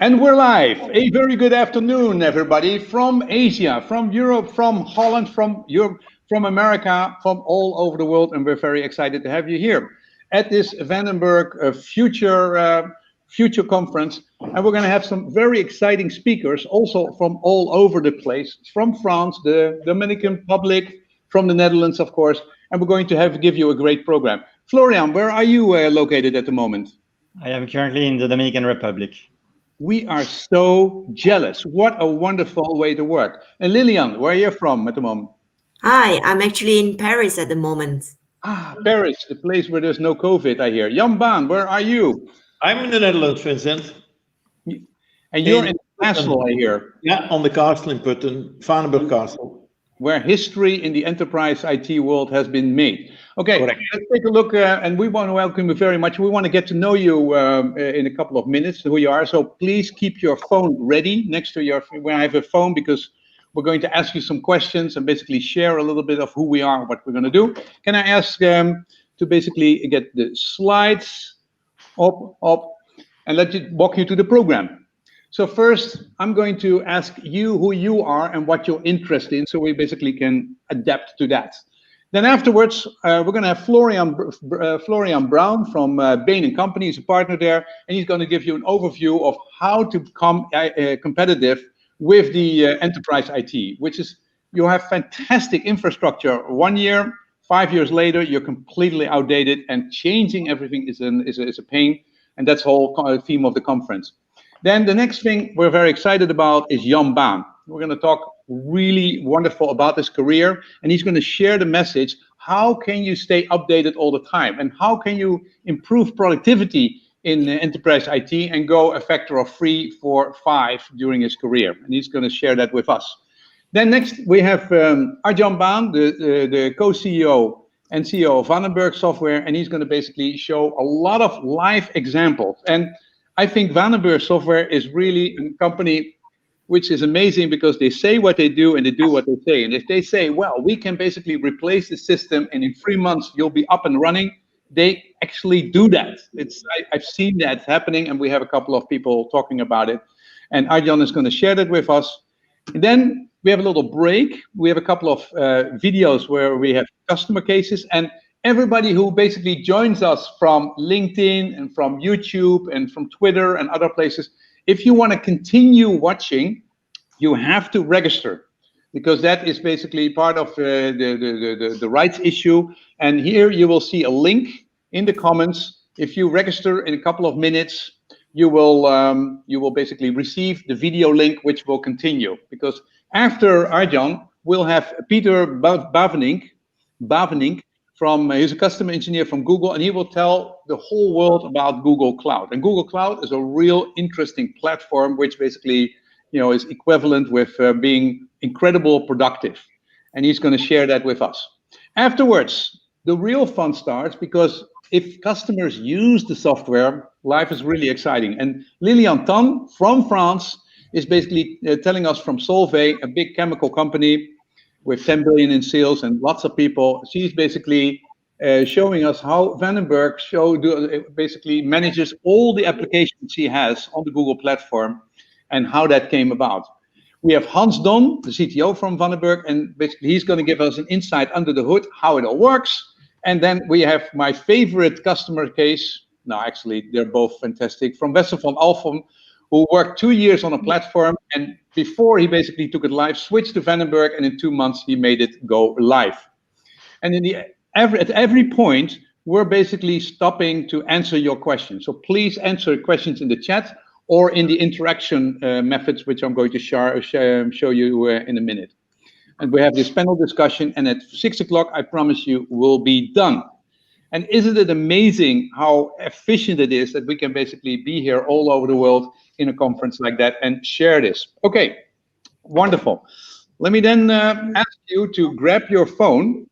And we're live. A very good afternoon, everybody, from Asia, from Europe, from Holland, from Europe, from America, from all over the world. And we're very excited to have you here at this Vanenburg Future Conference. And we're going to have some very exciting speakers, also from all over the place, from France, the Dominican Republic, from the Netherlands, of course. And we're going to give you a great program. Florian, where are you located at the moment? I am currently in the Dominican Republic. We are so jealous. What a wonderful way to work. And Lillian, where are you from at the moment? Hi, I'm actually in Paris at the moment. Ah, Paris, the place where there's no COVID, I hear. Jan Baan, where are you? I'm in the Netherlands, Vincent. And you're in the castle, I hear. Yeah, on the castle in Putten, Vanenburg Castle. Where history in the enterprise IT world has been made. Okay, correct. Let's take a look, and we want to welcome you very much. We want to get to know you in a couple of minutes, who you are. So please keep your phone ready next to your, when I have a phone, because we're going to ask you some questions and basically share a little bit of who we are and what we're going to do. Can I ask to basically get the slides up, and let you walk you to the program. So first, I'm going to ask you who you are and what you're interested in, so we basically can adapt to that. Then afterwards, we're going to have Florian Braun from BAIN & Company. He's a partner there, and he's going to give you an overview of how to become competitive with the enterprise IT, which is, you have fantastic infrastructure. 1 year, 5 years later, you're completely outdated, and changing everything is a pain, and that's the whole theme of the conference. Then the next thing we're very excited about is Jan Baan. We're going to talk really wonderful about his career, and he's going to share the message. How can you stay updated all the time? And how can you improve productivity in enterprise IT and go a factor of 3, 4, 5 during his career? And he's going to share that with us. Then next we have Jan Baan, the co-CEO and CEO of Vanenburg Software, and he's going to basically show a lot of live examples. And I think Vanenburg Software is really a company which is amazing, because they say what they do and they do what they say. And if they say, well, we can basically replace the system and in 3 months you'll be up and running, they actually do that. I've seen that happening, and we have a couple of people talking about it. And Arjan is going to share that with us. And then we have a little break. We have a couple of videos where we have customer cases, and everybody who basically joins us from LinkedIn and from YouTube and from Twitter and other places, if you want to continue watching, you have to register, because that is basically part of the rights issue. And here you will see a link in the comments. If you register in a couple of minutes, you will basically receive the video link, which will continue. Because after Arjan, we'll have Peter Bavenink from, he's a customer engineer from Google, and he will tell the whole world about Google Cloud. And Google Cloud is a real interesting platform, which basically, is equivalent with being incredible productive. And he's going to share that with us. Afterwards, the real fun starts, because if customers use the software, life is really exciting. And Lilian Tan from France is basically telling us from Solvay, a big chemical company with 10 billion in sales and lots of people. She's basically showing us how Vanenburg basically manages all the applications she has on the Google platform and how that came about. We have Hans Don, the CTO from Vanenburg, and basically he's going to give us an insight under the hood, how it all works. And then we have my favorite customer case. No, actually, they're both fantastic. From Wessel van Alphen, who worked 2 years on a platform, and before he basically took it live, switched to Vanenburg, and in 2 months he made it go live. And at every point, we're basically stopping to answer your questions. So please answer questions in the chat or in the interaction methods, which I'm going to show you in a minute. And we have this panel discussion, and at 6 o'clock, I promise you, we'll be done. And isn't it amazing how efficient it is that we can basically be here all over the world in a conference like that and share this? Okay, wonderful. Let me then ask you to grab your phone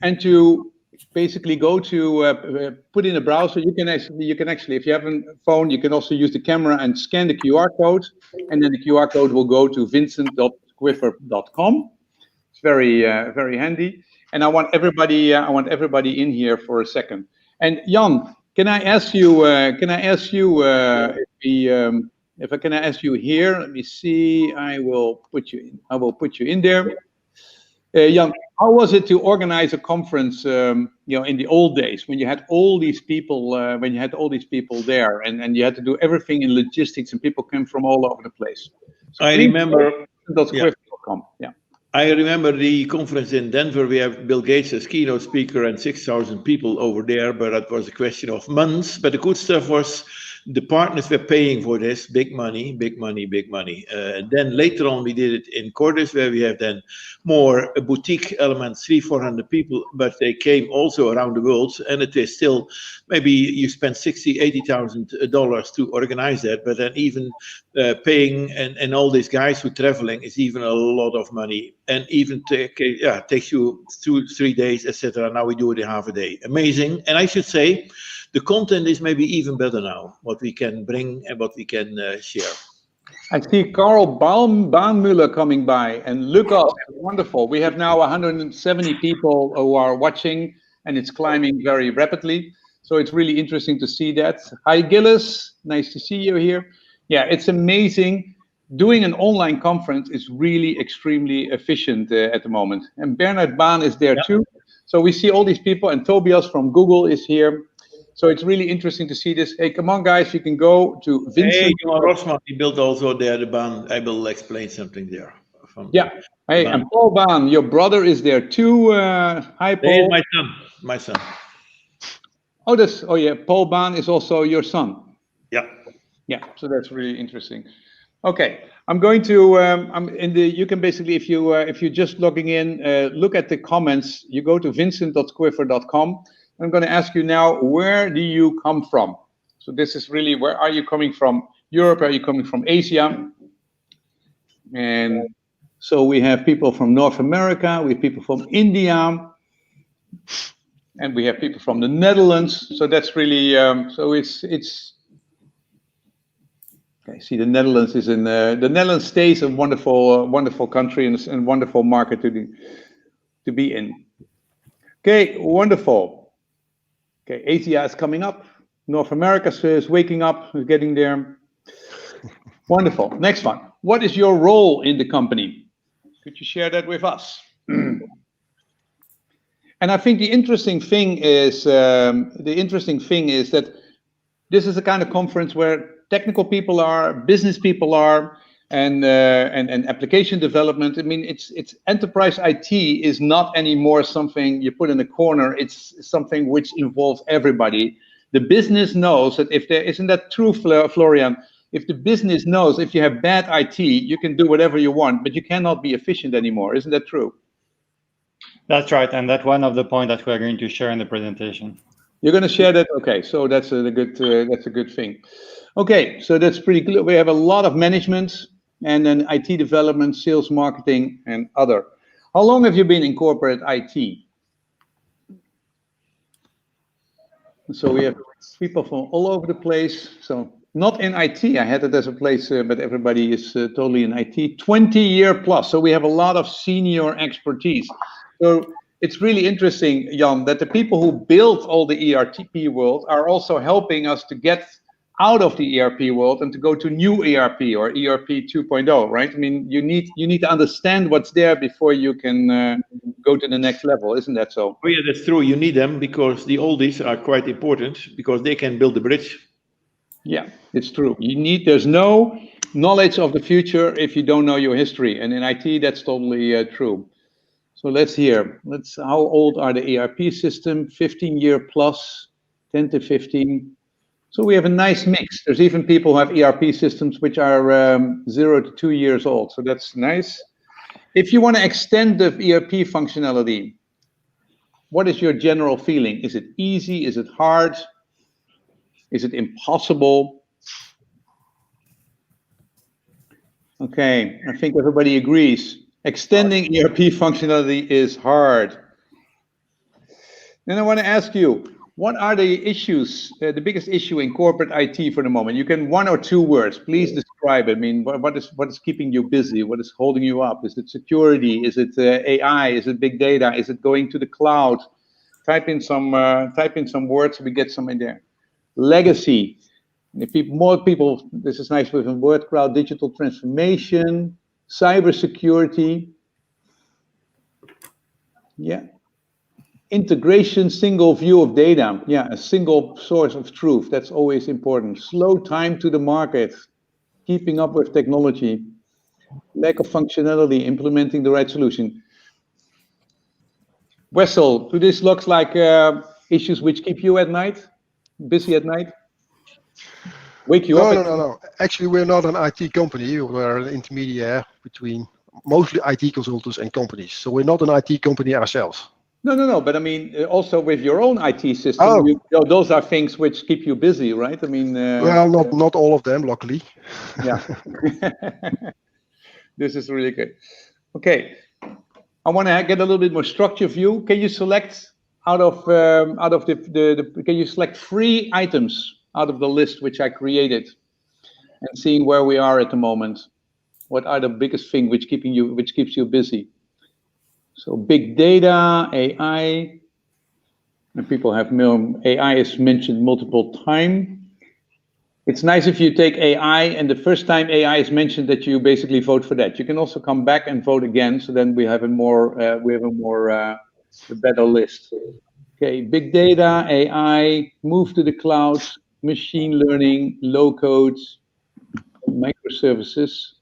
and to basically go to put in a browser. You can actually, if you have a phone, you can also use the camera and scan the QR code, and then the QR code will go to vincent.squiffer.com. It's very handy. And I want everybody in here for a second. And Jan, can I ask you If I can ask you here, let me see. I will put you in there. Jan, how was it to organize a conference, in the old days when you had all these people, there, and you had to do everything in logistics, and people came from all over the place? So I remember. Yeah. Yeah. I remember the conference in Denver. We have Bill Gates as keynote speaker and 6,000 people over there, but that was a question of months. But the good stuff was the partners were paying for this, big money, big money, big money. Then later on, we did it in Cordis, where we have then more boutique elements, 300-400 people, but they came also around the world, and it is still, maybe you spend $60,000-$80,000 to organize that, but then even paying and all these guys who traveling is even a lot of money, and even takes you 2-3 days, etc. Now we do it in half a day. Amazing. And I should say, the content is maybe even better now, what we can bring and what we can share. I see Carl Bahnmüller coming by, and look up, wonderful. We have now 170 people who are watching, and it's climbing very rapidly. So it's really interesting to see that. Hi, Gillis, nice to see you here. Yeah, it's amazing. Doing an online conference is really extremely efficient at the moment. And Bernard Baan is there too. So we see all these people, and Tobias from Google is here. So it's really interesting to see this. Hey, come on, guys, you can go to Vincent. Hey, Johan Rosman, he built also there the Baan. I will explain something there. Yeah. Hey, and Paul Baan, your brother is there too. Hi, Paul. Hey, my son. Oh yeah, Paul Baan is also your son. Yeah. Yeah, so that's really interesting. Okay, I'm going to. You can basically, if you're just logging in, look at the comments. You go to vincent.squiffer.com. I'm going to ask you now, where do you come from? So this is really, where are you coming from? Europe? Are you coming from Asia? And so we have people from North America, we have people from India, and we have people from the Netherlands. So that's really, so it's. Okay, see, the Netherlands is in the Netherlands stays a wonderful country and wonderful market to be in. Okay, wonderful. Okay, Asia is coming up. North America is waking up, is getting there. Wonderful. Next one. What is your role in the company? Could you share that with us? And I think the interesting thing is that this is the kind of conference where technical people are, business people are, and application development. I mean, it's enterprise IT is not anymore something you put in a corner. It's something which involves everybody. The business knows that if there isn't that true, Florian. If the business knows if you have bad IT, you can do whatever you want, but you cannot be efficient anymore. Isn't that true? That's right, and that's one of the points that we're going to share in the presentation. You're going to share that? Okay, so that's a good thing. Okay, so that's pretty good. We have a lot of management, and then IT development, sales, marketing, and other. How long have you been in corporate IT? So we have people from all over the place. So not in IT, I had it as a place, but everybody is totally in IT. 20-year plus, so we have a lot of senior expertise. So it's really interesting, Jan, that the people who built all the ERP world are also helping us to get out of the ERP world and to go to new ERP or ERP 2.0, right? I mean, you need to understand what's there before you can go to the next level, isn't that so? Oh yeah, that's true. You need them because the oldies are quite important because they can build the bridge. Yeah, it's true. There's no knowledge of the future if you don't know your history, and in IT that's totally true. So let's hear. How old are the ERP system? 15-year plus, 10 to 15. So we have a nice mix. There's even people who have ERP systems which are 0 to 2 years old. So that's nice. If you want to extend the ERP functionality, what is your general feeling? Is it easy? Is it hard? Is it impossible? Okay, I think everybody agrees. Extending ERP functionality is hard. Then I want to ask you, what are the issues, the biggest issue in corporate IT for the moment? You can 1 or 2 words, please describe it. I mean, what is keeping you busy? What is holding you up? Is it security? Is it AI? Is it big data? Is it going to the cloud? Type in some words, we get some in there. Legacy. more people, this is nice with a word cloud, digital transformation, cybersecurity. Yeah. Integration, single view of data. Yeah, a single source of truth. That's always important. Slow time to the market, keeping up with technology, lack of functionality, implementing the right solution. Wessel, do this looks like issues which keep you at night, busy at night? Wake you up? No. Actually, we're not an IT company. We're an intermediary between mostly IT consultants and companies. So we're not an IT company ourselves. No. But I mean, also with your own IT system, those are things which keep you busy, right? I mean, well, not all of them, luckily. Yeah. This is really good. Okay, I want to get a little bit more structure view. Can you select out of the can you select 3 items out of the list which I created, and seeing where we are at the moment? What are the biggest thing which keeps you busy? So big data, AI, and people have AI is mentioned multiple times. It's nice if you take AI and the first time AI is mentioned that you basically vote for that. You can also come back and vote again, so then we have a better list. Okay, big data, AI, move to the cloud, machine learning, low code, microservices,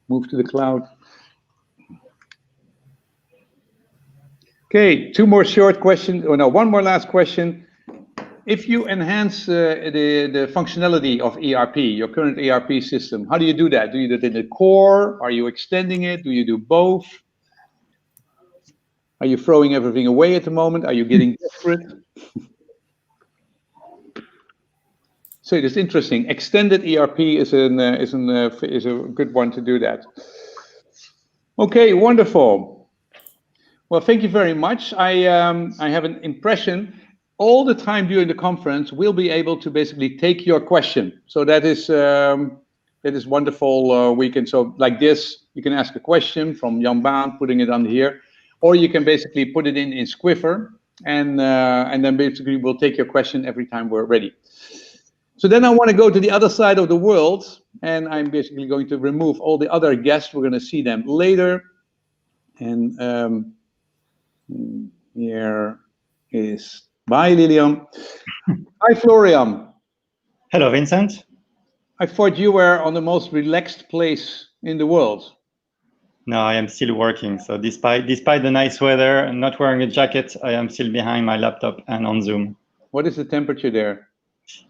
move to the cloud. Okay, 2 more short questions. Oh no, 1 more last question. If you enhance the functionality of ERP, your current ERP system, how do you do that? Do you do it in the core? Are you extending it? Do you do both? Are you throwing everything away at the moment? Are you getting desperate? So it's interesting. Extended ERP is a good one to do that. Okay, wonderful. Well, thank you very much. I have an impression all the time during the conference we'll be able to basically take your question. So that is wonderful. We can, so like this, you can ask a question from Jan Baan, putting it on here, or you can basically put it in Squifer, and then basically we'll take your question every time we're ready. So then I want to go to the other side of the world, and I'm basically going to remove all the other guests. We're going to see them later. And here is, bye Lilian. Hi Florian. Hello, Vincent. I thought you were on the most relaxed place in the world. No, I am still working. So despite the nice weather and not wearing a jacket, I am still behind my laptop and on Zoom. What is the temperature there?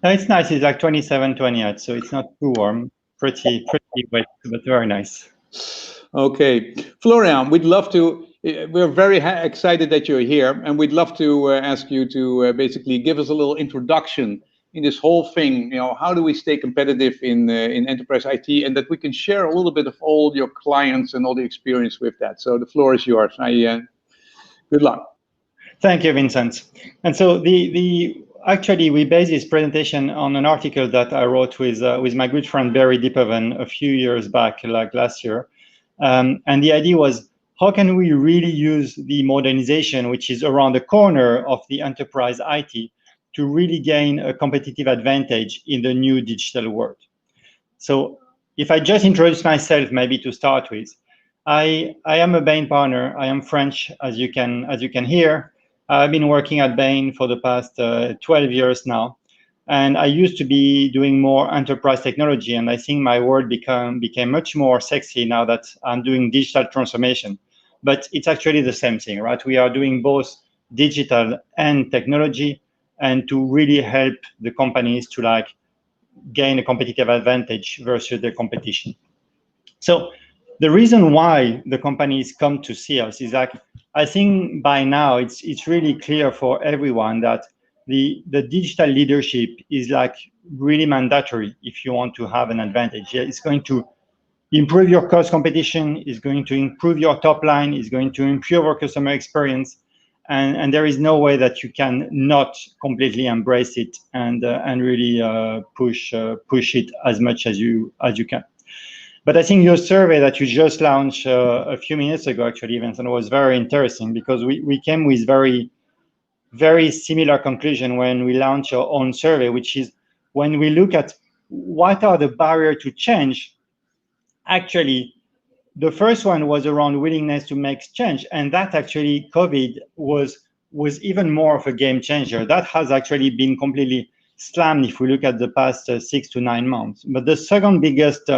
No, it's nice. It's like 27, 28, so it's not too warm. Pretty wet, but very nice. Okay, Florian, we'd love to. We're very excited that you're here, and we'd love to ask you to basically give us a little introduction in this whole thing. You know, how do we stay competitive in enterprise IT, and that we can share a little bit of all your clients and all the experience with that. So the floor is yours. Good luck. Thank you, Vincent. And so actually, we based this presentation on an article that I wrote with my good friend Barry Dippovan a few years back, like last year. And the idea was, how can we really use the modernization, which is around the corner of the enterprise IT, to really gain a competitive advantage in the new digital world? So if I just introduce myself, maybe to start with, I am a BAIN partner. I am French, as you can hear. I've been working at BAIN for the past 12 years now. And I used to be doing more enterprise technology, and I think my world became much more sexy now that I'm doing digital transformation. But it's actually the same thing, right? We are doing both digital and technology, and to really help the companies to gain a competitive advantage versus their competition. So the reason why the companies come to see us is I think by now it's really clear for everyone that the digital leadership is really mandatory if you want to have an advantage. It's going to improve your cost competition, it's going to improve your top line, it's going to improve your customer experience, and there is no way that you can not completely embrace it and really push it as much as you can. But I think your survey that you just launched a few minutes ago, actually, Vincent, was very interesting, because we came with very similar conclusion when we launched our own survey, which is when we look at what are the barriers to change, actually, the first one was around willingness to make change, and that actually COVID was even more of a game changer. That has actually been completely slammed if we look at the past 6 to 9 months. But the second biggest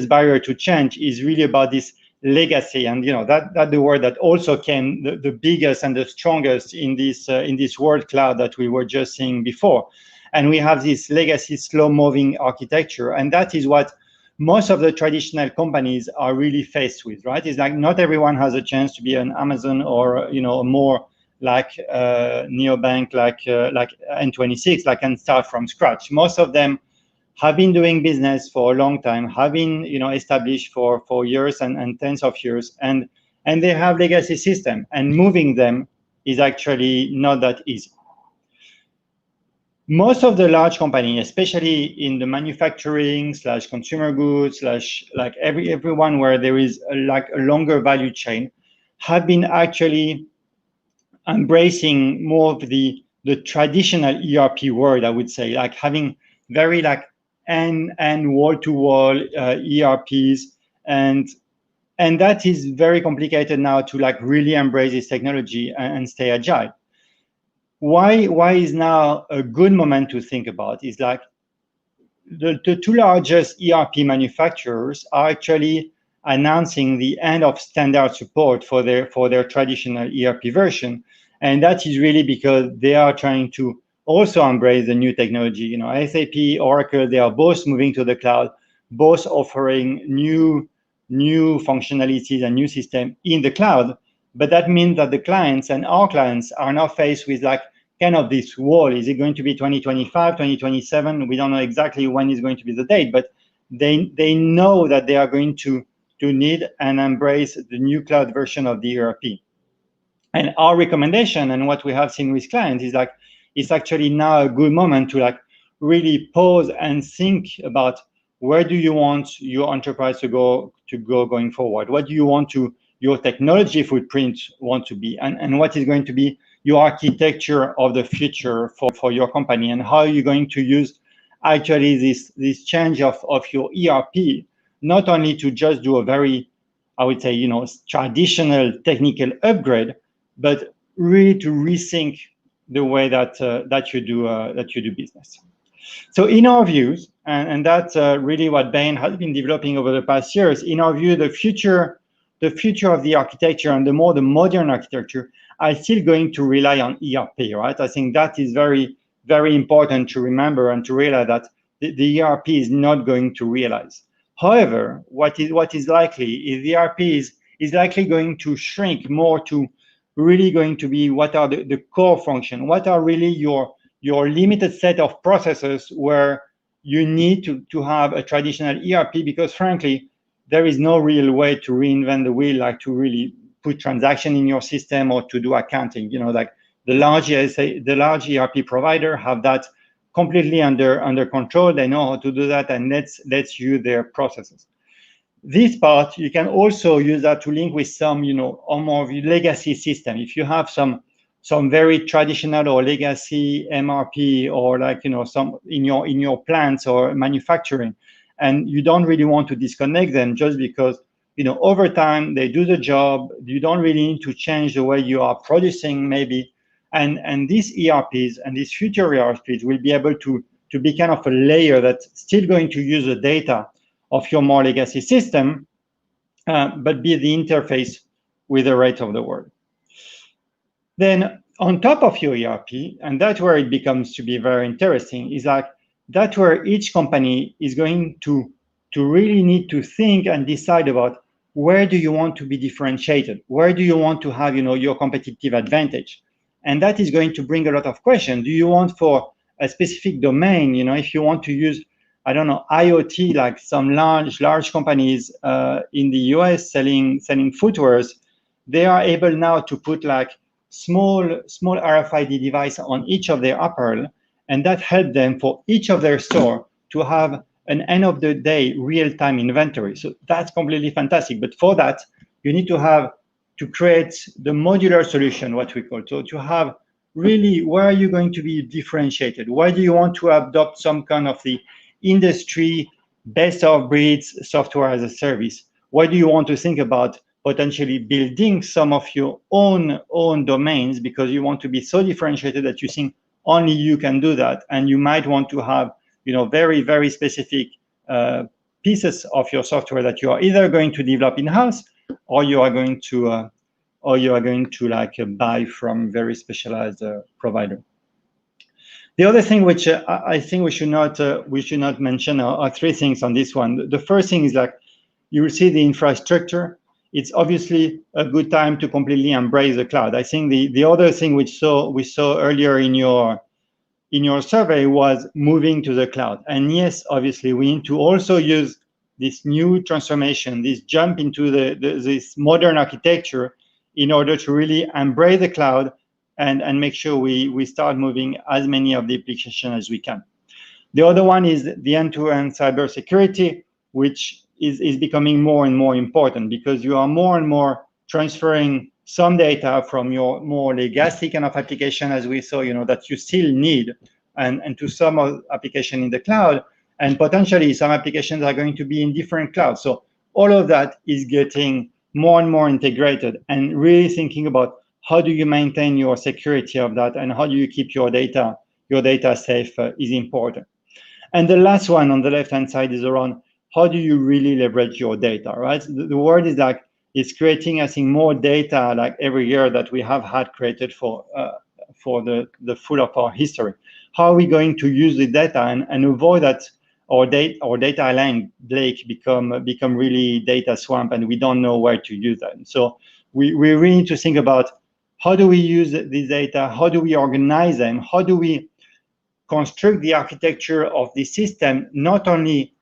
barrier to change is really about this legacy, and that the word that also came the biggest and the strongest in this world cloud that we were just seeing before. And we have this legacy slow-moving architecture, and that is what most of the traditional companies are really faced with, right? It's like not everyone has a chance to be an Amazon or more like neobank, like N26, like and start from scratch. Most of them have been doing business for a long time, have been established for years and tens of years, and they have legacy system, and moving them is actually not that easy. Most of the large companies, especially in the manufacturing / consumer goods / like everyone where there is a longer value chain, have been actually embracing more of the traditional ERP world, I would say, like having very and wall-to-wall ERPs, and that is very complicated now to really embrace this technology and stay agile. Why is now a good moment to think about is the two largest ERP manufacturers are actually announcing the end of standard support for their traditional ERP version, and that is really because they are trying to also embrace the new technology. SAP, Oracle, they are both moving to the cloud, both offering new functionalities and new system in the cloud. But that means that the clients and our clients are now faced with kind of this wall. Is it going to be 2025, 2027? We don't know exactly when is going to be the date, but they know that they are going to need and embrace the new cloud version of the ERP. And our recommendation and what we have seen with clients is it's actually now a good moment to really pause and think about where do you want your enterprise to go going forward? What do you want your technology footprint want to be? And what is going to be your architecture of the future for your company? And how are you going to use actually this change of your ERP, not only to just do a very, I would say, traditional technical upgrade, but really to rethink the way that you do business. So in our views, and that's really what BAIN has been developing over the past years, in our view, the future of the architecture and the modern architecture are still going to rely on ERP, right? I think that is very, very important to remember and to realize that the ERP is not going to realize. However, what is likely is the ERP is likely going to shrink more to really going to be what are the core function, what are really your limited set of processes where you need to have a traditional ERP, because frankly, there is no real way to reinvent the wheel, like to really put transaction in your system or to do accounting. The large ERP provider have that completely under control. They know how to do that, and let's use their processes. This part, you can also use that to link with some, more legacy system. If you have some very traditional or legacy MRP or some in your plants or manufacturing, and you don't really want to disconnect them just because, over time they do the job, you don't really need to change the way you are producing maybe. And these ERPs and these future ERPs will be able to be kind of a layer that's still going to use the data of your more legacy system, but be the interface with the rest of the world. Then on top of your ERP, and that's where it becomes to be very interesting, is that's where each company is going to really need to think and decide about where do you want to be differentiated? Where do you want to have your competitive advantage? And that is going to bring a lot of questions. Do you want for a specific domain, if you want to use, I don't know, IoT, like some large companies in the US selling footwears, they are able now to put small RFID device on each of their apparel, and that helped them for each of their store to have an end of the day real-time inventory. So that's completely fantastic. But for that, you need to create the modular solution, what we call, so to have really, where are you going to be differentiated? Why do you want to adopt some kind of the industry best of breeds software as a service? Why do you want to think about potentially building some of your own domains because you want to be so differentiated that you think only you can do that, and you might want to have very, very specific pieces of your software that you are either going to develop in-house or you are going to buy from very specialized provider. The other thing which I think we should not mention are three things on this one. The first thing is you will see the infrastructure. It's obviously a good time to completely embrace the cloud. I think the other thing we saw earlier in your survey was moving to the cloud. And yes, obviously we need to also use this new transformation, this jump into this modern architecture in order to really embrace the cloud and make sure we start moving as many of the applications as we can. The other one is the end-to-end cybersecurity, which is becoming more and more important because you are more and more transferring some data from your more legacy kind of application, as we saw, that you still need, and to some application in the cloud, and potentially some applications are going to be in different clouds. So all of that is getting more and more integrated, and really thinking about how do you maintain your security of that and how do you keep your data safe is important. And the last one on the left-hand side is around how do you really leverage your data, right? The word is it's creating, I think, more data every year that we have had created for the full of our history. How are we going to use the data and avoid that our data lake become really data swamp and we don't know where to use that? And so we really need to think about how do we use this data, how do we organize them, how do we construct the architecture of the system, not only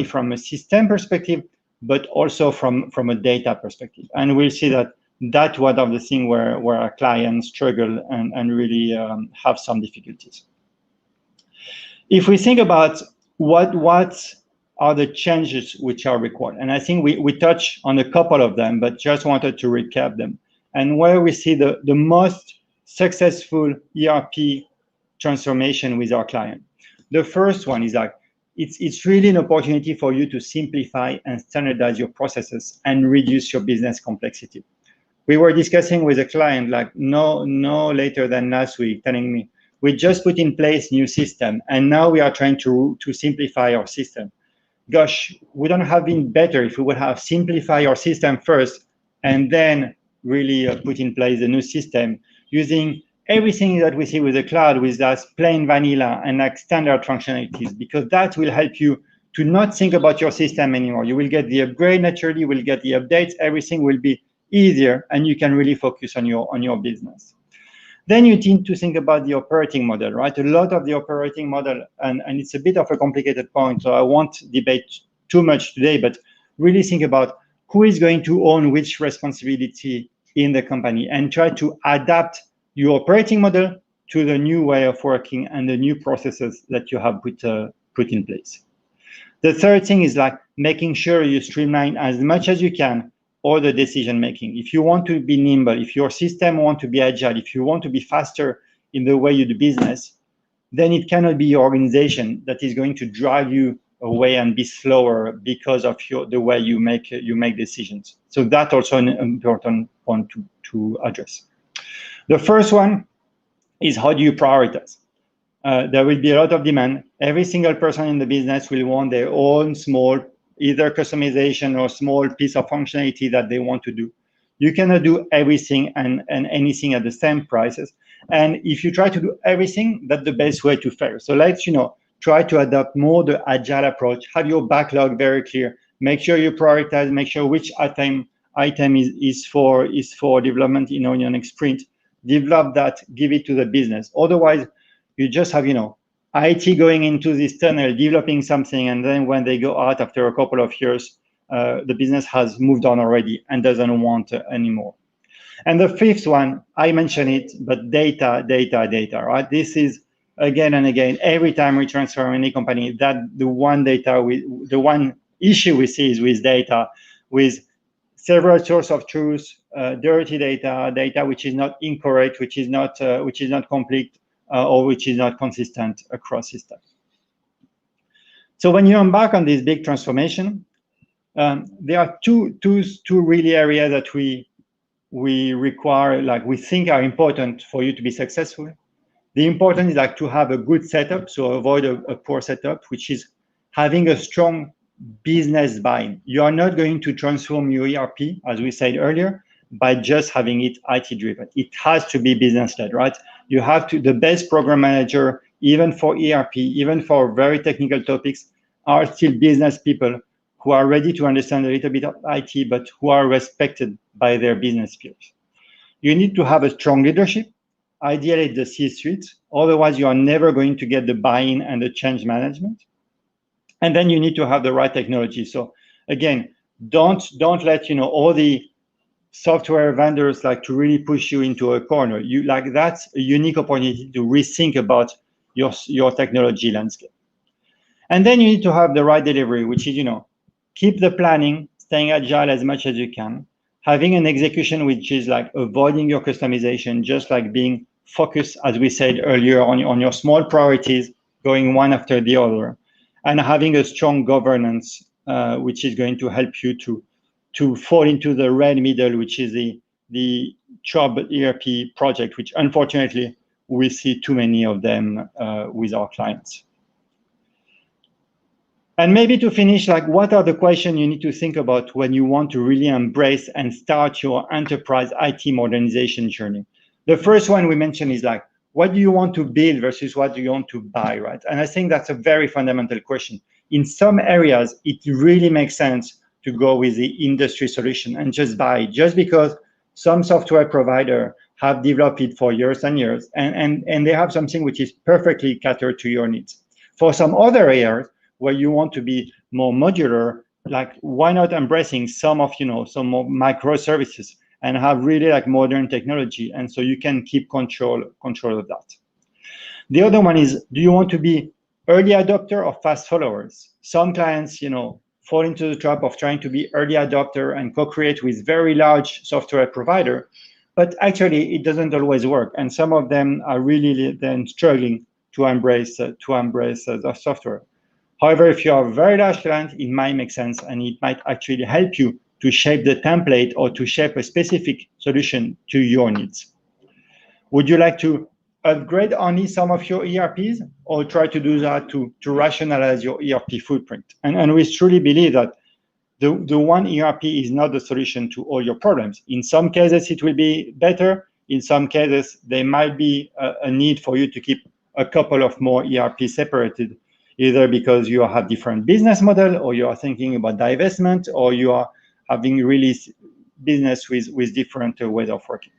from a system perspective, but also from a data perspective. And we'll see that's one of the things where our clients struggle and really have some difficulties. If we think about what are the changes which are required, and I think we touched on a couple of them, but just wanted to recap them, and where we see the most successful ERP transformation with our client. The first one is it's really an opportunity for you to simplify and standardize your processes and reduce your business complexity. We were discussing with a client no later than last week, telling me, we just put in place new system and now we are trying to simplify our system. Gosh, would not have been better if we would have simplified our system first and then really put in place the new system using everything that we see with the cloud with that plain vanilla and standard functionalities, because that will help you to not think about your system anymore. You will get the upgrade naturally, you will get the updates, everything will be easier, and you can really focus on your business. Then you need to think about the operating model, right? A lot of the operating model, and it's a bit of a complicated point, so I won't debate too much today, but really think about who is going to own which responsibility in the company and try to adapt your operating model to the new way of working and the new processes that you have put in place. The third thing is making sure you streamline as much as you can all the decision making. If you want to be nimble, if your system want to be agile, if you want to be faster in the way you do business, then it cannot be your organization that is going to drive you away and be slower because of the way you make decisions. So that's also an important point to address. The first one is how do you prioritize? There will be a lot of demand. Every single person in the business will want their own small, either customization or small piece of functionality that they want to do. You cannot do everything and anything at the same prices. And if you try to do everything, that's the best way to fail. So let's, try to adopt more the agile approach, have your backlog very clear, make sure you prioritize, make sure which item is for development in your next sprint. Develop that, give it to the business. Otherwise, you just have, IT going into this tunnel, developing something, and then when they go out after a couple of years, the business has moved on already and doesn't want anymore. And the fifth one, I mentioned it, but data, right? This is again and again, every time we transform any company, that the one issue we see is with data, with several sources of truth, dirty data, data which is not incorrect, which is not complete, or which is not consistent across systems. So when you embark on this big transformation, there are two really areas that we require, like we think are important for you to be successful. The important is like to have a good setup, so avoid a poor setup, which is having a strong business buy-in. You are not going to transform your ERP, as we said earlier, by just having it IT driven. It has to be business led, right? You have to, the best program manager, even for ERP, even for very technical topics, are still business people who are ready to understand a little bit of IT, but who are respected by their business peers. You need to have a strong leadership, ideally the C-suite, otherwise you are never going to get the buy-in and the change management. And then you need to have the right technology. So again, don't let all the software vendors like to really push you into a corner. You like that's a unique opportunity to rethink about your technology landscape. And then you need to have the right delivery, which is keep the planning, staying agile as much as you can, having an execution which is like avoiding your customization, just like being focused, as we said earlier, on your small priorities, going one after the other, and having a strong governance, which is going to help you to fall into the red middle, which is the job ERP project, which unfortunately we see too many of them with our clients. And maybe to finish, like what are the questions you need to think about when you want to really embrace and start your enterprise IT modernization journey? The first one we mentioned is like, what do you want to build versus what do you want to buy, right? And I think that's a very fundamental question. In some areas, it really makes sense to go with the industry solution and just buy, just because some software provider have developed it for years and years, and they have something which is perfectly catered to your needs. For some other areas where you want to be more modular, like why not embracing some of some more microservices and have really like modern technology, and so you can keep control of that. The other one is, do you want to be early adopter or fast followers? Some clients, fall into the trap of trying to be early adopter and co-create with very large software provider, but actually it doesn't always work, and some of them are really then struggling to embrace the software. However, if you are a very large client, it might make sense, and it might actually help you to shape the template or to shape a specific solution to your needs. Would you like to upgrade only some of your ERPs, or try to do that to rationalize your ERP footprint? And we truly believe that the one ERP is not the solution to all your problems. In some cases, it will be better. In some cases, there might be a need for you to keep a couple of more ERP separated, either because you have different business model, or you are thinking about divestment, or you are having really business with different ways of working.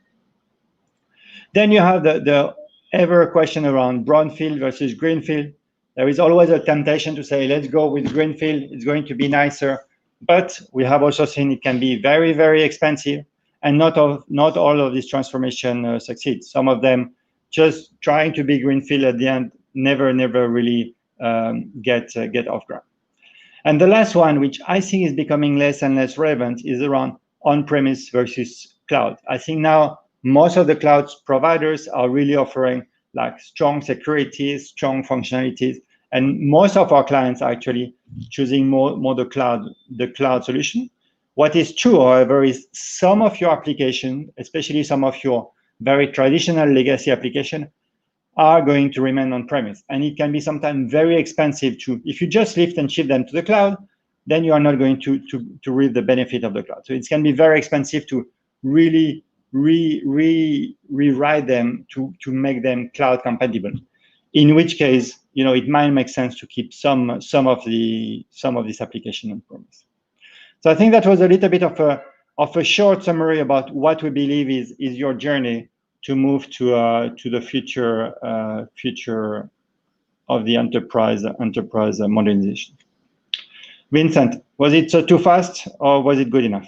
Then you have the ever question around brownfield versus greenfield. There is always a temptation to say, let's go with greenfield, it's going to be nicer. But we have also seen it can be very, very expensive, and not all of this transformation succeeds. Some of them just trying to be greenfield at the end never really get off ground. And the last one, which I think is becoming less and less relevant, is around on-premise versus cloud. I think now most of the cloud providers are really offering like strong security, strong functionalities, and most of our clients are actually choosing more the cloud solution. What is true, however, is some of your application, especially some of your very traditional legacy application, are going to remain on-premise, and it can be sometimes very expensive to, if you just lift and shift them to the cloud, then you are not going to reap the benefit of the cloud. So it can be very expensive to really rewrite them to make them cloud compatible. In which case, it might make sense to keep some of this application on-premise. So I think that was a little bit of a short summary about what we believe is your journey to move to the future of the enterprise modernization. Vincent, was it too fast, or was it good enough?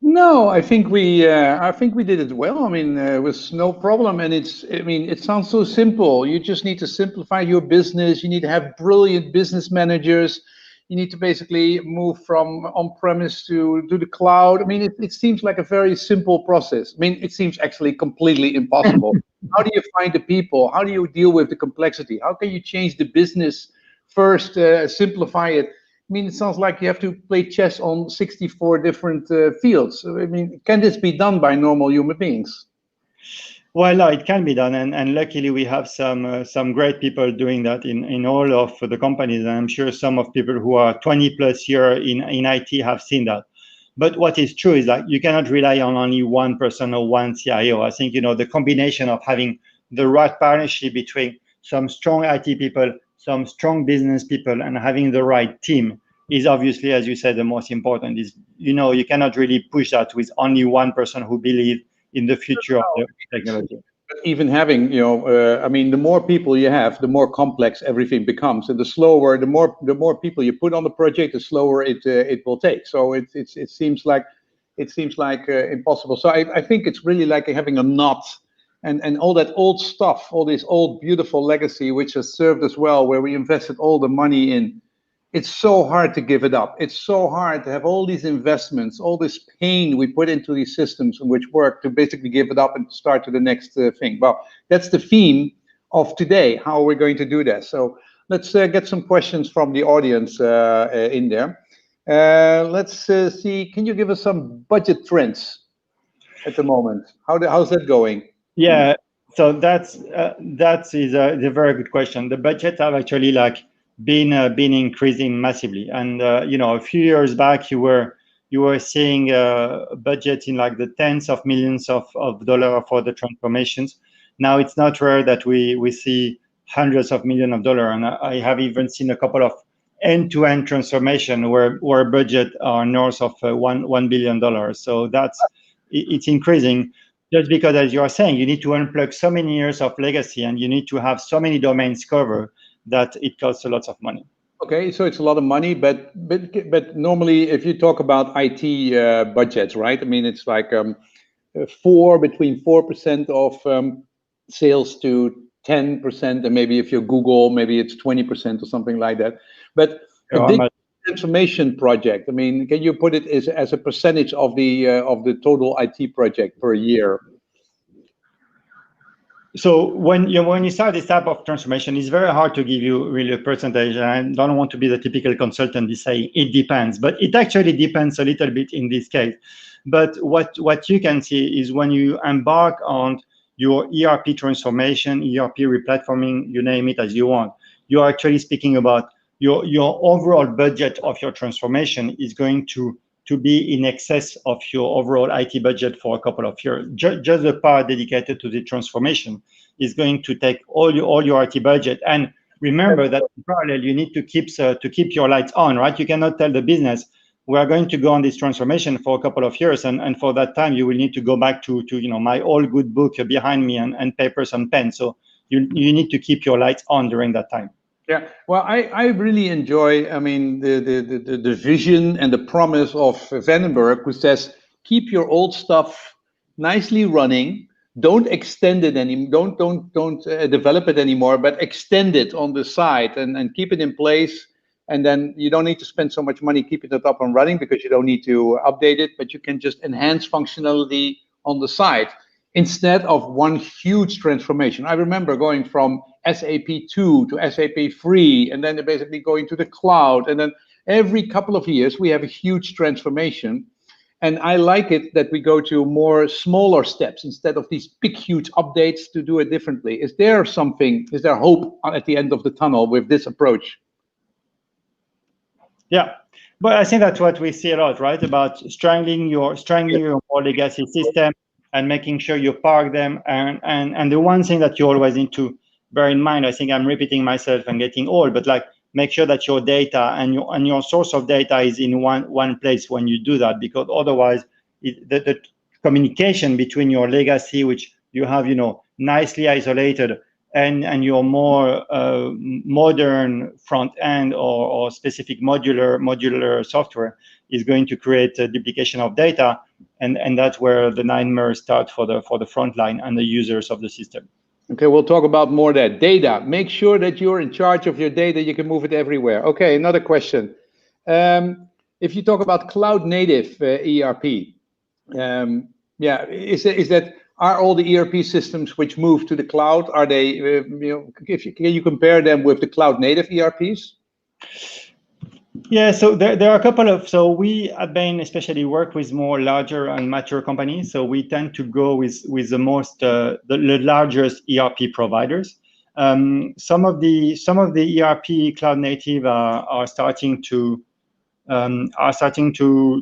No, I think we did it well. I mean, it was no problem, and it sounds so simple. You just need to simplify your business. You need to have brilliant business managers. You need to basically move from on-premise to the cloud. I mean, it seems like a very simple process. I mean, it seems actually completely impossible. How do you find the people? How do you deal with the complexity? How can you change the business first, simplify it? I mean, it sounds like you have to play chess on 64 different fields. I mean, can this be done by normal human beings? Well, no, it can be done, and luckily we have some great people doing that in all of the companies, and I'm sure some of people who are 20 plus years in IT have seen that. But what is true is that you cannot rely on only one person or one CIO. I think the combination of having the right partnership between some strong IT people, some strong business people, and having the right team is obviously, as you said, the most important. Is you cannot really push that with only one person who believes in the future of the technology. But even having, I mean, the more people you have, the more complex everything becomes, and the more people you put on the project, the slower it will take. So it seems like impossible. So I think it's really like having a knot, and all that old stuff, all this old beautiful legacy, which has served us well, where we invested all the money in. It's so hard to give it up. It's so hard to have all these investments, all this pain we put into these systems which work, to basically give it up and start to the next thing. Well, that's the theme of today. How are we going to do that? So let's get some questions from the audience in there. Let's see. Can you give us some budget trends at the moment? How's that going? Yeah. So that is a very good question. The budgets have actually been increasing massively, and a few years back you were seeing budgets in like the tens of millions of dollars for the transformations. Now it's not rare that we see hundreds of millions of dollars, and I have even seen a couple of end-to-end transformation where budget are north of $1 billion. So it's increasing. Just because, as you are saying, you need to unplug so many years of legacy, and you need to have so many domains covered that it costs a lot of money. Okay, so it's a lot of money, but normally, if you talk about IT budgets, right? I mean, it's like between 4% of sales to 10%, and maybe if you're Google, maybe it's 20% or something like that. But a big transformation project, I mean, can you put it as a percentage of the total IT project per year? So when you start this type of transformation, it's very hard to give you really a percentage. I don't want to be the typical consultant saying it depends, but it actually depends a little bit in this case. But what you can see is when you embark on your ERP transformation, ERP replatforming, you name it as you want, you're actually speaking about your overall budget of your transformation is going to be in excess of your overall IT budget for a couple of years. Just the part dedicated to the transformation is going to take all your IT budget. And remember that in parallel, you need to keep your lights on, right? You cannot tell the business, we are going to go on this transformation for a couple of years, and for that time, you will need to go back to my old good book behind me and papers and pens. So you need to keep your lights on during that time. Yeah, well, I really enjoy, I mean, the vision and the promise of Vanenburg, who says, keep your old stuff nicely running, don't extend it don't develop it anymore, but extend it on the side and keep it in place. And then you don't need to spend so much money keeping it up and running because you don't need to update it, but you can just enhance functionality on the side instead of one huge transformation. I remember going from SAP 2 to SAP 3, and then basically going to the cloud. And then every couple of years, we have a huge transformation. And I like it that we go to more smaller steps instead of these big, huge updates to do it differently. Is there hope at the end of the tunnel with this approach? Yeah, but I think that's what we see a lot, right? About strangling your legacy system and making sure you park them. And the one thing that you always need to bear in mind, I think I'm repeating myself and getting old, but make sure that your data and your source of data is in one place when you do that, because otherwise the communication between your legacy, which you have nicely isolated, and your more modern front end or specific modular software is going to create a duplication of data, and that's where the nightmares start for the front line and the users of the system. Okay, we'll talk about more of that. Data. Make sure that you're in charge of your data. You can move it everywhere. Okay, another question. If you talk about cloud native ERP, are all the ERP systems which move to the cloud, are they, can you compare them with the cloud native ERPs? Yeah, so there are a couple of, so we at BAIN especially work with more larger and mature companies. So we tend to go with the largest ERP providers. Some of the ERP cloud native are starting to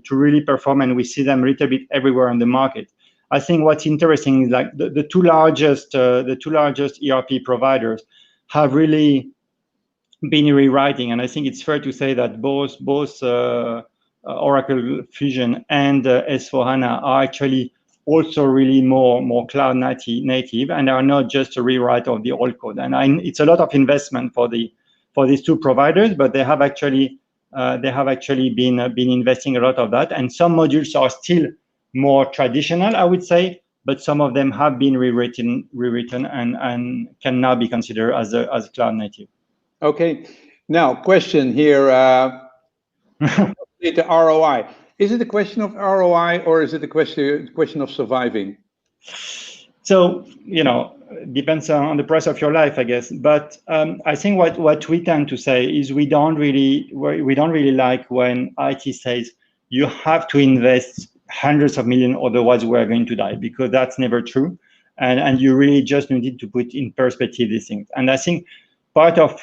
really perform, and we see them a little bit everywhere on the market. I think what's interesting is like the two largest ERP providers have really been rewriting, and I think it's fair to say that both Oracle Fusion and S/4HANA are actually also really more cloud native, and are not just a rewrite of the old code. And it's a lot of investment for these two providers, but they have actually been investing a lot of that. And some modules are still more traditional, I would say, but some of them have been rewritten and can now be considered as cloud native. Okay, now question here, the ROI. Is it a question of ROI, or is it a question of surviving? So, depends on the price of your life, I guess. But I think what we tend to say is we don't really like when IT says you have to invest hundreds of millions, otherwise we are going to die, because that's never true. And you really just need to put in perspective these things. And I think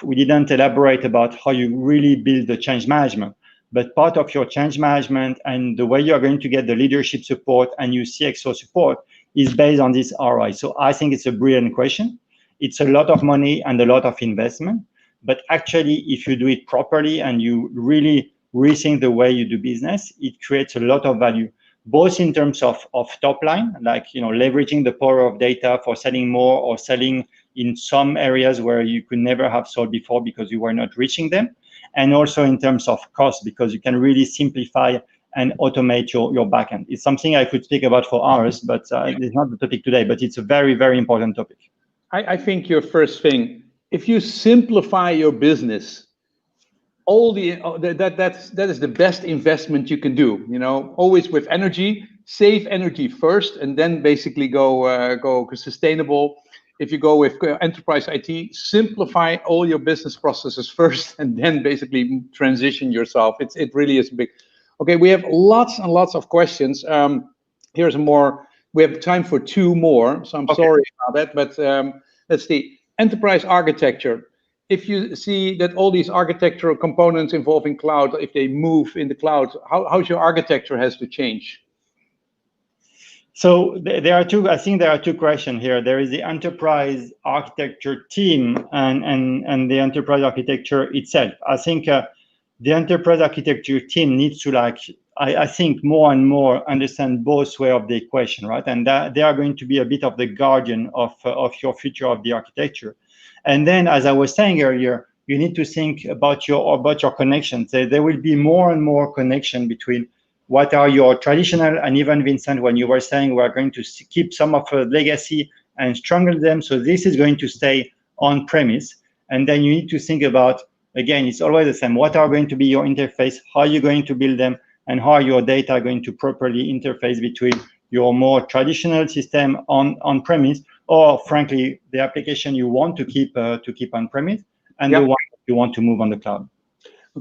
we didn't elaborate about how you really build the change management, but part of your change management and the way you're going to get the leadership support and your CXO support is based on this ROI. So I think it's a brilliant question. It's a lot of money and a lot of investment, but actually, if you do it properly and you really rethink the way you do business, it creates a lot of value, both in terms of top line, like leveraging the power of data for selling more, or selling in some areas where you could never have sold before because you were not reaching them, and also in terms of cost, because you can really simplify and automate your backend. It's something I could speak about for hours, but it's not the topic today, but it's a very, very important topic. I think your first thing, if you simplify your business, that is the best investment you can do. Always with energy, save energy first, and then basically go sustainable. If you go with enterprise IT, simplify all your business processes first, and then basically transition yourself. It really is big. Okay, we have lots and lots of questions. Here's more. We have time for two more, so I'm sorry about that. But let's see. Enterprise architecture. If you see that all these architectural components involving cloud, if they move in the cloud, how's your architecture has to change? So I think there are two questions here. There is the enterprise architecture team and the enterprise architecture itself. I think the enterprise architecture team needs to I think more and more understand both ways of the equation, right? And that they are going to be a bit of the guardian of your future of the architecture. And then, as I was saying earlier, you need to think about your connections. There will be more and more connection between what are your traditional, and even Vincent, when you were saying we're going to keep some of the legacy and strengthen them. So this is going to stay on premise. And then you need to think about, again, it's always the same. What are going to be your interface? How are you going to build them? And how are your data going to properly interface between your more traditional system on premise, or frankly, the application you want to keep on premise, and the one you want to move on the cloud.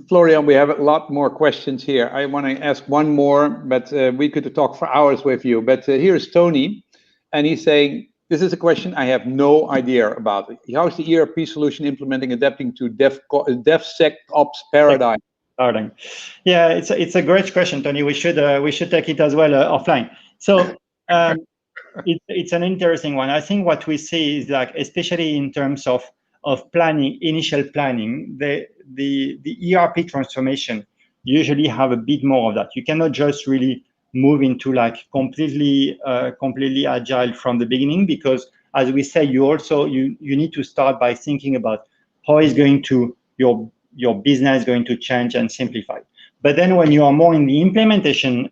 Florian, we have a lot more questions here. I want to ask one more, but we could talk for hours with you. But here's Tony, and he's saying, this is a question I have no idea about. How's the ERP solution adapting to DevSecOps paradigm? Yeah, it's a great question, Tony. We should take it as well offline. So it's an interesting one. I think what we see is especially in terms of planning, initial planning, the ERP transformation usually have a bit more of that. You cannot just really move into completely agile from the beginning, because as we say, you need to start by thinking about how is your business going to change and simplify. But then when you are more in the implementation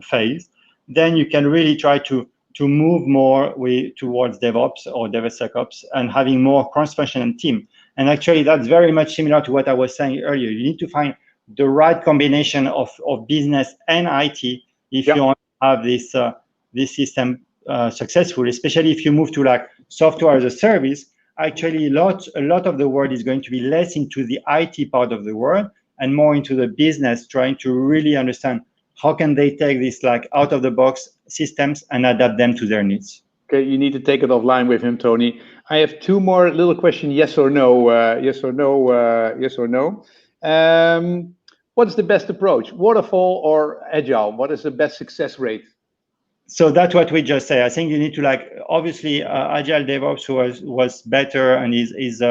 phase, then you can really try to move more towards DevOps or DevSecOps and having more cross-functional team. And actually, that's very much similar to what I was saying earlier. You need to find the right combination of business and IT if you want to have this system successful, especially if you move to like software as a service. Actually, a lot of the world is going to be less into the IT part of the world and more into the business, trying to really understand how can they take this like out of the box systems and adapt them to their needs. Okay, you need to take it offline with him, Tony. I have two more little questions, yes or no, yes or no, yes or no. What is the best approach, waterfall or agile? What is the best success rate? So that's what we just say. I think you need to like, obviously agile DevOps was better and is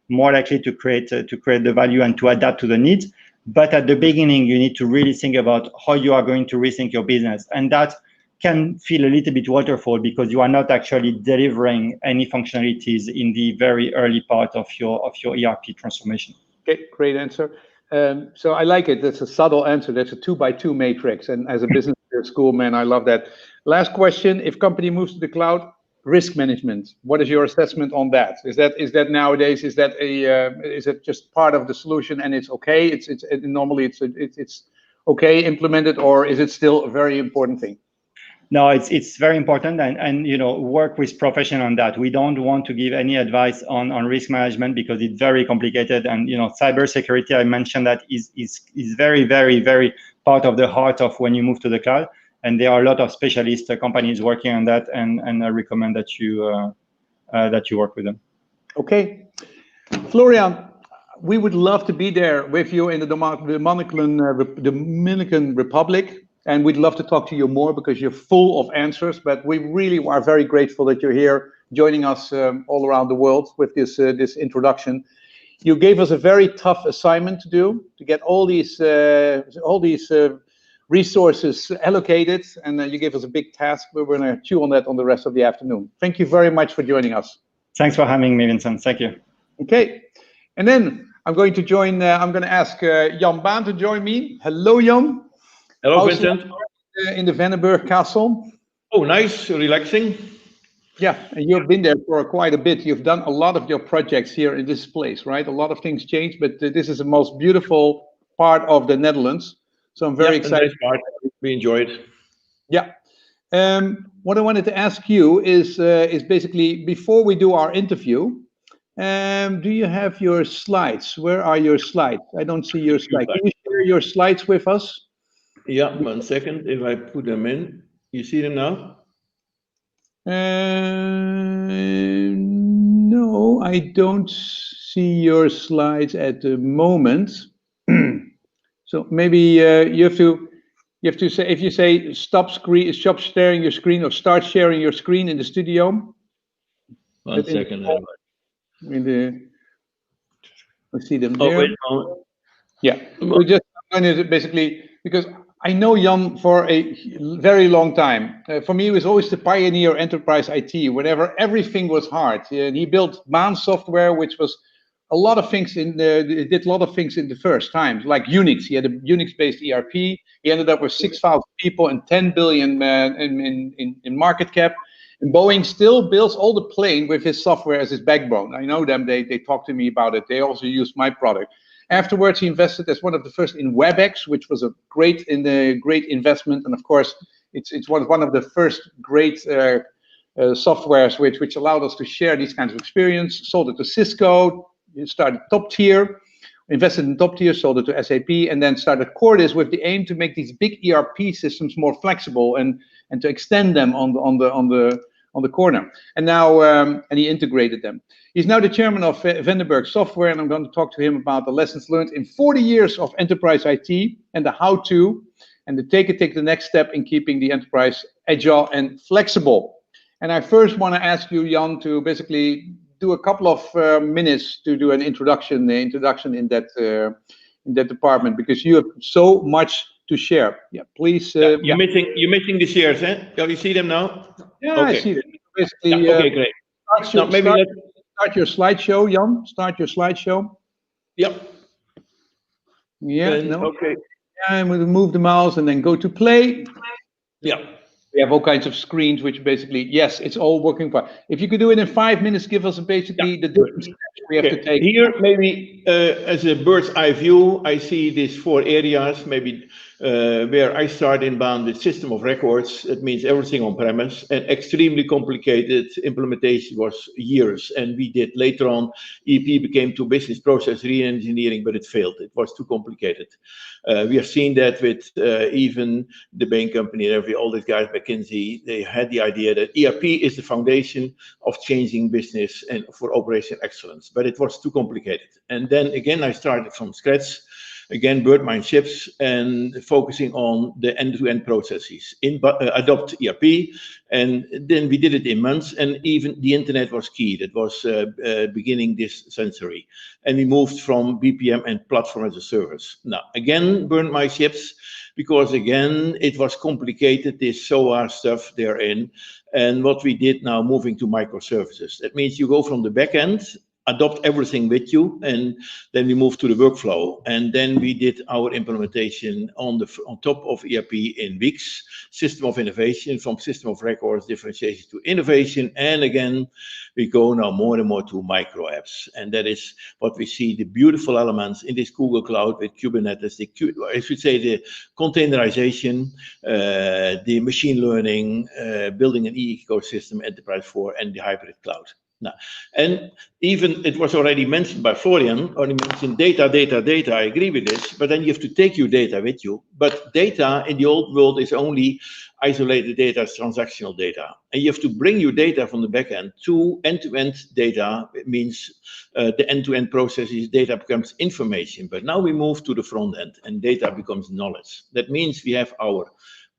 more likely to create the value and to adapt to the needs. But at the beginning, you need to really think about how you are going to rethink your business. And that can feel a little bit waterfall because you are not actually delivering any functionalities in the very early part of your ERP transformation. Okay, great answer. So I like it. That's a subtle answer. That's a 2x2 matrix. And as a business school man, I love that. Last question: if company moves to the cloud, risk management. What is your assessment on that? Is that nowadays? Is it just part of the solution and it's okay? Normally it's okay implemented, or is it still a very important thing? No, it's very important, and work with professional on that. We don't want to give any advice on risk management because it's very complicated, and cybersecurity, I mentioned that is very, very, very part of the heart of when you move to the cloud, and there are a lot of specialist companies working on that, and I recommend that you work with them. Okay, Florian, we would love to be there with you in the Dominican Republic. And we'd love to talk to you more because you're full of answers, but we really are very grateful that you're here joining us all around the world with this introduction. You gave us a very tough assignment to do, to get all these resources allocated, and you gave us a big task. We're going to chew on that on the rest of the afternoon. Thank you very much for joining us. Thanks for having me, Vincent. Thank you. Okay, and then I'm going to ask Jan Baan to join me. Hello, Jan. Hello, Vincent. In the Vanenburg Castle. Oh, nice, relaxing. Yeah, and you've been there for quite a bit. You've done a lot of your projects here in this place, right? A lot of things changed, but this is the most beautiful part of the Netherlands. So I'm very excited. Nice part. We enjoy it. Yeah. What I wanted to ask you is basically, before we do our interview, do you have your slides? Where are your slides? I don't see your slides. Can you share your slides with us? Yeah, 1 second. If I put them in, you see them now? No, I don't see your slides at the moment. So maybe you have to say, if you say stop sharing your screen, or start sharing your screen in the studio. 1 second. I see them there. Yeah, we just basically, because I know Jan for a very long time. For me, he was always the pioneer enterprise IT, whenever everything was hard. He built BAIN software, which was a lot of things it did a lot of things in the first times, like Unix. He had a Unix-based ERP. He ended up with 6,000 people and 10 billion in market cap. And Boeing still builds all the plane with his software as his backbone. I know them. They talk to me about it. They also use my product. Afterwards, he invested as one of the first in WebEx, which was a great investment. And of course, it's one of the first great softwares which allowed us to share these kinds of experience. Sold it to Cisco. He started Top Tier, invested in Top Tier, sold it to SAP, and then started Cordis with the aim to make these big ERP systems more flexible and to extend them on the corner. And now and he integrated them. He's now the chairman of Vanenburg Software, and I'm going to talk to him about the lessons learned in 40 years of enterprise IT and the how-to, and to take the next step in keeping the enterprise agile and flexible. And I first want to ask you, Jan, to basically do a couple of minutes to do an introduction in that department, because you have so much to share. Yeah, please. You're missing the shares, eh? Can you see them now? Yeah, okay. I see them. Basically, okay, great. Start your slideshow, Jan. Start your slideshow. Yep. Yeah. Okay. Yeah, I'm going to move the mouse and then go to play. Yeah. We have all kinds of screens, which basically, yes, it's all working fine. If you could do it in 5 minutes, give us basically the different steps we have to take. Here, maybe as a bird's eye view, I see these 4 areas, maybe where I start in BAIN with system of records. It means everything on premise, and extremely complicated implementation was years. And we did later on, EP became to business process re-engineering, but it failed. It was too complicated. We have seen that with even the BAIN company, all these guys, McKinsey, they had the idea that ERP is the foundation of changing business and for operation excellence, but it was too complicated. And then again, I started from scratch, again, bird mind ships, and focusing on the end-to-end processes, adopt ERP, and then we did it in months, and even the internet was key. That was beginning this century, and we moved from BPM and platform as a service. Now, again, burned my ships, because again, it was complicated, this SOA stuff therein, and what we did now, moving to microservices. That means you go from the back end, adopt everything with you, and then we move to the workflow. And then we did our implementation on top of ERP in weeks, system of innovation, from system of records, differentiation to innovation. And again, we go now more and more to micro apps. And that is what we see, the beautiful elements in this Google Cloud with Kubernetes, I should say the containerization, the machine learning, building an ecosystem, Enterprise 4, and the hybrid cloud. Now, and even it was already mentioned by Florian, only mentioned data, I agree with this, but then you have to take your data with you. But data in the old world is only isolated data, transactional data. And you have to bring your data from the back end to end-to-end data. It means the end-to-end processes, data becomes information. But now we move to the front end and data becomes knowledge. That means we have our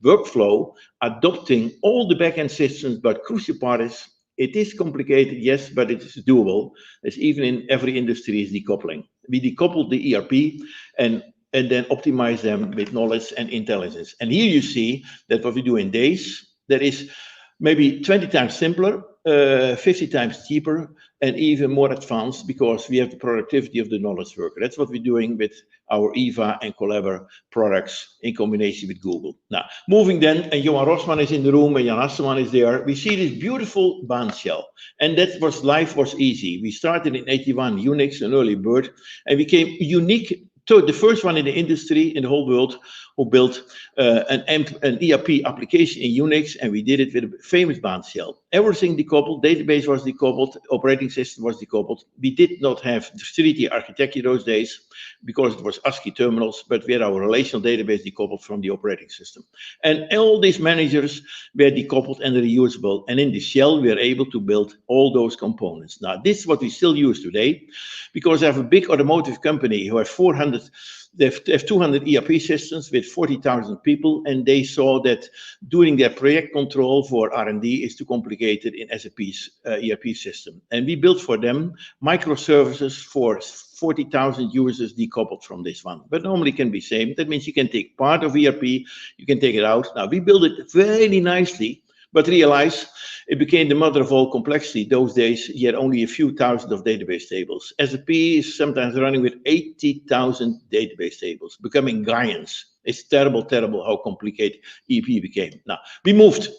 workflow adopting all the back-end systems, but crucial part is, it is complicated, yes, but it is doable. As even in every industry is decoupling. We decoupled the ERP and then optimize them with knowledge and intelligence. And here you see that what we do in days, that is maybe 20 times simpler, 50 times cheaper, and even more advanced, because we have the productivity of the knowledge worker. That's what we're doing with our EVA and Collabor products in combination with Google. Now, moving then, and Johan Rosman is in the room, and Jan Asselman is there, we see this beautiful BAIN shell. And that was, life was easy. We started in 81, Unix, an early bird, and became unique. So the first one in the industry, in the whole world, who built an ERP application in Unix, and we did it with a famous BAIN shell. Everything decoupled, database was decoupled, operating system was decoupled. We did not have the 3D architecture those days, because it was ASCII terminals, but we had our relational database decoupled from the operating system. And all these managers were decoupled and reusable. And in the shell, we are able to build all those components. Now, this is what we still use today, because I have a big automotive company who have 200 ERP systems with 40,000 people, and they saw that doing their project control for R&D is too complicated in SAP's ERP system. And we built for them microservices for 40,000 users decoupled from this one. But normally can be same. That means you can take part of ERP, you can take it out. Now, we built it very nicely, but realize it became the mother of all complexity. Those days, you had only a few thousand of database tables. SAP is sometimes running with 80,000 database tables, becoming giants. It's terrible, terrible how complicated ERP became. Now, we moved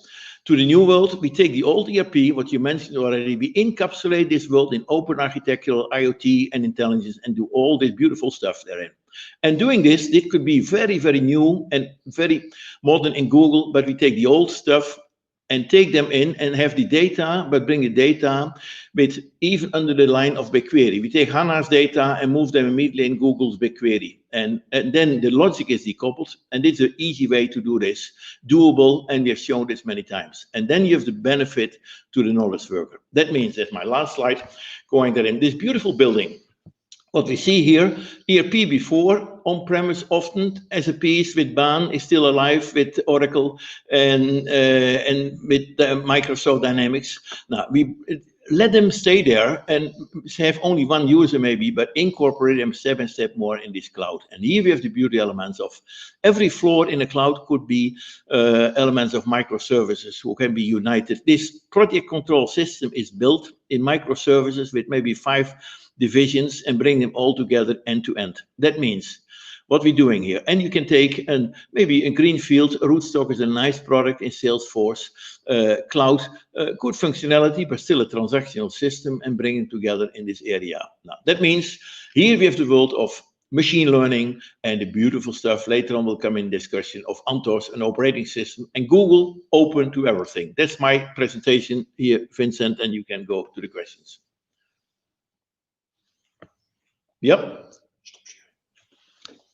to the new world. We take the old ERP, what you mentioned already, we encapsulate this world in open architectural IoT and intelligence and do all this beautiful stuff therein. And doing this, it could be very, very new and very modern in Google, but we take the old stuff and take them in and have the data, but bring the data with even under the line of BigQuery. We take HANA's data and move them immediately in Google's BigQuery. And then the logic is decoupled, and it's an easy way to do this, doable, and we have shown this many times. And then you have the benefit to the knowledge worker. That means, that's my last slide, going there in this beautiful building. What we see here, ERP before, on-premise often, SAPs with BAIN is still alive with Oracle and with Microsoft Dynamics. Now, we let them stay there and have only one user maybe, but incorporate them step and step more in this cloud. And here we have the beauty elements of every floor in the cloud could be elements of microservices who can be united. This project control system is built in microservices with maybe 5 divisions and bring them all together end to end. That means what we're doing here. And you can take maybe a greenfield. Rootstock is a nice product in Salesforce, cloud, good functionality, but still a transactional system, and bring it together in this area. Now, that means here we have the world of machine learning and the beautiful stuff later on will come in discussion of Anthos, an operating system, and Google open to everything. That's my presentation here, Vincent, and you can go to the questions. Yep.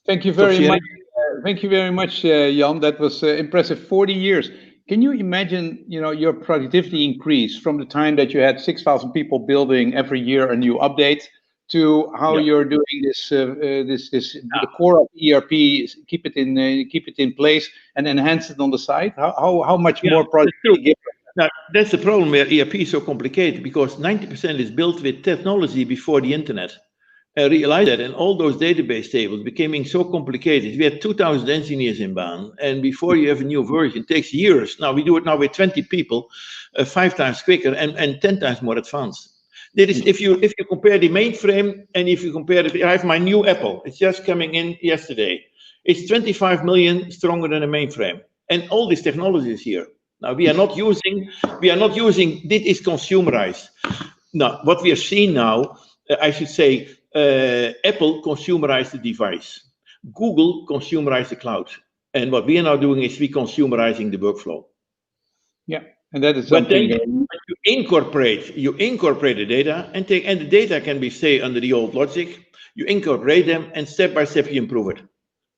Thank you very much. Thank you very much, Jan. That was impressive. 40 years. Can you imagine, your productivity increase from the time that you had 6,000 people building every year a new update to how you're doing this? The core of ERP, keep it in place and enhance it on the side. How much more productivity? Now, that's the problem where ERP is so complicated, because 90% is built with technology before the internet. I realized that, and all those database tables becoming so complicated. We had 2,000 engineers in BAIN, and before you have a new version, it takes years. Now we do it now with 20 people, 5 times quicker and 10 times more advanced. That is, if you compare the mainframe and if you compare it, I have my new Apple. It's just coming in yesterday. It's 25 million stronger than a mainframe, and all this technology is here. Now we are not using. This is consumerized. Now what we are seeing now, I should say. Apple consumerized the device. Google consumerized the cloud. And what we are now doing is we consumerizing the workflow. Yeah, and that is something. But then you incorporate the data, and the data can be, say, under the old logic. You incorporate them, and step by step you improve it.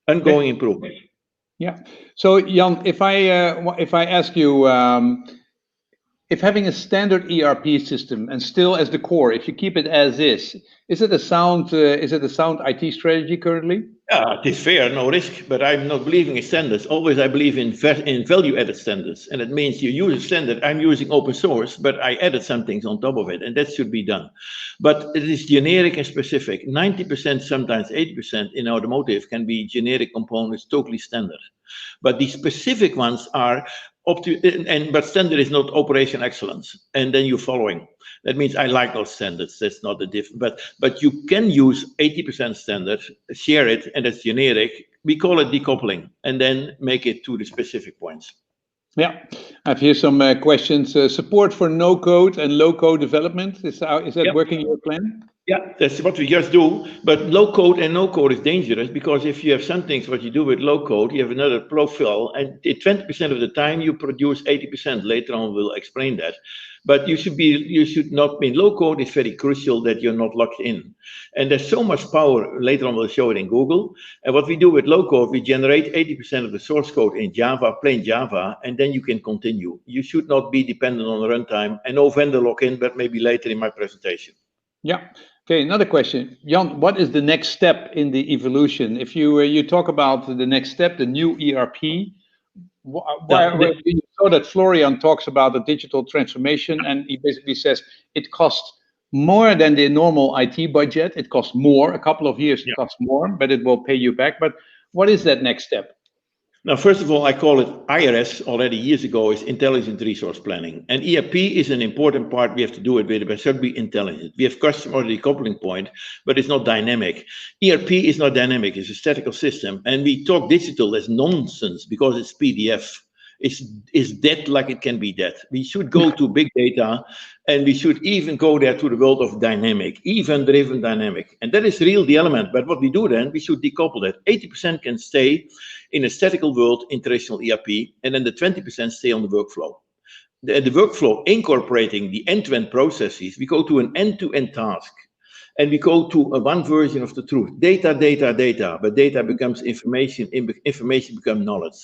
Ongoing improvement. Yeah. So Jan, if I ask you, if having a standard ERP system and still as the core, if you keep it as is it a sound IT strategy currently? Yeah, it is fair, no risk, but I'm not believing in standards. Always I believe in value-added standards, and it means you use a standard. I'm using open source, but I added some things on top of it, and that should be done. But it is generic and specific. 90%, sometimes 80% in automotive can be generic components, totally standard. But the specific ones are but standard is not operation excellence, and then you're following. That means I like those standards. That's not the difference. But you can use 80% standard, share it, and that's generic. We call it decoupling, and then make it to the specific points. Yeah, I have here some questions. Support for no-code and low-code development. Is that working in your plan? Yeah, that's what we just do. But low-code and no-code is dangerous, because if you have some things what you do with low-code, you have another profile, and 20% of the time you produce 80%. Later on, we'll explain that. But you should not be low-code. Is very crucial that you're not locked in. And there's so much power. Later on, we'll show it in Google. And what we do with low-code, we generate 80% of the source code in Java, plain Java, and then you can continue. You should not be dependent on the runtime. And no vendor lock-in, but maybe later in my presentation. Yeah. Okay, another question. Jan, what is the next step in the evolution? If you talk about the next step, the new ERP, you saw that Florian talks about the digital transformation, and he basically says it costs more than the normal IT budget. It costs more, a couple of years it costs more, but it will pay you back. But what is that next step? Now, first of all, I call it IRS already years ago, is Intelligent Resource Planning. And ERP is an important part. We have to do it with, but it should be intelligent. We have customer decoupling point, but it's not dynamic. ERP is not dynamic. It's a statical system. And we talk digital as nonsense because it's PDF. It's dead like it can be dead. We should go to big data, and we should even go there to the world of dynamic, event-driven dynamic. And that is really the element. But what we do then, we should decouple that. 80% can stay in a statical world in traditional ERP, and then the 20% stay on the workflow. The workflow incorporating the end-to-end processes, we go to an end-to-end task. And we go to one version of the truth. Data, but data becomes information, information becomes knowledge.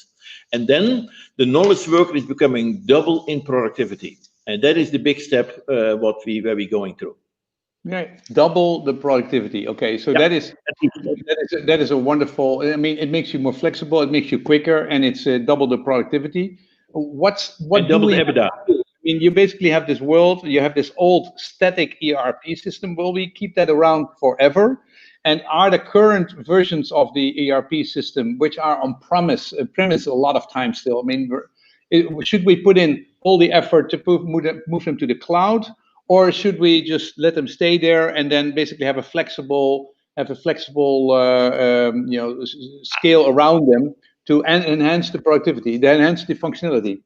And then the knowledge worker is becoming double in productivity. And that is the big step where we're going through. Yeah, double the productivity. Okay, so that is a wonderful, I mean, it makes you more flexible, it makes you quicker, and it's double the productivity. What double the EBITDA. I mean, you basically have this world, you have this old static ERP system. Will we keep that around forever? And are the current versions of the ERP system, which are on premise a lot of times still? I mean, should we put in all the effort to move them to the cloud, or should we just let them stay there and then basically have a flexible have a flexible scale around them to enhance the productivity, to enhance the functionality.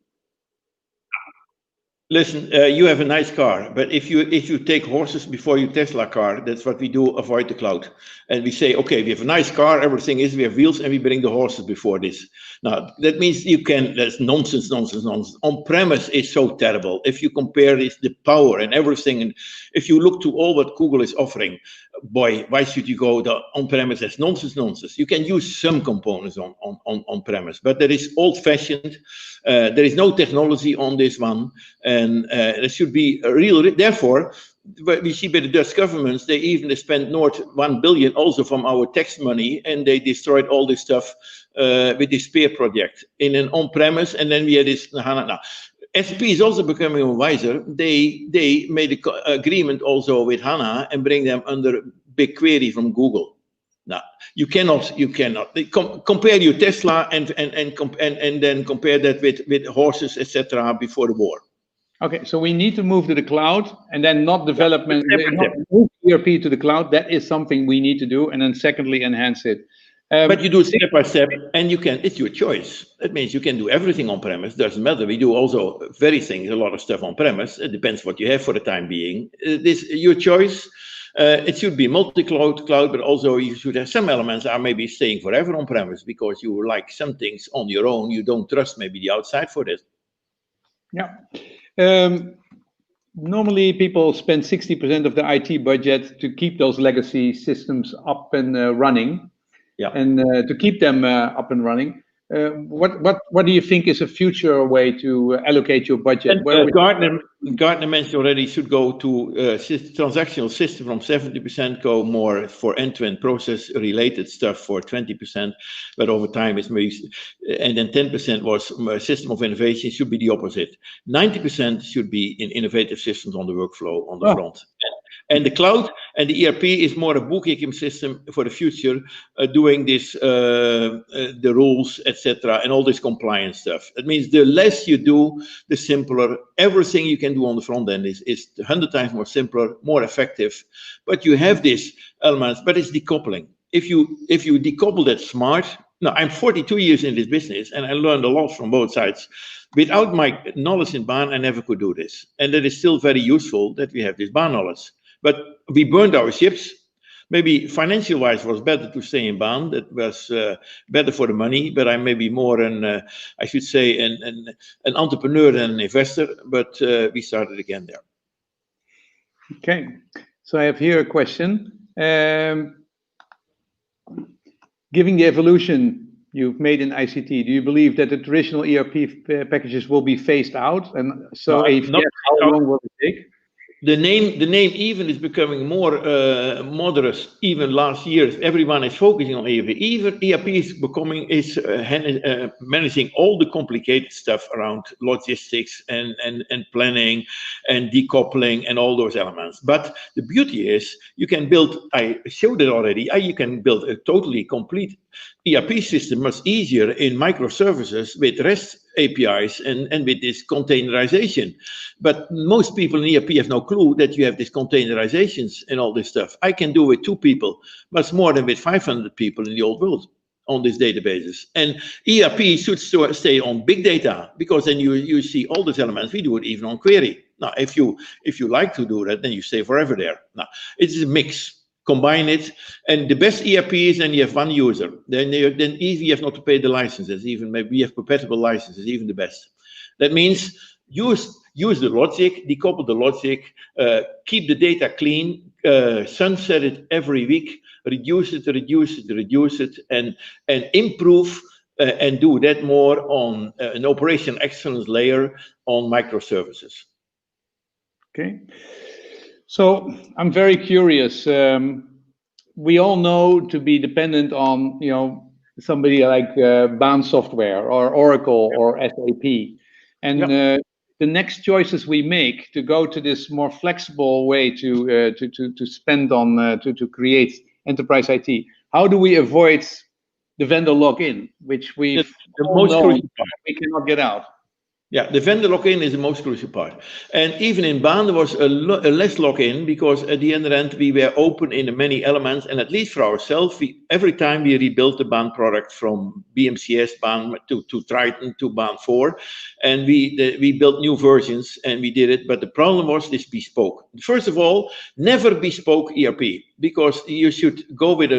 Listen, you have a nice car, but if you take horses before your Tesla car, that's what we do, avoid the cloud. And we say, okay, we have a nice car, everything is, we have wheels, and we bring the horses before this. Now, that means that's nonsense. On-premise is so terrible. If you compare this, the power and everything, and if you look to all what Google is offering, boy, why should you go the on-premise? That's nonsense. You can use some components on-premise, but that is old-fashioned. There is no technology on this one. And there should be a real, therefore, what we see by the Dutch governments, they even spent north 1 billion also from our tax money, and they destroyed all this stuff with this Spear project in an on-premise, and then we had this HANA. Now, SAP is also becoming wiser. They made an agreement also with HANA and bring them under BigQuery from Google. Now, you cannot compare your Tesla and then compare that with horses, etc. before the war. Okay, so we need to move to the cloud, and then not development, not move ERP to the cloud. That is something we need to do, and then secondly, enhance it. But you do step by step, and you can. It's your choice. That means you can do everything on premise. Doesn't matter. We do also a lot of stuff on premise. It depends what you have for the time being. This your choice. It should be multi-cloud, but also you should have some elements are maybe staying forever on premise because you like some things on your own. You don't trust maybe the outside for this. Yeah. Normally, people spend 60% of the IT budget to keep those legacy systems up and running, and to keep them up and running. What do you think is a future way to allocate your budget? Gartner mentioned already should go to transactional system from 70%, go more for end-to-end process related stuff for 20%, but over time it's maybe, and then 10% was system of innovation, should be the opposite. 90% should be in innovative systems on the workflow on the front. And the cloud and the ERP is more a bookkeeping system for the future, doing this, the rules, etc., and all this compliance stuff. That means the less you do, the simpler. Everything you can do on the front end is 100 times more simpler, more effective. But you have these elements, but it's decoupling. If you decouple that smart. Now, I'm 42 years in this business, and I learned a lot from both sides. Without my knowledge in BAIN, I never could do this. And that is still very useful that we have this BAIN knowledge. But we burned our ships. Maybe financial-wise, it was better to stay in BAIN. That was better for the money. But I'm maybe more an entrepreneur than an investor. But we started again there. Okay, so I have here a question. Given the evolution you've made in ICT, do you believe that the traditional ERP packages will be phased out? And so, how long will it take? The name even is becoming more moderate. Even last year, everyone is focusing on ERP. Even ERP is managing all the complicated stuff around logistics and planning and decoupling and all those elements. But the beauty is you can build, I showed it already, you can build a totally complete ERP system much easier in microservices with REST APIs and with this containerization. But most people in ERP have no clue that you have these containerizations and all this stuff. I can do with 2 people, much more than with 500 people in the old world on these databases. And ERP should stay on big data, because then you see all these elements. We do it even on query. Now, if you like to do that, then you stay forever there. Now, it's a mix. Combine it, and the best ERP is then you have one user. Then easy, you have not to pay the licenses. Even maybe we have perpetual licenses, even the best. That means use the logic, decouple the logic, keep the data clean, sunset it every week, reduce it, and improve and do that more on an operation excellence layer on microservices. Okay. So I'm very curious. We all know to be dependent on, somebody like BAIN Software or Oracle or SAP, and the next choices we make to go to this more flexible way to spend on to create enterprise IT. How do we avoid the vendor lock-in, which we cannot get out? Yeah, the vendor lock-in is the most crucial part. And even in BAIN, there was a less lock-in because at the other end, we were open in many elements. And at least for ourselves, every time we rebuilt the BAIN product from BMCS BAIN to Triton to BAIN 4, and we built new versions and we did it. But the problem was this bespoke. First of all, never bespoke ERP, because you should go with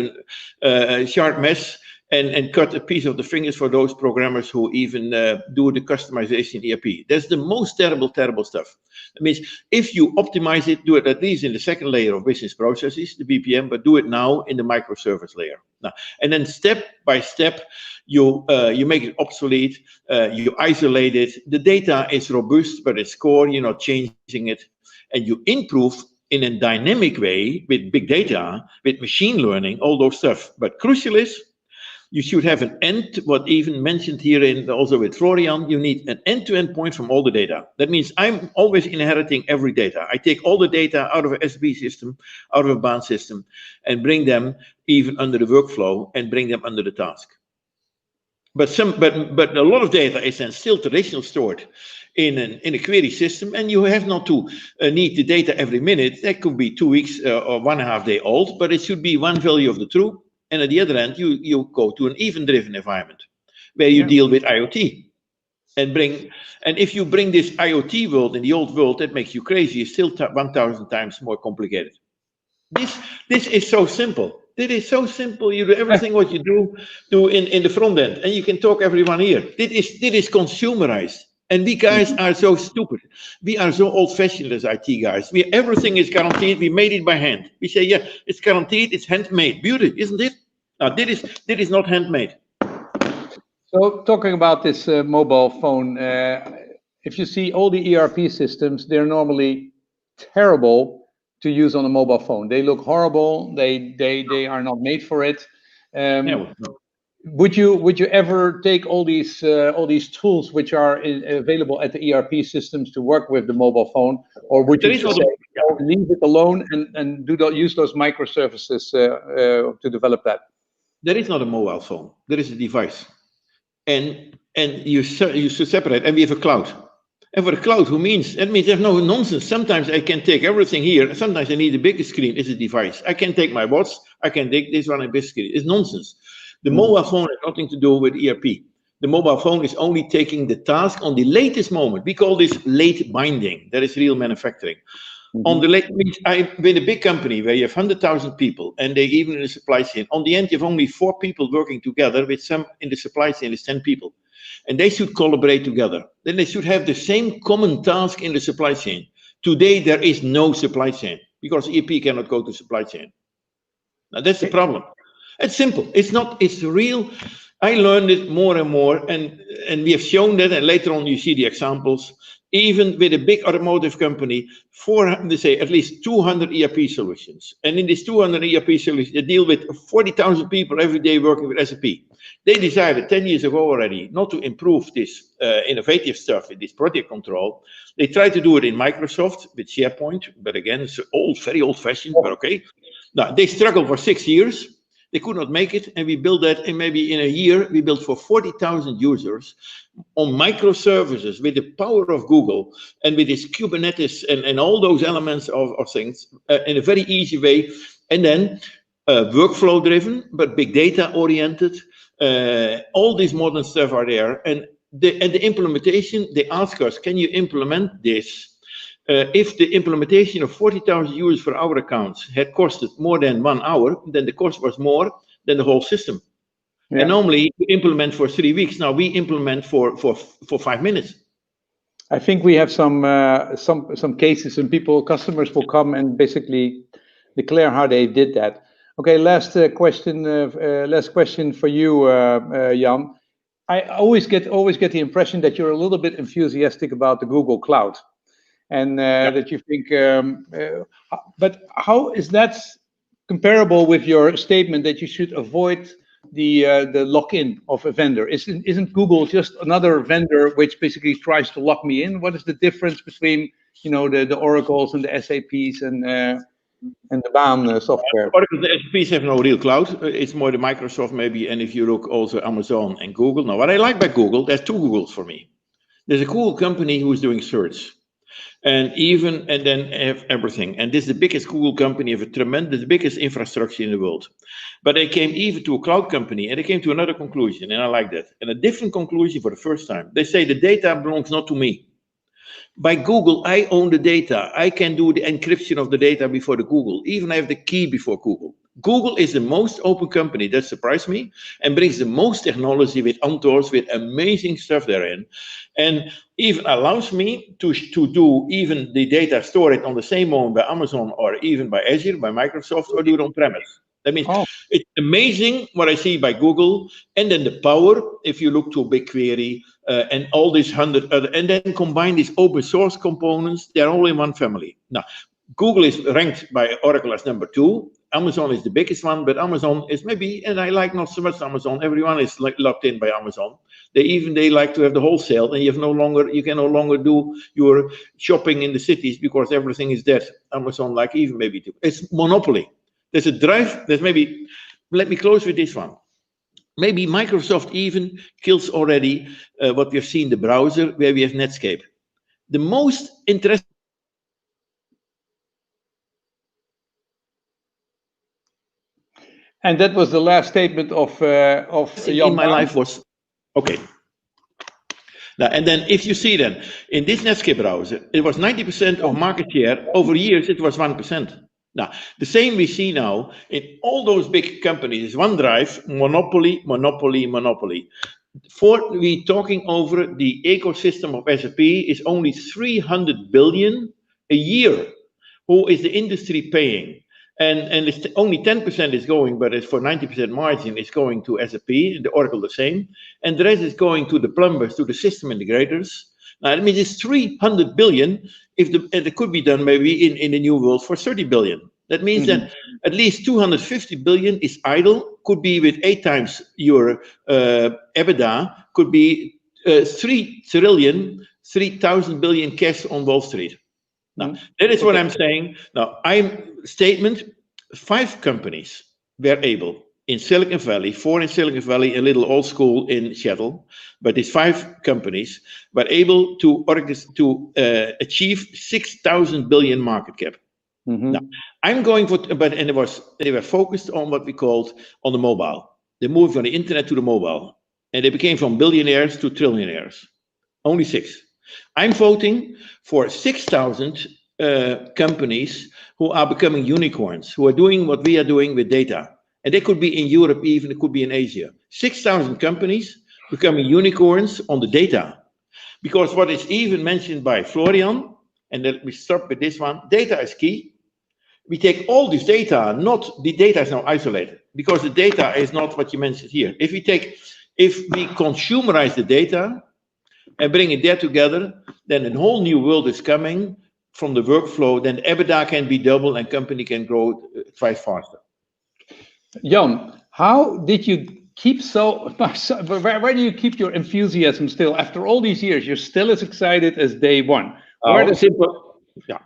a sharp mesh and cut a piece of the fingers for those programmers who even do the customization ERP. That's the most terrible stuff. That means if you optimize it, do it at least in the second layer of business processes, the BPM, but do it now in the microservice layer. Now, and then step by step, you make it obsolete, you isolate it. The data is robust, but it's core, you're not changing it, and you improve in a dynamic way with big data, with machine learning, all those stuff. But crucial is, you should have an end, what even mentioned here in also with Florian, you need an end-to-end point from all the data. That means I'm always inheriting every data. I take all the data out of an SB system, out of a BAIN system, and bring them even under the workflow and bring them under the task. But a lot of data is then still traditional stored in a query system, and you have not to need the data every minute. That could be 2 weeks or 1.5 day old, but it should be one value of the truth. And at the other end, you go to an event-driven environment where you deal with IoT and if you bring this IoT world in the old world, that makes you crazy. It's still 1,000 times more complicated. This is so simple. It is so simple. You do everything what you do in the front end, and you can talk everyone here. This is consumerized. And we guys are so stupid. We are so old-fashioned as IT guys. Everything is guaranteed. We made it by hand. We say, yeah, it's guaranteed. It's handmade. Beauty, isn't it? Now, this is not handmade. So, talking about this mobile phone, if you see all the ERP systems, they're normally terrible to use on a mobile phone. They look horrible. They are not made for it. Would you ever take all these tools which are available at the ERP systems to work with the mobile phone, or would you just say, leave it alone and use those microservices to develop that? There is not a mobile phone. There is a device, and you should separate. And we have a cloud. And for the cloud, that means there's no nonsense. Sometimes I can take everything here. Sometimes I need a bigger screen. It's a device. I can take my watch. I can take this one a big screen. It's nonsense. The mobile phone has nothing to do with ERP. The mobile phone is only taking the task on the latest moment. We call this late binding. That is real manufacturing. On the late, with a big company where you have 100,000 people, and they even in the supply chain, on the end you have only 4 people working together, with some in the supply chain is 10 people. And they should collaborate together. Then they should have the same common task in the supply chain. Today there is no supply chain because ERP cannot go to supply chain. Now that's the problem. It's simple. It's real. I learned it more and more, and we have shown that, and later on you see the examples. Even with a big automotive company, they say at least 200 ERP solutions. And in these 200 ERP solutions, they deal with 40,000 people every day working with SAP. They decided 10 years ago already not to improve this innovative stuff in this project control. They tried to do it in Microsoft with SharePoint, but again, it's very old-fashioned, but okay. Now, they struggled for 6 years. They could not make it, and we built that, and maybe in a year, we built for 40,000 users on microservices with the power of Google and with this Kubernetes and all those elements of things in a very easy way. And then workflow driven, but big data oriented. All these modern stuff are there. And the implementation, they ask us, can you implement this? If the implementation of 40,000 users for our accounts had costed more than 1 hour, then the cost was more than the whole system. Yeah. And normally we implement for 3 weeks. Now we implement for 5 minutes. I think we have some cases, and customers will come and basically declare how they did that. Okay, last question for you, Jan. I always get the impression that you're a little bit enthusiastic about the Google Cloud. And that you think, but how is that comparable with your statement that you should avoid the lock-in of a vendor? Isn't Google just another vendor which basically tries to lock me in? What is the difference between the Oracles and the SAPs and the BAIN software? Oracle, the SAPs have no real cloud. It's more the Microsoft maybe, and if you look also Amazon and Google. Now, what I like by Google, there's 2 Googles for me. There's a cool company who is doing search. And then have everything. And this is the biggest Google company of a tremendous, biggest infrastructure in the world. But they came even to a cloud company and they came to another conclusion, and I like that. And a different conclusion for the first time. They say the data belongs not to me. By Google, I own the data. I can do the encryption of the data before the Google. Even I have the key before Google. Google is the most open company, that surprised me, and brings the most technology with Antors, with amazing stuff therein. And even allows me to do even the data, store it on the same moment by Amazon or even by Azure, by Microsoft, or do it on premise. That means it's amazing what I see by Google, and then the power, if you look to BigQuery, and all these 100 other, and then combine these open source components, they're all in one family. Now, Google is ranked by Oracle as number 2. Amazon is the biggest one, but Amazon is maybe, and I like not so much Amazon, everyone is locked in by Amazon. They like to have the wholesale, and you can no longer do your shopping in the cities because everything is dead. Amazon like even maybe too. It's monopoly. There's a drive, let me close with this one. Maybe Microsoft even kills already what we have seen, the browser, where we have Netscape. The most interesting. And that was the last statement of Jan in my Baan. life was, okay. Now, and then if you see then, in this Netscape browser, it was 90% of market share. Over years, it was 1%. Now, the same we see now in all those big companies, OneDrive, monopoly, monopoly, monopoly. We talking over the ecosystem of SAP is only 300 billion a year. Who is the industry paying? And it's only 10% is going, but it's for 90% margin, it's going to SAP, the Oracle the same. And the rest is going to the plumbers, to the system integrators. Now, that means it's 300 billion, it could be done maybe in the new world for 30 billion. That means that at least 250 billion is idle, could be with 8 times your EBITDA, could be 3 trillion, 3,000 billion cash on Wall Street. Now, that is what I'm saying. Now, statement, 5 companies were able in Silicon Valley, 4 in Silicon Valley, a little old school in Seattle, but these 5 companies were able to achieve 6,000 billion market cap. Now, I'm going for, they were focused on what we called on the mobile. They moved from the internet to the mobile, and they became from billionaires to trillionaires. Only 6. I'm voting for 6,000 companies who are becoming unicorns, who are doing what we are doing with data. And they could be in Europe, even it could be in Asia. 6,000 companies becoming unicorns on the data. Because what is even mentioned by Florian, and then we start with this one, data is key. We take all this data, the data is now isolated, because the data is not what you mentioned here. If we consumerize the data, and bring it there together, then a whole new world is coming from the workflow. Then EBITDA can be double and company can grow twice faster. Jan, how did you keep where do you keep your enthusiasm still? After all these years, you're still as excited as day one. Yeah,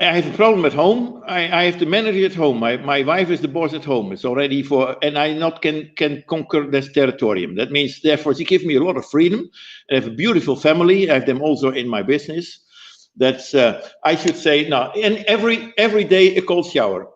I have a problem at home. I have the manager at home. My wife is the boss at home. It's already and I not can conquer this territorium. That means, therefore, she gives me a lot of freedom. I have a beautiful family. I have them also in my business. That's I should say now. And every day a cold shower.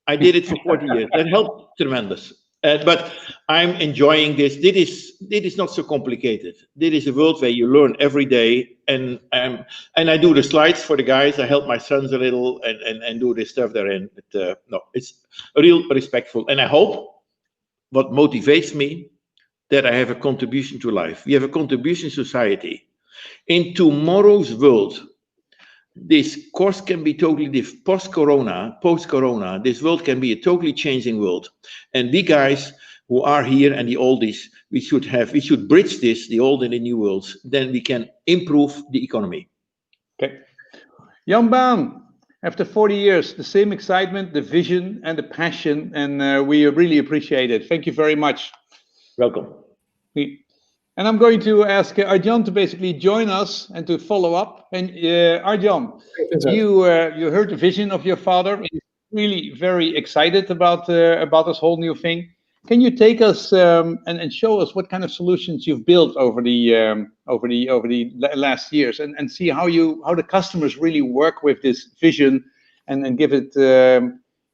I did it for 40 years. That helped tremendous. But I'm enjoying this. This is not so complicated. This is a world where you learn every day, and I do the slides for the guys. I help my sons a little and do this stuff therein. But, no, it's real respectful, and I hope what motivates me that I have a contribution to life. We have a contribution to society. In tomorrow's world, this course can be totally different. Post-corona, this world can be a totally changing world. And we guys who are here and the oldies, we should bridge this, the old and the new worlds. Then we can improve the economy. Okay. Jan Baan, after 40 years, the same excitement, the vision and the passion, and we really appreciate it. Thank you very much. Welcome. And I'm going to ask Arjan to basically join us and to follow up. And Arjan, you heard the vision of your father. He's really very excited about this whole new thing. Can you take us and show us what kind of solutions you've built over the last years, and see how the customers really work with this vision, and give it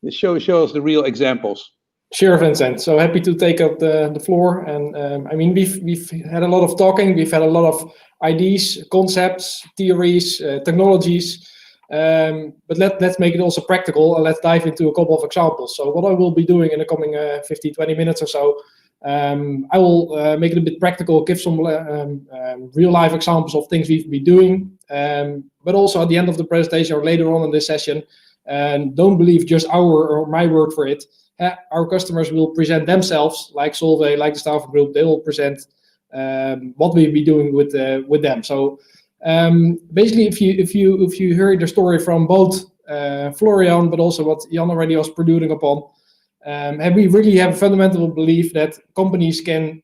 show us the real examples. Sure, Vincent. So happy to take up the floor. And I mean, we've had a lot of talking. We've had a lot of ideas, concepts, theories, technologies. But let's make it also practical, and let's dive into a couple of examples. So what I will be doing in the coming 15-20 minutes or so, I will make it a bit practical, give some real life examples of things we've been doing. But also at the end of the presentation or later on in this session, don't believe just our or my word for it. Our customers will present themselves, like Solvay, like the Staff Group. They will present what we'll be doing with them. So basically, if you heard the story from both Florian, but also what Jan already was preluding upon, and we really have a fundamental belief that companies can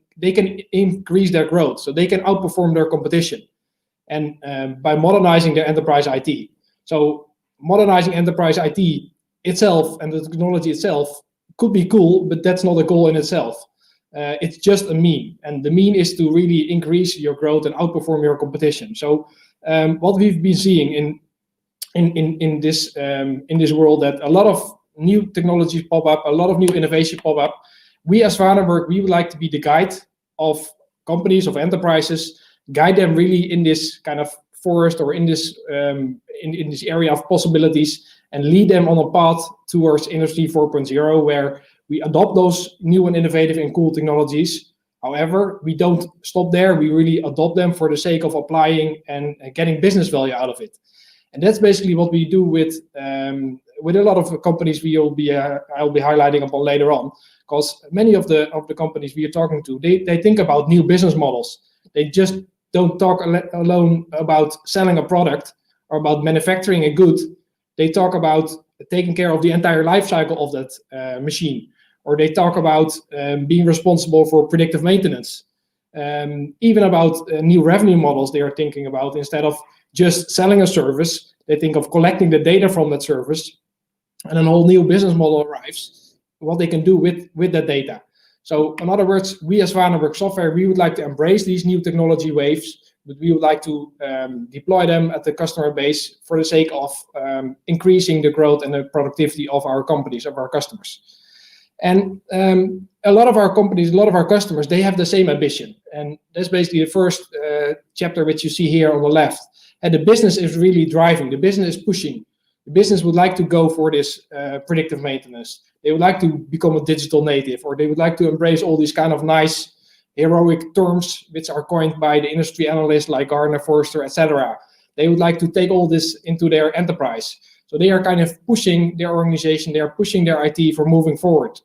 increase their growth, so they can outperform their competition, and by modernizing their enterprise IT. So modernizing enterprise IT itself and the technology itself could be cool, but that's not a goal in itself. It's just a mean, and the mean is to really increase your growth and outperform your competition. So what we've been seeing in this world, that a lot of new technologies pop up, a lot of new innovation pop up. We as Vanenburg, we would like to be the guide of companies, of enterprises, guide them really in this kind of forest, or in this in this area of possibilities, and lead them on a path towards Industry 4.0, where we adopt those new and innovative and cool technologies. However, we don't stop there. We really adopt them for the sake of applying and getting business value out of it. And that's basically what we do with a lot of companies I'll be highlighting upon later on, because many of the companies we are talking to, they think about new business models. They just don't talk alone about selling a product or about manufacturing a good. They talk about taking care of the entire life cycle of that machine, or they talk about being responsible for predictive maintenance, even about new revenue models they are thinking about. Instead of just selling a service, they think of collecting the data from that service, and a whole new business model arrives, what they can do with that data. So in other words, we as Vanenburg Software, we would like to embrace these new technology waves, but we would like to deploy them at the customer base for the sake of increasing the growth and the productivity of our companies, of our customers. And a lot of our companies, a lot of our customers, they have the same ambition. And that's basically the first chapter which you see here on the left. And the business is really driving, the business is pushing. The business would like to go for this predictive maintenance. They would like to become a digital native, or they would like to embrace all these kind of nice heroic terms which are coined by the industry analysts like Gartner, Forrester, etc. They would like to take all this into their enterprise. So they are kind of pushing their organization, they are pushing their IT for moving forward.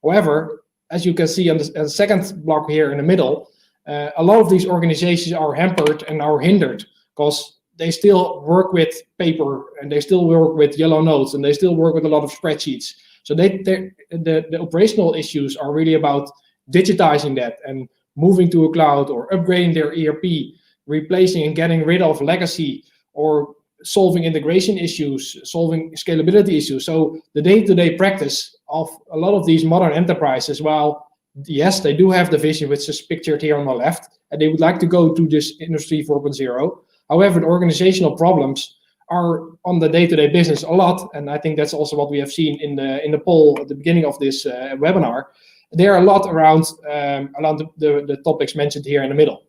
However, as you can see on the second block here in the middle, a lot of these organizations are hampered and are hindered because they still work with paper, and they still work with yellow notes, and they still work with a lot of spreadsheets. So the operational issues are really about digitizing that and moving to a cloud, or upgrading their ERP, replacing and getting rid of legacy, or solving integration issues, solving scalability issues. So the day-to-day practice of a lot of these modern enterprises, while yes, they do have the vision, which is pictured here on the left, and they would like to go to this Industry 4.0. However, the organizational problems are on the day-to-day business a lot, and I think that's also what we have seen in the poll at the beginning of this webinar. There are a lot around the topics mentioned here in the middle.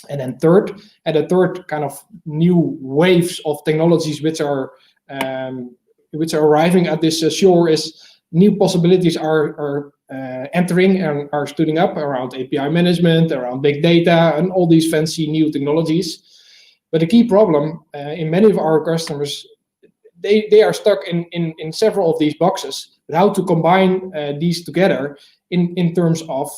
And then the third kind of new waves of technologies which are arriving at this shore is new possibilities are entering and are stooding up around API management, around big data, and all these fancy new technologies. But the key problem in many of our customers, they are stuck in several of these boxes. But how to combine these together in terms of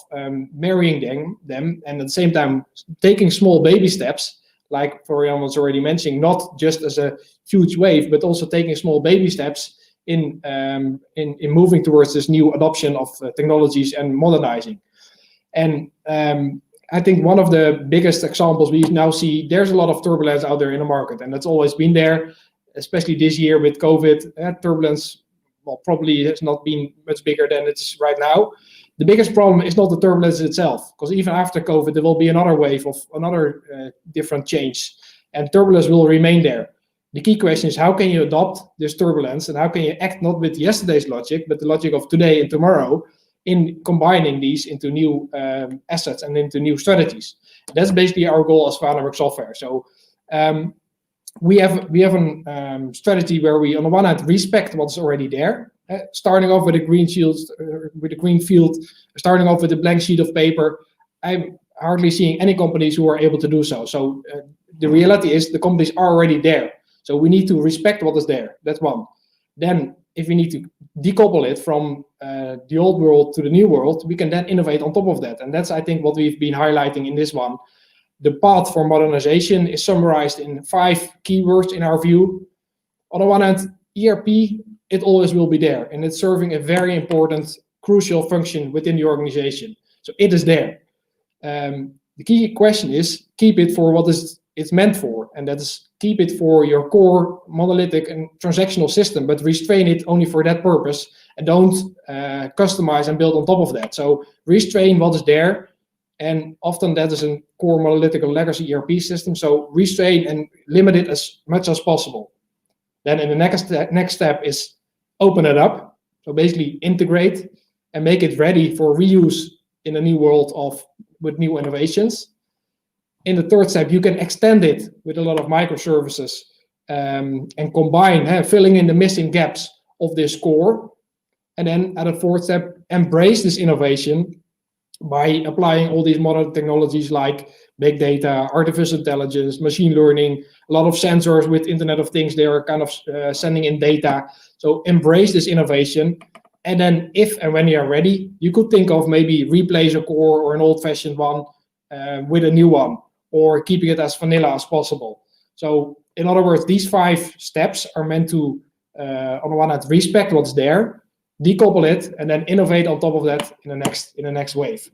marrying them, and at the same time taking small baby steps, like Florian was already mentioning, not just as a huge wave, but also taking small baby steps in moving towards this new adoption of technologies and modernizing. And I think one of the biggest examples we now see, there's a lot of turbulence out there in the market, and that's always been there, especially this year with COVID. Turbulence, well, probably has not been much bigger than it's right now. The biggest problem is not the turbulence itself, because even after COVID, there will be another wave of another different change, and turbulence will remain there. The key question is, how can you adopt this turbulence, and how can you act not with yesterday's logic, but the logic of today and tomorrow, in combining these into new assets and into new strategies. That's basically our goal as Vanenburg Software. So we have a strategy where we, on the one hand, respect what's already there, starting off with a green field, starting off with a blank sheet of paper. I'm hardly seeing any companies who are able to do so. So the reality is the companies are already there. So we need to respect what is there. That's one. Then, if we need to decouple it from the old world to the new world, we can then innovate on top of that. And that's, I think, what we've been highlighting in this one. The path for modernization is summarized in 5 keywords in our view. On the one hand, ERP, it always will be there, and it's serving a very important, crucial function within the organization. So it is there. The key question is, keep it for what it's meant for, and that is keep it for your core monolithic and transactional system, but restrain it only for that purpose, and don't customize and build on top of that. So restrain what is there, and often that is a core monolithic or legacy ERP system. So restrain and limit it as much as possible. Then in the next step is open it up. So basically integrate and make it ready for reuse in a new world with new innovations. In the third step, you can extend it with a lot of microservices and combine, filling in the missing gaps of this core. And then at a fourth step, embrace this innovation by applying all these modern technologies like big data, artificial intelligence, machine learning, a lot of sensors with Internet of Things. They are kind of sending in data. So embrace this innovation. And then if and when you are ready, you could think of maybe replace a core or an old-fashioned one with a new one, or keeping it as vanilla as possible. So in other words, these 5 steps are meant to, on the one hand, respect what's there, decouple it, and then innovate on top of that in the next wave.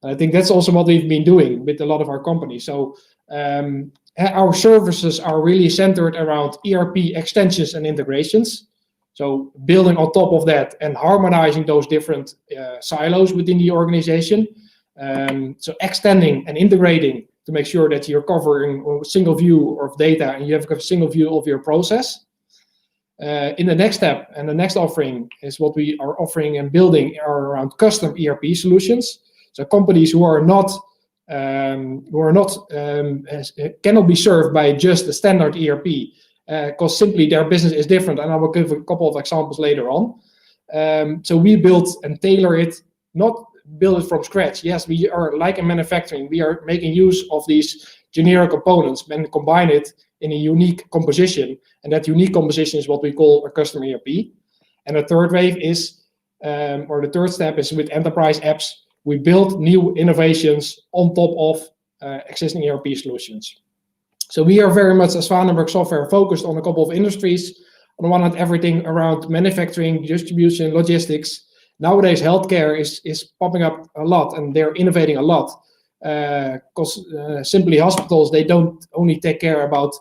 And I think that's also what we've been doing with a lot of our companies. So our services are really centered around ERP extensions and integrations. So building on top of that and harmonizing those different silos within the organization. So extending and integrating to make sure that you're covering a single view of data and you have a single view of your process. In the next step and the next offering is what we are offering and building are around custom ERP solutions. So companies who cannot be served by just a standard ERP because simply their business is different. And I will give a couple of examples later on. So we build and tailor it, not build it from scratch. Yes, we are like in manufacturing. We are making use of these generic components and combine it in a unique composition. And that unique composition is what we call a custom ERP. And the third wave is, or the third step is with enterprise apps. We build new innovations on top of existing ERP solutions. So we are very much, as Vanenburg Software, focused on a couple of industries. On the one hand, everything around manufacturing, distribution, logistics. Nowadays, healthcare is popping up a lot, and they're innovating a lot. Because simply hospitals, they don't only take care about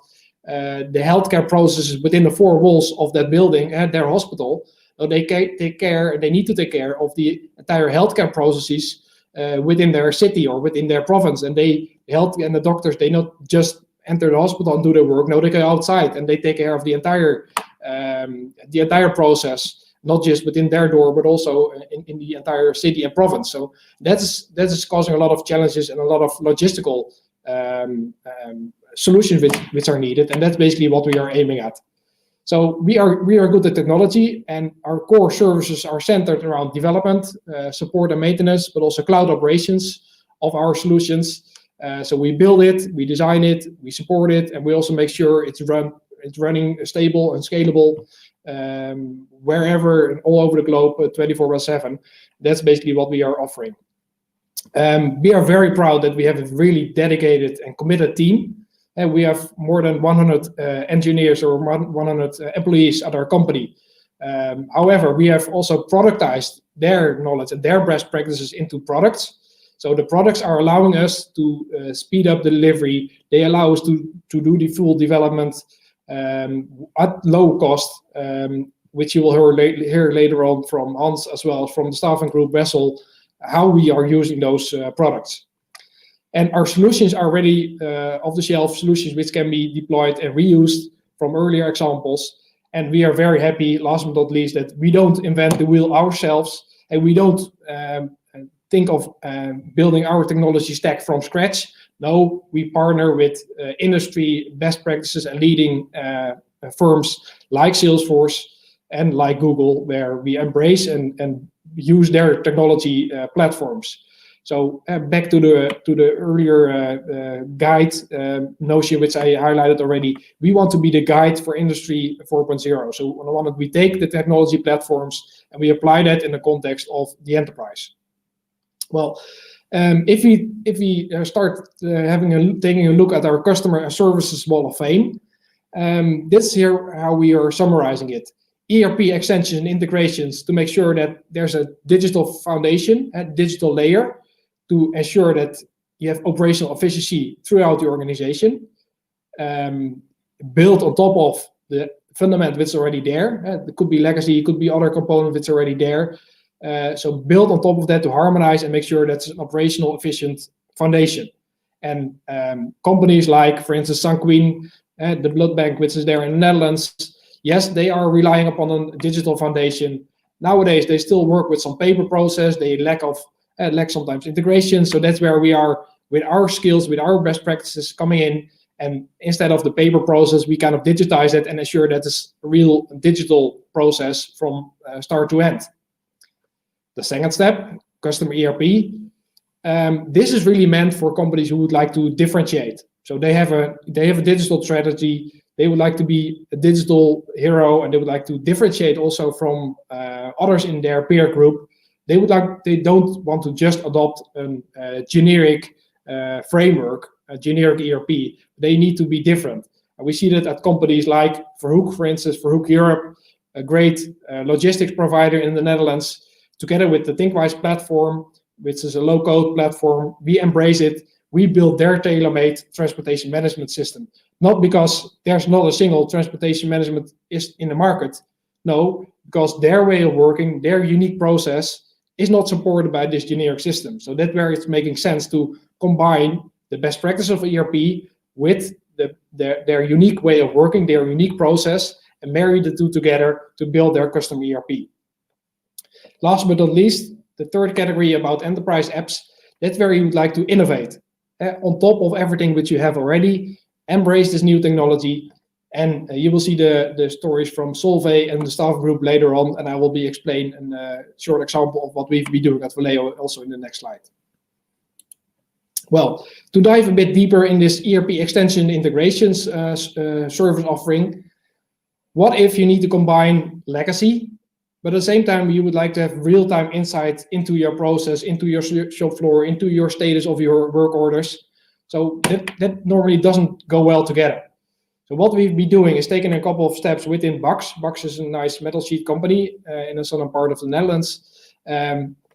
the healthcare processes within the 4 walls of that building at their hospital. So they need to take care of the entire healthcare processes within their city or within their province. And the doctors, they not just enter the hospital and do their work. No, they go outside and they take care of the entire process. Not just within their door, but also in the entire city and province. So that is causing a lot of challenges and a lot of logistical solutions which are needed, and that's basically what we are aiming at. So we are good at technology, and our core services are centered around development, support and maintenance, but also cloud operations of our solutions. So we build it, we design it, we support it, and we also make sure it's running stable and scalable. Wherever and all over the globe, 24/7. That's basically what we are offering. We are very proud that we have a really dedicated and committed team, and we have more than 100 engineers or 100 employees at our company. However, we have also productized their knowledge and their best practices into products. So the products are allowing us to speed up the delivery. They allow us to do the full development at low cost, which you will hear later on from Hans as well as from the staffing group Wessel. how we are using those products. And our solutions are already off-the-shelf solutions which can be deployed and reused from earlier examples. And we are very happy, last but not least, that we don't invent the wheel ourselves, and we don't think of building our technology stack from scratch. No, we partner with industry best practices and leading firms like Salesforce and like Google, where we embrace and use their technology platforms. So back to the earlier guide notion, which I highlighted already. We want to be the guide for Industry 4.0. So on the one hand, we take the technology platforms and we apply that in the context of the enterprise. Well, if we start taking a look at our customer and services wall of fame, this is here how we are summarizing it. ERP extensions and integrations to make sure that there's a digital foundation, a digital layer, to ensure that you have operational efficiency throughout the organization, built on top of the fundament that's already there. It could be legacy, it could be other component that's already there. So build on top of that to harmonize and make sure that's an operational efficient foundation. And companies like, for instance, Sanquin, the blood bank which is there in the Netherlands, yes, they are relying upon a digital foundation. Nowadays, they still work with some paper process. They lack sometimes integration. So that's where we are with our skills, with our best practices coming in. And instead of the paper process, we kind of digitize it and ensure that it's a real digital process from start to end. The second step, customer ERP. This is really meant for companies who would like to differentiate. So they have a digital strategy. They would like to be a digital hero, and they would like to differentiate also from others in their peer group. They don't want to just adopt a generic framework, a generic ERP. They need to be different. And we see that at companies like Verhoek, for instance, Verhoek Europe, a great logistics provider in the Netherlands, together with the ThinkWise platform, which is a low-code platform. We embrace it. We build their tailor-made transportation management system. Not because there's not a single transportation management is in the market. No, because their way of working, their unique process is not supported by this generic system. So that's where it's making sense to combine the best practice of ERP with their unique way of working, their unique process, and marry the two together to build their custom ERP. Last but not least, the third category about enterprise apps, that's where you would like to innovate. On top of everything which you have already, embrace this new technology. And you will see the stories from Solvay and the staff group later on, and I will be explaining a short example of what we've been doing at Valeo also in the next slide. Well, to dive a bit deeper in this ERP extension integrations service offering, what if you need to combine legacy, but at the same time you would like to have real-time insight into your process, into your shop floor, into your status of your work orders? So that normally doesn't go well together. So what we've been doing is taking a couple of steps within BAX. BAX is a nice metal sheet company in the southern part of the Netherlands.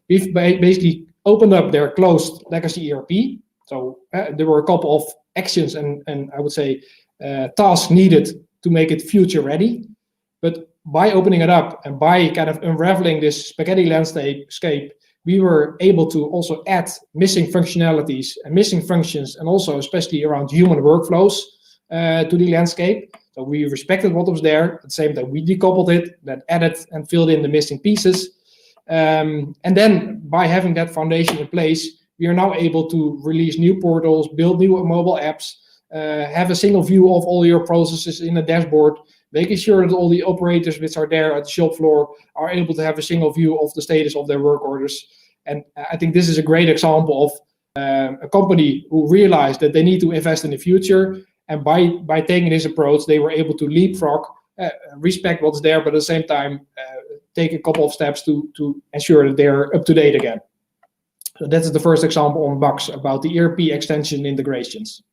We've basically opened up their closed legacy ERP. So there were a couple of actions and I would say tasks needed to make it future ready. But by opening it up and by kind of unraveling this spaghetti landscape, we were able to also add missing functionalities and missing functions, and also especially around human workflows to the landscape. So we respected what was there. At the same time, we decoupled it, then added and filled in the missing pieces. And then by having that foundation in place, we are now able to release new portals, build new mobile apps, have a single view of all your processes in a dashboard, making sure that all the operators which are there at the shop floor are able to have a single view of the status of their work orders. And I think this is a great example of a company who realized that they need to invest in the future. And by taking this approach, they were able to leapfrog, respect what's there, but at the same time, take a couple of steps to ensure that they're up to date again. So that's the first example on BAX about the ERP extension integrations.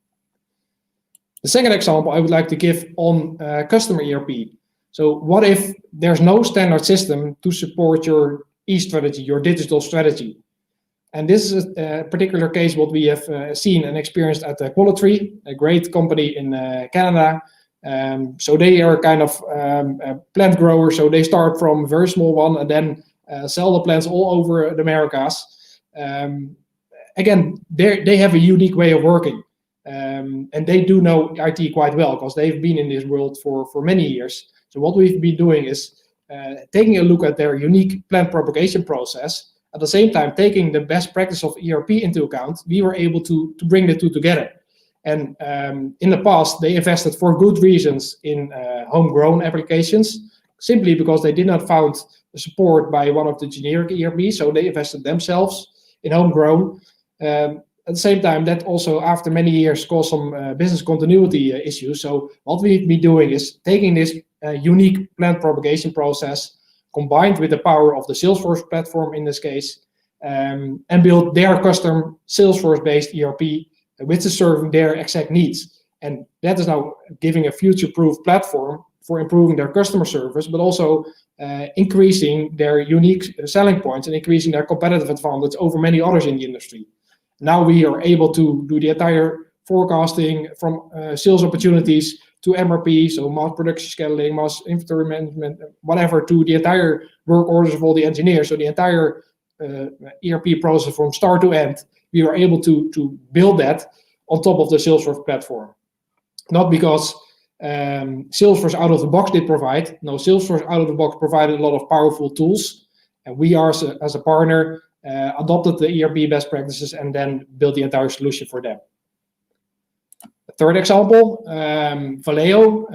The second example I would like to give on customer ERP. So what if there's no standard system to support your e-strategy, your digital strategy? And this is a particular case what we have seen and experienced at Qualitree, a great company in Canada. So they are kind of a plant grower. So they start from a very small one and then sell the plants all over the Americas. again, they have a unique way of working. And they do know IT quite well because they've been in this world for many years. So what we've been doing is taking a look at their unique plant propagation process. At the same time, taking the best practice of ERP into account, we were able to bring the two together. And in the past, they invested for good reasons in homegrown applications, simply because they did not find support by one of the generic ERPs, so they invested themselves in homegrown. At the same time, that also, after many years, caused some business continuity issues. So what we've been doing is taking this unique plant propagation process, combined with the power of the Salesforce platform in this case, and build their custom Salesforce-based ERP, which is serving their exact needs. And that is now giving a future-proof platform for improving their customer service, but also increasing their unique selling points and increasing their competitive advantage over many others in the industry. Now we are able to do the entire forecasting from sales opportunities to MRP, so mass production scheduling, mass inventory management, whatever, to the entire work orders of all the engineers. So the entire ERP process from start to end, we are able to build that on top of the Salesforce platform. Not because Salesforce out of the box did provide. No, Salesforce out of the box provided a lot of powerful tools, and we are, as a partner, adopted the ERP best practices and then built the entire solution for them. Third example, Valeo,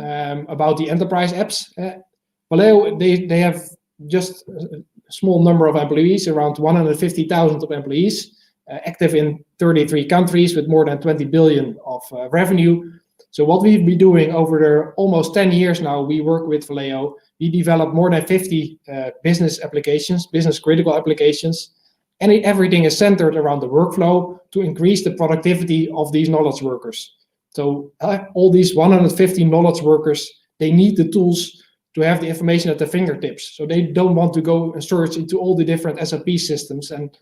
about the enterprise apps. Valeo, they have just a small number of employees, around 150,000 of employees, active in 33 countries with more than 20 billion of revenue. So what we've been doing over the almost 10 years now, we work with Valeo. We developed more than 50 business applications, business critical applications, and everything is centered around the workflow to increase the productivity of these knowledge workers. So all these 150 knowledge workers, they need the tools to have the information at their fingertips. So they don't want to go and search into all the different SAP systems, and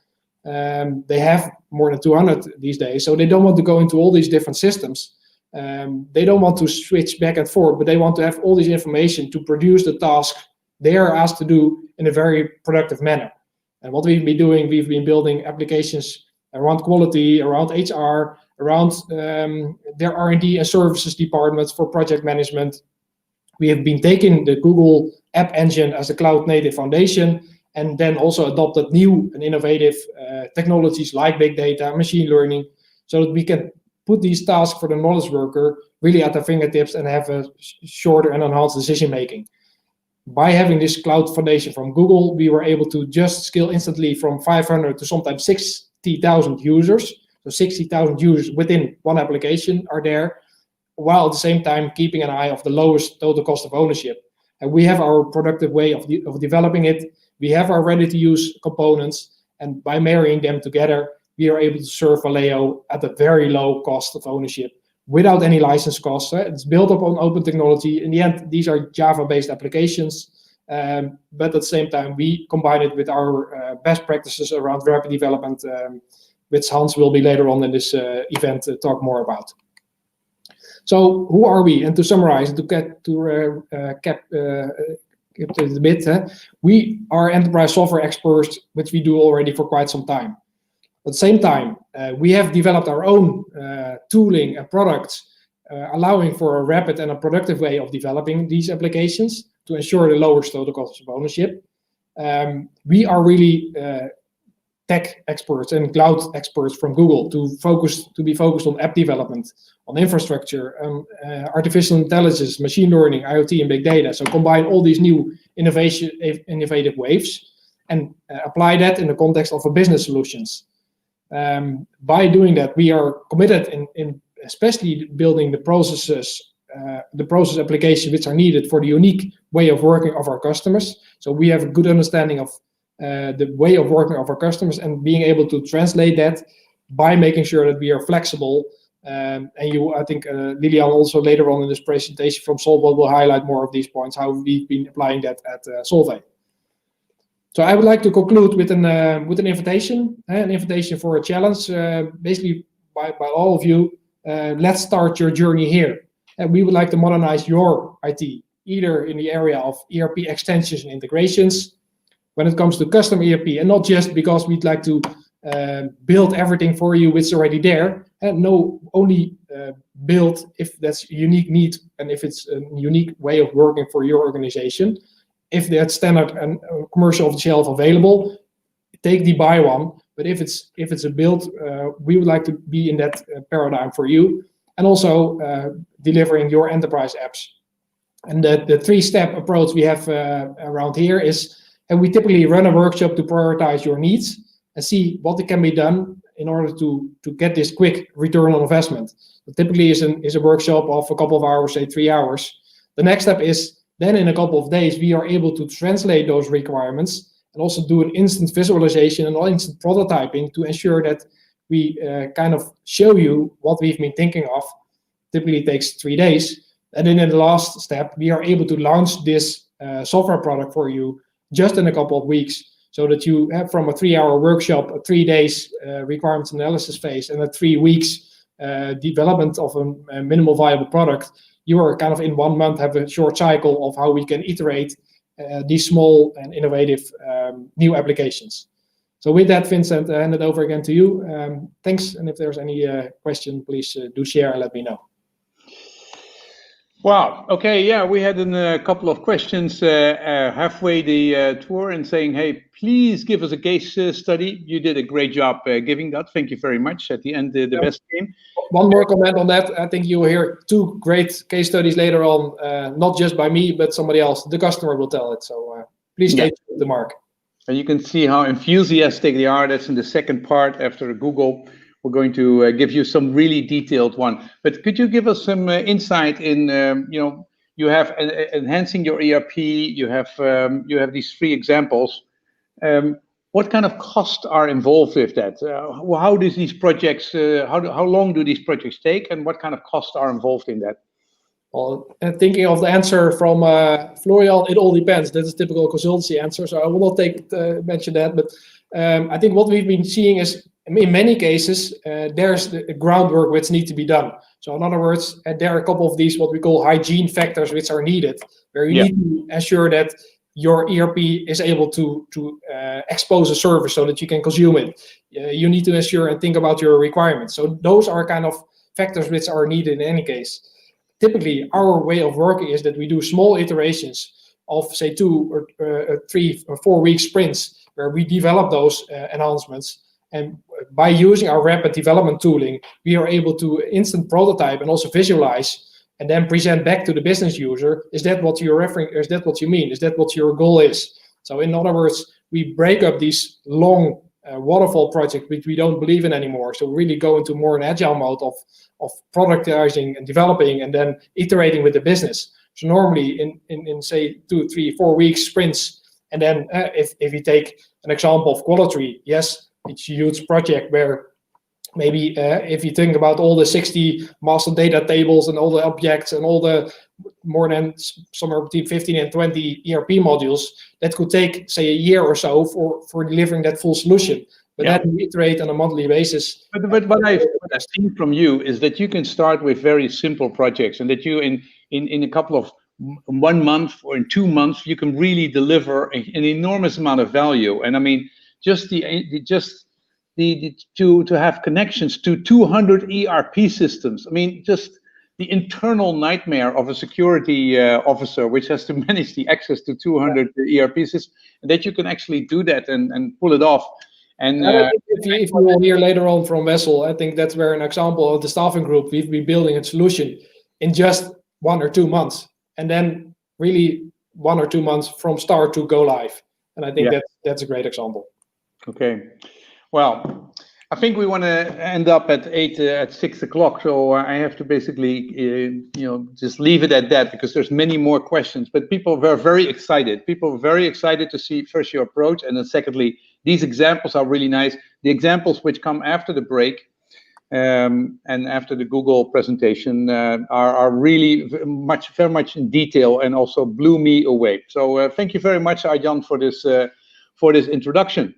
they have more than 200 these days. So they don't want to go into all these different systems. They don't want to switch back and forth, but they want to have all this information to produce the task they are asked to do in a very productive manner. And what we've been doing, we've been building applications around quality, around HR, around their R&D and services departments for project management. We have been taking the Google App Engine as a cloud-native foundation, and then also adopted new and innovative technologies like big data, machine learning, so that we can put these tasks for the knowledge worker really at their fingertips and have a shorter and enhanced decision making. By having this cloud foundation from Google, we were able to just scale instantly from 500 to sometimes 60,000 users. So 60,000 users within one application are there, while at the same time keeping an eye of the lowest total cost of ownership. And we have our productive way of developing it. We have our ready-to-use components, and by marrying them together, we are able to serve Valeo at a very low cost of ownership without any license costs. It's built up on open technology. In the end, these are Java-based applications, but at the same time, we combine it with our best practices around rapid development, which Hans will be later on in this event talk more about. So who are we? And to summarize, to get to cap it a bit, we are enterprise software experts, which we do already for quite some time. At the same time, we have developed our own tooling and products, allowing for a rapid and a productive way of developing these applications to ensure the lowest total cost of ownership. We are really tech experts and cloud experts from Google to be focused on app development, on infrastructure, artificial intelligence, machine learning, IoT, and big data. So combine all these new innovative waves and apply that in the context of a business solutions. By doing that, we are committed in especially building the processes, the process applications which are needed for the unique way of working of our customers. So we have a good understanding of the way of working of our customers and being able to translate that by making sure that we are flexible. And I think Lilian also later on in this presentation from Solvay will highlight more of these points, how we've been applying that at Solvay. So I would like to conclude with an invitation for a challenge, basically by all of you. Let's start your journey here. And we would like to modernize your IT, either in the area of ERP extensions and integrations, when it comes to custom ERP, and not just because we'd like to build everything for you which is already there, and only build if that's a unique need and if it's a unique way of working for your organization. If that's standard and commercial off the shelf available, take the buy one. But if it's a build, we would like to be in that paradigm for you, and also delivering your enterprise apps. And the three-step approach we have around here is, and we typically run a workshop to prioritize your needs and see what can be done in order to get this quick return on investment. So typically is a workshop of a couple of hours, say 3 hours. The next step is then in a couple of days, we are able to translate those requirements and also do an instant visualization and instant prototyping to ensure that we kind of show you what we've been thinking of. Typically it takes 3 days. And then in the last step, we are able to launch this software product for you just in a couple of weeks, so that you have from a 3-hour workshop, a 3 days requirements analysis phase, and a 3 weeks development of a minimal viable product. You are kind of in 1 month have a short cycle of how we can iterate these small and innovative new applications. So with that, Vincent, I hand it over again to you. Thanks, and if there's any question, please do share and let me know. Wow. Okay. Yeah, we had a couple of questions halfway the tour and saying, "Hey, please give us a case study." You did a great job giving that. Thank you very much. At the end, the best came. One more comment on that. I think you will hear 2 great case studies later on, not just by me, but somebody else. The customer will tell it. So please stay tuned, Mark. And you can see how enthusiastic they are. That's in the second part after Google. We're going to give you some really detailed one. But could you give us some insight in, you have enhancing your ERP, you have these 3 examples. What kind of costs are involved with that? How do these projects, how long do these projects take, and what kind of costs are involved in that? Well, thinking of the answer from Florian, it all depends. That is a typical consultancy answer, so I will not mention that. But I think what we've been seeing is, in many cases, there's the groundwork which needs to be done. So in other words, there are a couple of these what we call hygiene factors which are needed, where you need to ensure that your ERP is able to expose a service so that you can consume it. You need to ensure and think about your requirements. So those are kind of factors which are needed in any case. Typically, our way of working is that we do small iterations of, say, 2 or 3 or 4 week sprints where we develop those enhancements. And by using our rapid development tooling, we are able to instant prototype and also visualize and then present back to the business user. Is that what you're referring? Is that what you mean? Is that what your goal is? So in other words, we break up these long waterfall projects which we don't believe in anymore. So really go into more an agile mode of productizing and developing and then iterating with the business. So normally in say 2, 3, 4 weeks sprints, and then if you take an example of quality, yes, it's a huge project where maybe if you think about all the 60 master data tables and all the objects and all the more than somewhere between 15 and 20 ERP modules, that could take, say, a year or so for delivering that full solution. But that we iterate on a monthly basis. But what I've seen from you is that you can start with very simple projects, and that you in a couple of 1 month or in 2 months you can really deliver an enormous amount of value. And I mean, just to have connections to 200 ERP systems. I mean, just the internal nightmare of a security officer, which has to manage the access to 200 ERP systems, and that you can actually do that and pull it off. And if you will hear later on from Wessel, I think that's where an example of the staffing group, we've been building a solution in just 1 or 2 months, and then really 1 or 2 months from start to go live. And I think that's a great example. Okay. Well, I think we want to end up at 6 o'clock, so I have to basically, just leave it at that, because there's many more questions. But people were very excited. People were very excited to see first your approach, and then secondly, these examples are really nice. The examples which come after the break and after the Google presentation are really very much in detail and also blew me away. So thank you very much, Jan, for this introduction.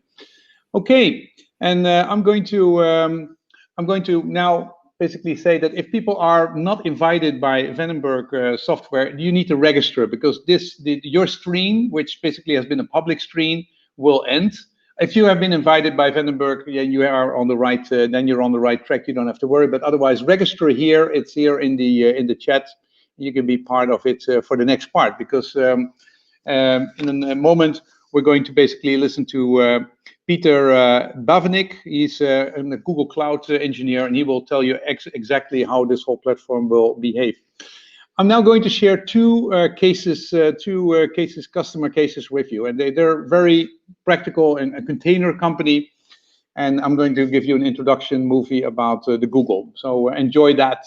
Okay. And I'm going to now basically say that if people are not invited by Vanenburg Software, you need to register, because your stream, which basically has been a public stream, will end. If you have been invited by Vanenburg, yeah, you are on the right. Then you're on the right track. You don't have to worry. But otherwise, register here. It's here in the chat. You can be part of it for the next part, because in a moment we're going to basically listen to Peter Bavenik. He's a Google Cloud engineer, and he will tell you exactly how this whole platform will behave. I'm now going to share two customer cases with you, and they're very practical in a container company. And I'm going to give you an introduction movie about the Google. So enjoy that.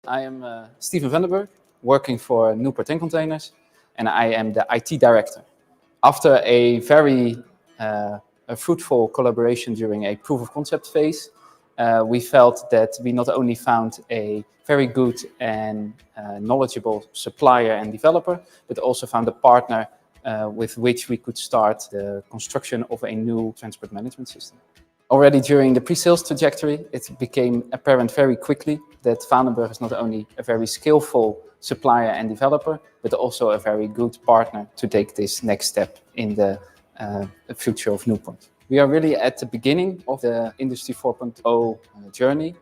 I am Steven Vanenburg, working for Newport Containers, and I am the IT director. After a very a fruitful collaboration during a proof of concept phase, we felt that we not only found a very good and knowledgeable supplier and developer, but also found a partner with which we could start the construction of a new transport management system. Already during the pre-sales trajectory, it became apparent very quickly that Vanenburg is not only a very skillful supplier and developer, but also a very good partner to take this next step in the future of Newport. We are really at the beginning of the Industry 4.0 journey.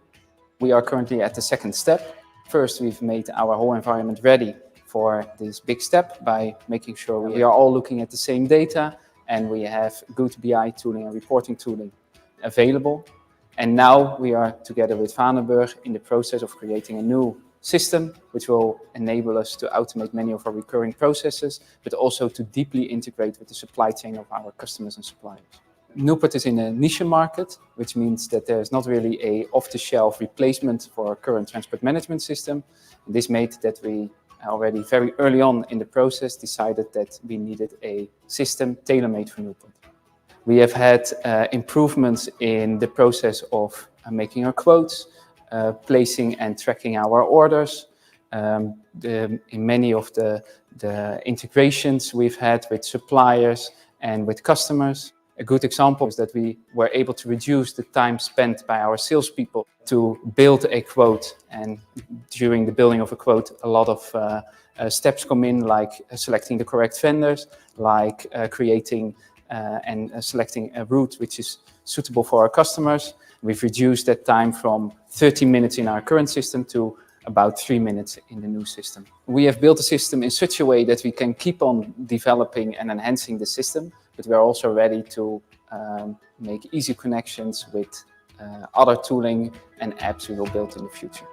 We are currently at the second step. First, we've made our whole environment ready for this big step by making sure we are all looking at the same data and we have good BI tooling and reporting tooling available. And now we are together with Vanenburg in the process of creating a new system which will enable us to automate many of our recurring processes, but also to deeply integrate with the supply chain of our customers and suppliers. Newport is in a niche market, which means that there is not really a off-the-shelf replacement for our current transport management system. And this made that we already very early on in the process decided that we needed a system tailor-made for Newport. We have had improvements in the process of making our quotes, placing and tracking our orders. In many of the integrations we've had with suppliers and with customers. A good example is that we were able to reduce the time spent by our salespeople to build a quote. And during the building of a quote, a lot of steps come in, like selecting the correct vendors, like creating and selecting a route which is suitable for our customers. We've reduced that time from 30 minutes in our current system to about 3 minutes in the new system. We have built a system in such a way that we can keep on developing and enhancing the system, but we're also ready to make easy connections with other tooling and apps we will build in the future.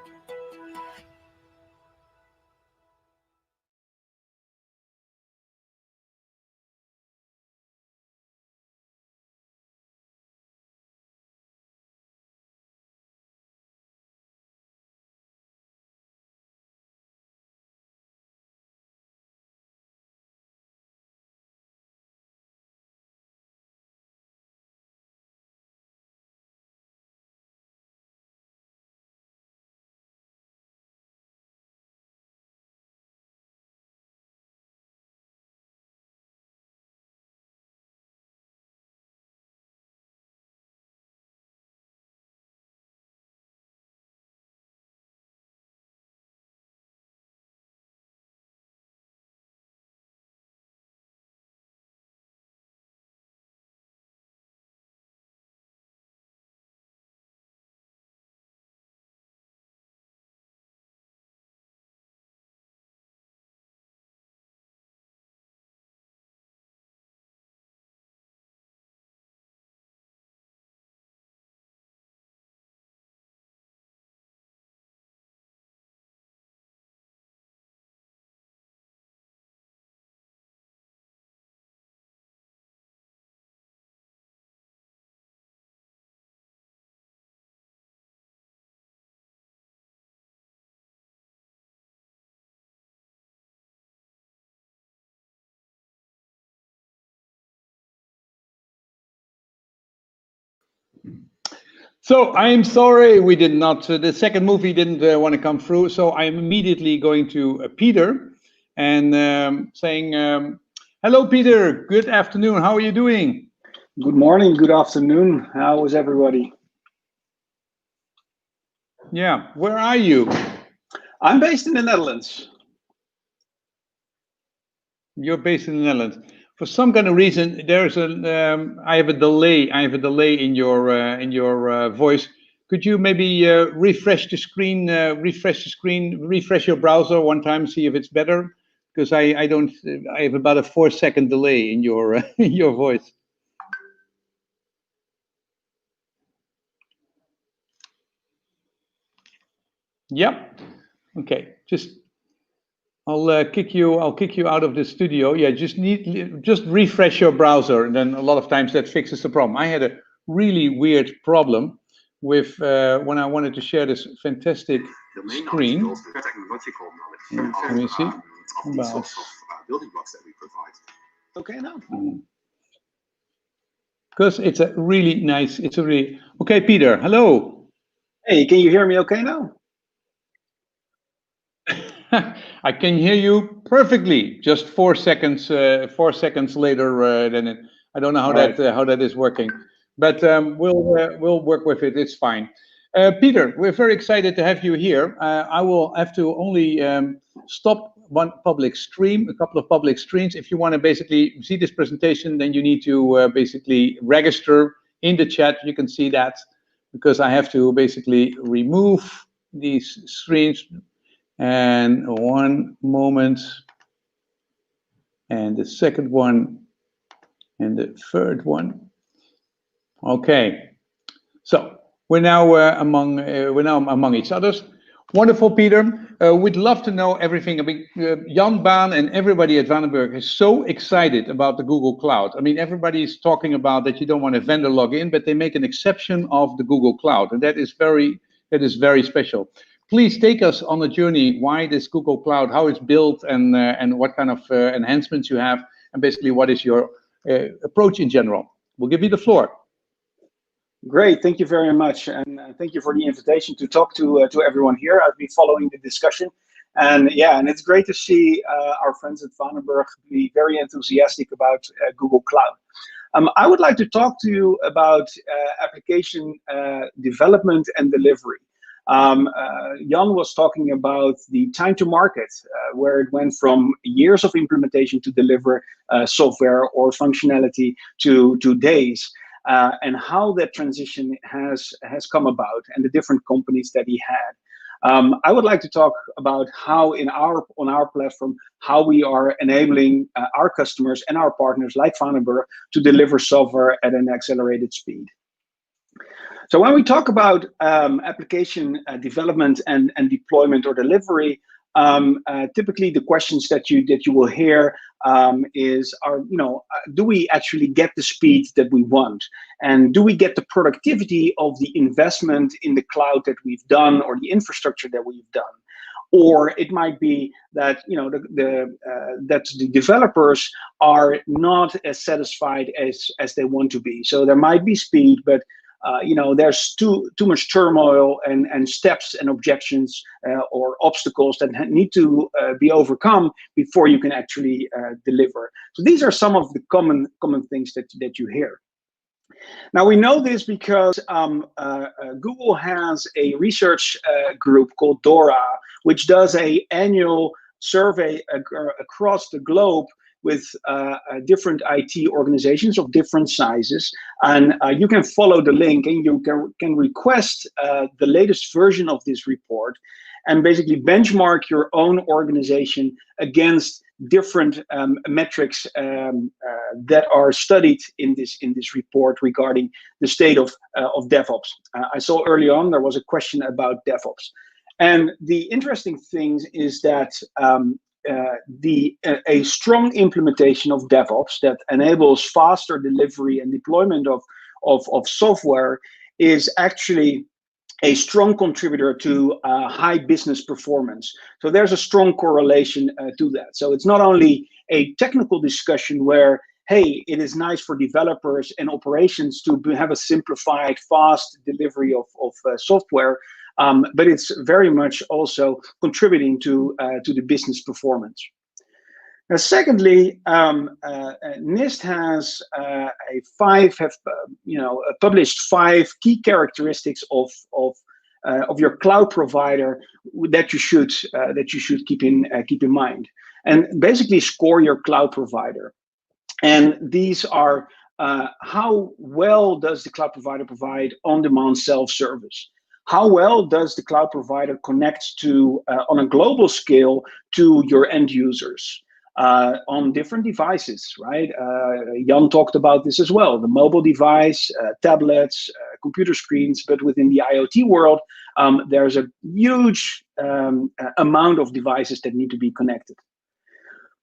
So I'm sorry we did not, the second movie didn't want to come through. So I'm immediately going to Peter and saying, hello, Peter. Good afternoon. How are you doing? Good morning, good afternoon. How is everybody? Yeah, where are you? I'm based in the Netherlands. You're based in the Netherlands. For some kind of reason, there's I have a delay. I have a delay in your voice. Could you maybe refresh the screen, refresh your browser one time, see if it's better? Because I don't, I have about a 4-second delay in your in your voice. Yep. Okay. Just I'll kick you out of the studio. Yeah, just refresh your browser, and then a lot of times that fixes the problem. I had a really weird problem with when I wanted to share this fantastic screen. Let me see. About building blocks that we provide. Okay, now. Because it's a really nice. It's a really okay. Peter, hello. Hey, can you hear me okay now? I can hear you perfectly. Just 4 seconds. 4 seconds later than it. I don't know how that is working, but we'll work with it. It's fine. Peter, we're very excited to have you here. I will have to only stop one public stream, a couple of public streams. If you want to basically see this presentation, then you need to basically register in the chat. You can see that because I have to basically remove these streams. And one moment, and the second one, and the third one. Okay, so we're now among each other. Wonderful, Peter. We'd love to know everything. I mean, Jan Baan and everybody at Vanenburg is so excited about the Google Cloud. I mean, everybody's talking about that you don't want a vendor login, but they make an exception of the Google Cloud, and that is very special. Please take us on a journey. Why this Google Cloud? How it's built, and what kind of enhancements you have, and basically what is your approach in general? We'll give you the floor. Great, thank you very much, and thank you for the invitation to talk to everyone here. I've been following the discussion, and yeah, and it's great to see our friends at Vanenburg be very enthusiastic about Google Cloud. I would like to talk to you about application development and delivery. Jan was talking about the time to market, where it went from years of implementation to deliver software or functionality to days, and how that transition has come about, and the different companies that he had. I would like to talk about how on our platform, how we are enabling our customers and our partners like Vanenburg to deliver software at an accelerated speed. So when we talk about application development and deployment or delivery, typically the questions that you will hear do we actually get the speed that we want, and do we get the productivity of the investment in the cloud that we've done or the infrastructure that we've done? Or it might be that that the developers are not as satisfied as they want to be. So there might be speed, but there's too much turmoil and steps and objections or obstacles that need to be overcome before you can actually deliver. So these are some of the common things that you hear. Now we know this because Google has a research group called DORA, which does an annual survey across the globe with different IT organizations of different sizes, and you can follow the link, and you can request the latest version of this report, and basically benchmark your own organization against different metrics that are studied in this report regarding the state of DevOps. I saw early on there was a question about DevOps, and the interesting thing is that a strong implementation of DevOps that enables faster delivery and deployment of software is actually a strong contributor to high business performance. So there's a strong correlation to that. So it's not only a technical discussion where hey, it is nice for developers and operations to have a simplified, fast delivery of software, but it's very much also contributing to the business performance. Now, secondly, NIST has published 5 key characteristics of your cloud provider that you should keep in mind, and basically score your cloud provider. And these are how well does the cloud provider provide on-demand self-service? How well does the cloud provider connect to on a global scale to your end users? On different devices, right? Jan talked about this as well, the mobile device, tablets, computer screens, but within the IoT world, there's a huge amount of devices that need to be connected.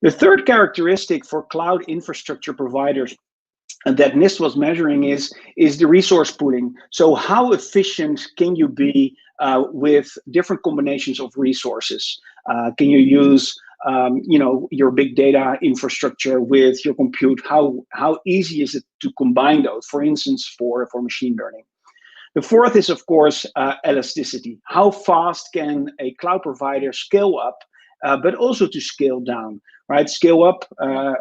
The third characteristic for cloud infrastructure providers that NIST was measuring is the resource pooling. So how efficient can you be with different combinations of resources? Can you use your big data infrastructure with your compute? How easy is it to combine those, for instance, for machine learning? The fourth is, of course, elasticity. How fast can a cloud provider scale up, but also to scale down, right? Scale up,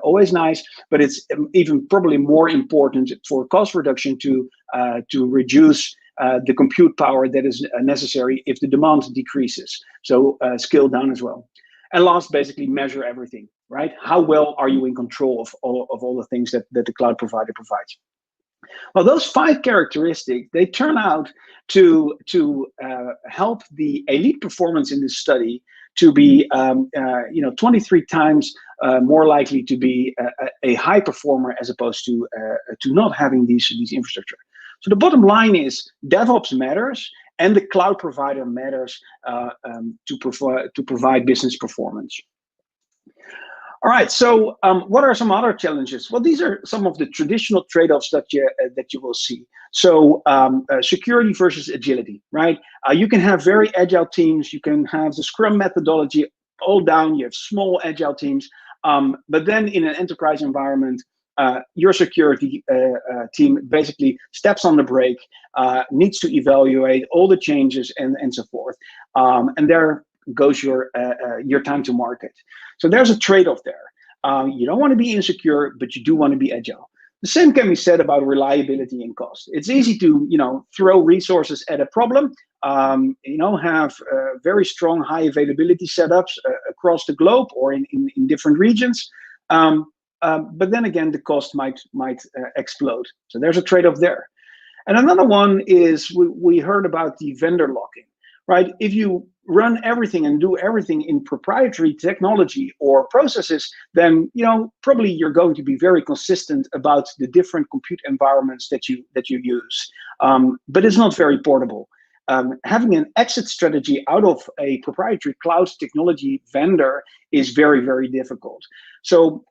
always nice, but it's even probably more important for cost reduction to reduce the compute power that is necessary if the demand decreases. So scale down as well. And last, basically measure everything, right? How well are you in control of all the things that the cloud provider provides? Well, those 5 characteristics, they turn out to help the elite performance in this study to be 23 times more likely to be a high performer as opposed to not having these infrastructure. So the bottom line is DevOps matters, and the cloud provider matters to provide business performance. All right, so what are some other challenges? Well, these are some of the traditional trade-offs that you will see. So security versus agility, right? You can have very agile teams. You can have the Scrum methodology all down. You have small agile teams. But then in an enterprise environment, your security team basically steps on the brake, needs to evaluate all the changes and so forth. And there goes your time to market. So there's a trade-off there. You don't want to be insecure, but you do want to be agile. The same can be said about reliability and cost. It's easy to throw resources at a problem, have very strong high availability setups across the globe or in different regions. But then again, the cost might explode. So there's a trade-off there. And another one is we heard about the vendor lock-in, right? If you run everything and do everything in proprietary technology or processes, then probably you're going to be very consistent about the different compute environments that you use. But it's not very portable. Having an exit strategy out of a proprietary cloud technology vendor is very, very difficult. So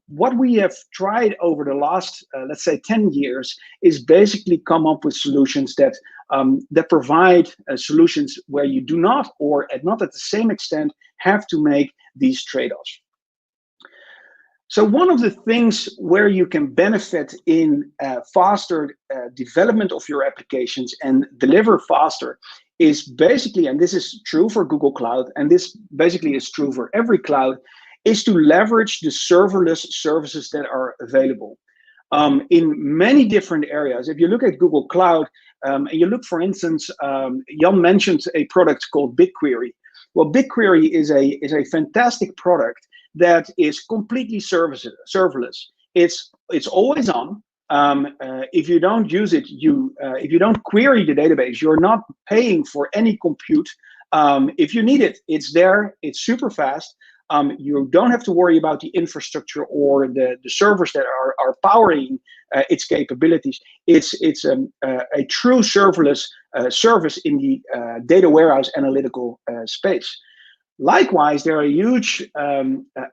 what we have tried over the last, let's say, 10 years is basically come up with solutions that provide solutions where you do not, or not at the same extent, have to make these trade-offs. So one of the things where you can benefit in faster development of your applications and deliver faster is basically, and this is true for Google Cloud, and this basically is true for every cloud, is to leverage the serverless services that are available in many different areas. If you look at Google Cloud, and you look, for instance, Jan mentioned a product called BigQuery. Well, BigQuery is a fantastic product that is completely serverless. It's always on. If you don't use it, if you don't query the database, you're not paying for any compute. If you need it, it's there. It's super fast. You don't have to worry about the infrastructure or the servers that are powering its capabilities. It's a true serverless service in the data warehouse analytical space. Likewise, there are a huge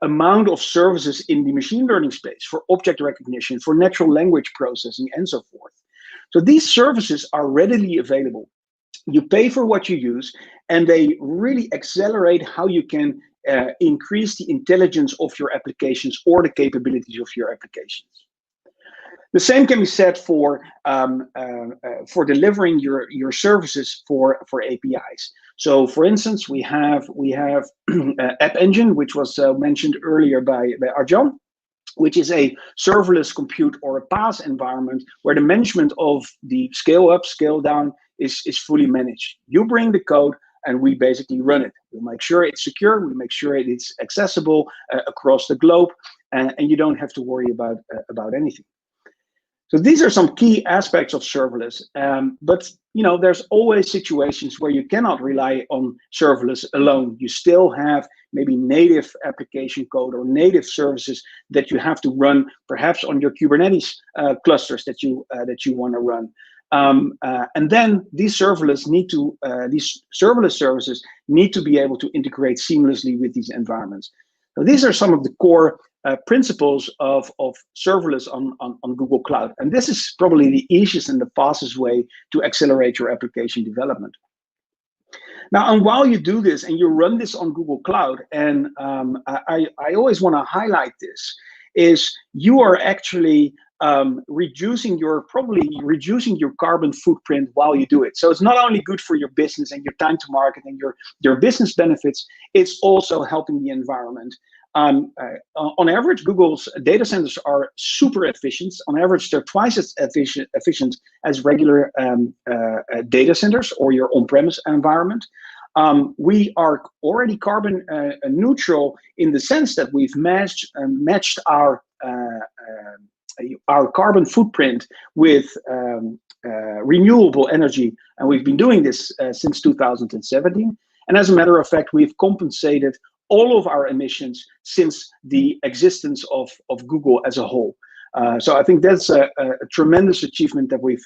amount of services in the machine learning space for object recognition, for natural language processing, and so forth. So these services are readily available. You pay for what you use, and they really accelerate how you can increase the intelligence of your applications or the capabilities of your applications. The same can be said for delivering your services for APIs. So, for instance, we have App Engine, which was mentioned earlier by Arjan, which is a serverless compute or a PaaS environment where the management of the scale up, scale down is fully managed. You bring the code and we basically run it. We make sure it's secure, we make sure it's accessible across the globe, and you don't have to worry about anything. So these are some key aspects of serverless, but there's always situations where you cannot rely on serverless alone. You still have maybe native application code or native services that you have to run, perhaps on your Kubernetes clusters that you want to run. And then these serverless services need to be able to integrate seamlessly with these environments. So these are some of the core principles of serverless on Google Cloud. And this is probably the easiest and the fastest way to accelerate your application development. Now, and while you do this and you run this on Google Cloud, and I always want to highlight this, is you are actually reducing your carbon footprint while you do it. So it's not only good for your business and your time to market and your business benefits, it's also helping the environment. On average, Google's data centers are super efficient. On average, they're twice as efficient as regular data centers or your on-premise environment. We are already carbon neutral in the sense that we've matched our carbon footprint with renewable energy, and we've been doing this since 2017. And as a matter of fact, we've compensated all of our emissions since the existence of Google as a whole. So I think that's a tremendous achievement that we've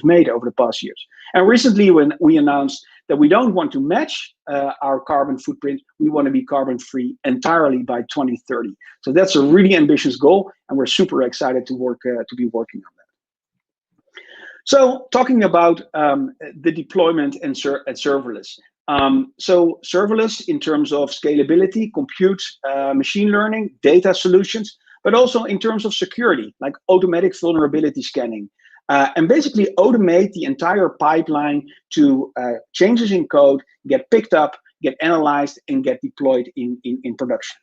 made over the past years. And recently, when we announced that we don't want to match our carbon footprint, we want to be carbon free entirely by 2030. So that's a really ambitious goal, and we're super excited to be working on that. So talking about the deployment and serverless. So serverless in terms of scalability, compute, machine learning, data solutions, but also in terms of security, like automatic vulnerability scanning, and basically automate the entire pipeline to changes in code get picked up, get analyzed, and get deployed in production.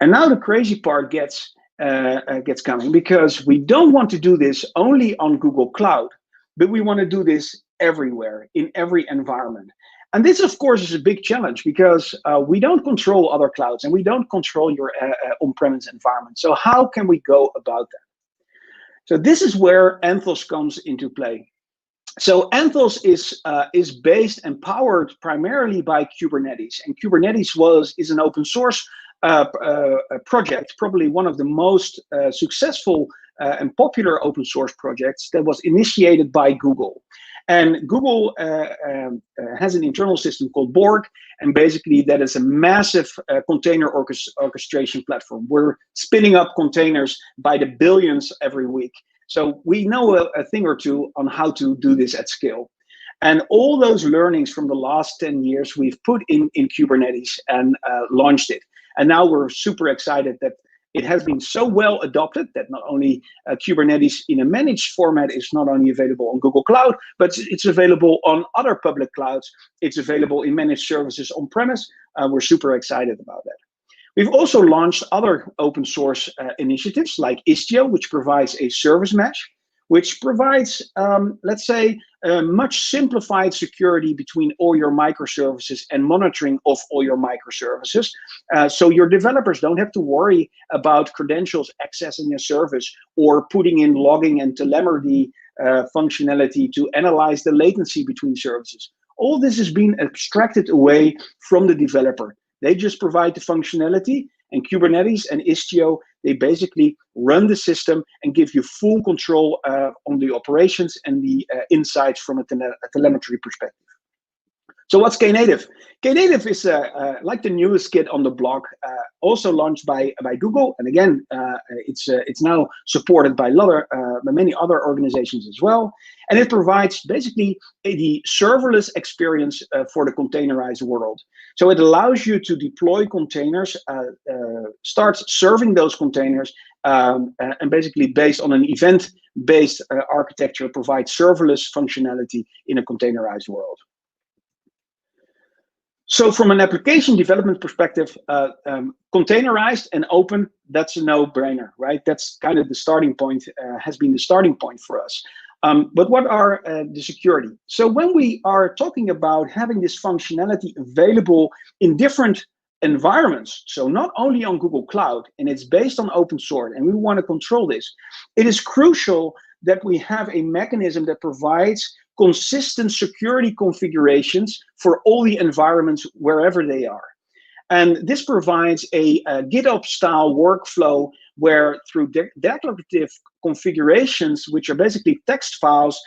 And now the crazy part gets coming, because we don't want to do this only on Google Cloud, but we want to do this everywhere, in every environment. And this, of course, is a big challenge, because we don't control other clouds and we don't control your on-premise environment. So how can we go about that? So this is where Anthos comes into play. So Anthos is based and powered primarily by Kubernetes, and Kubernetes is an open source project, probably one of the most successful and popular open source projects that was initiated by Google. And Google has an internal system called Borg, and basically that is a massive container orchestration platform. We're spinning up containers by the billions every week. So we know a thing or two on how to do this at scale. And all those learnings from the last 10 years we've put in Kubernetes and launched it. And now we're super excited that it has been so well adopted that not only Kubernetes in a managed format is not only available on Google Cloud, but it's available on other public clouds. It's available in managed services on-premise. We're super excited about that. We've also launched other open source initiatives like Istio, which provides a service mesh, which provides, let's say, a much simplified security between all your microservices and monitoring of all your microservices. So your developers don't have to worry about credentials accessing a service or putting in logging and telemetry functionality to analyze the latency between services. All this is being abstracted away from the developer. They just provide the functionality, and Kubernetes and Istio, they basically run the system and give you full control on the operations and the insights from a telemetry perspective. So what's Knative? Knative is like the newest kid on the block, also launched by Google, and again, it's now supported by many other organizations as well. And it provides basically the serverless experience for the containerized world. So it allows you to deploy containers, start serving those containers, and basically based on an event-based architecture, provide serverless functionality in a containerized world. So from an application development perspective, containerized and open, that's a no-brainer, right? That's kind of the starting point, has been the starting point for us. But what are the security? So when we are talking about having this functionality available in different environments, so not only on Google Cloud, and it's based on open source, and we want to control this, it is crucial that we have a mechanism that provides consistent security configurations for all the environments wherever they are. And this provides a GitOps style workflow where through declarative configurations, which are basically text files,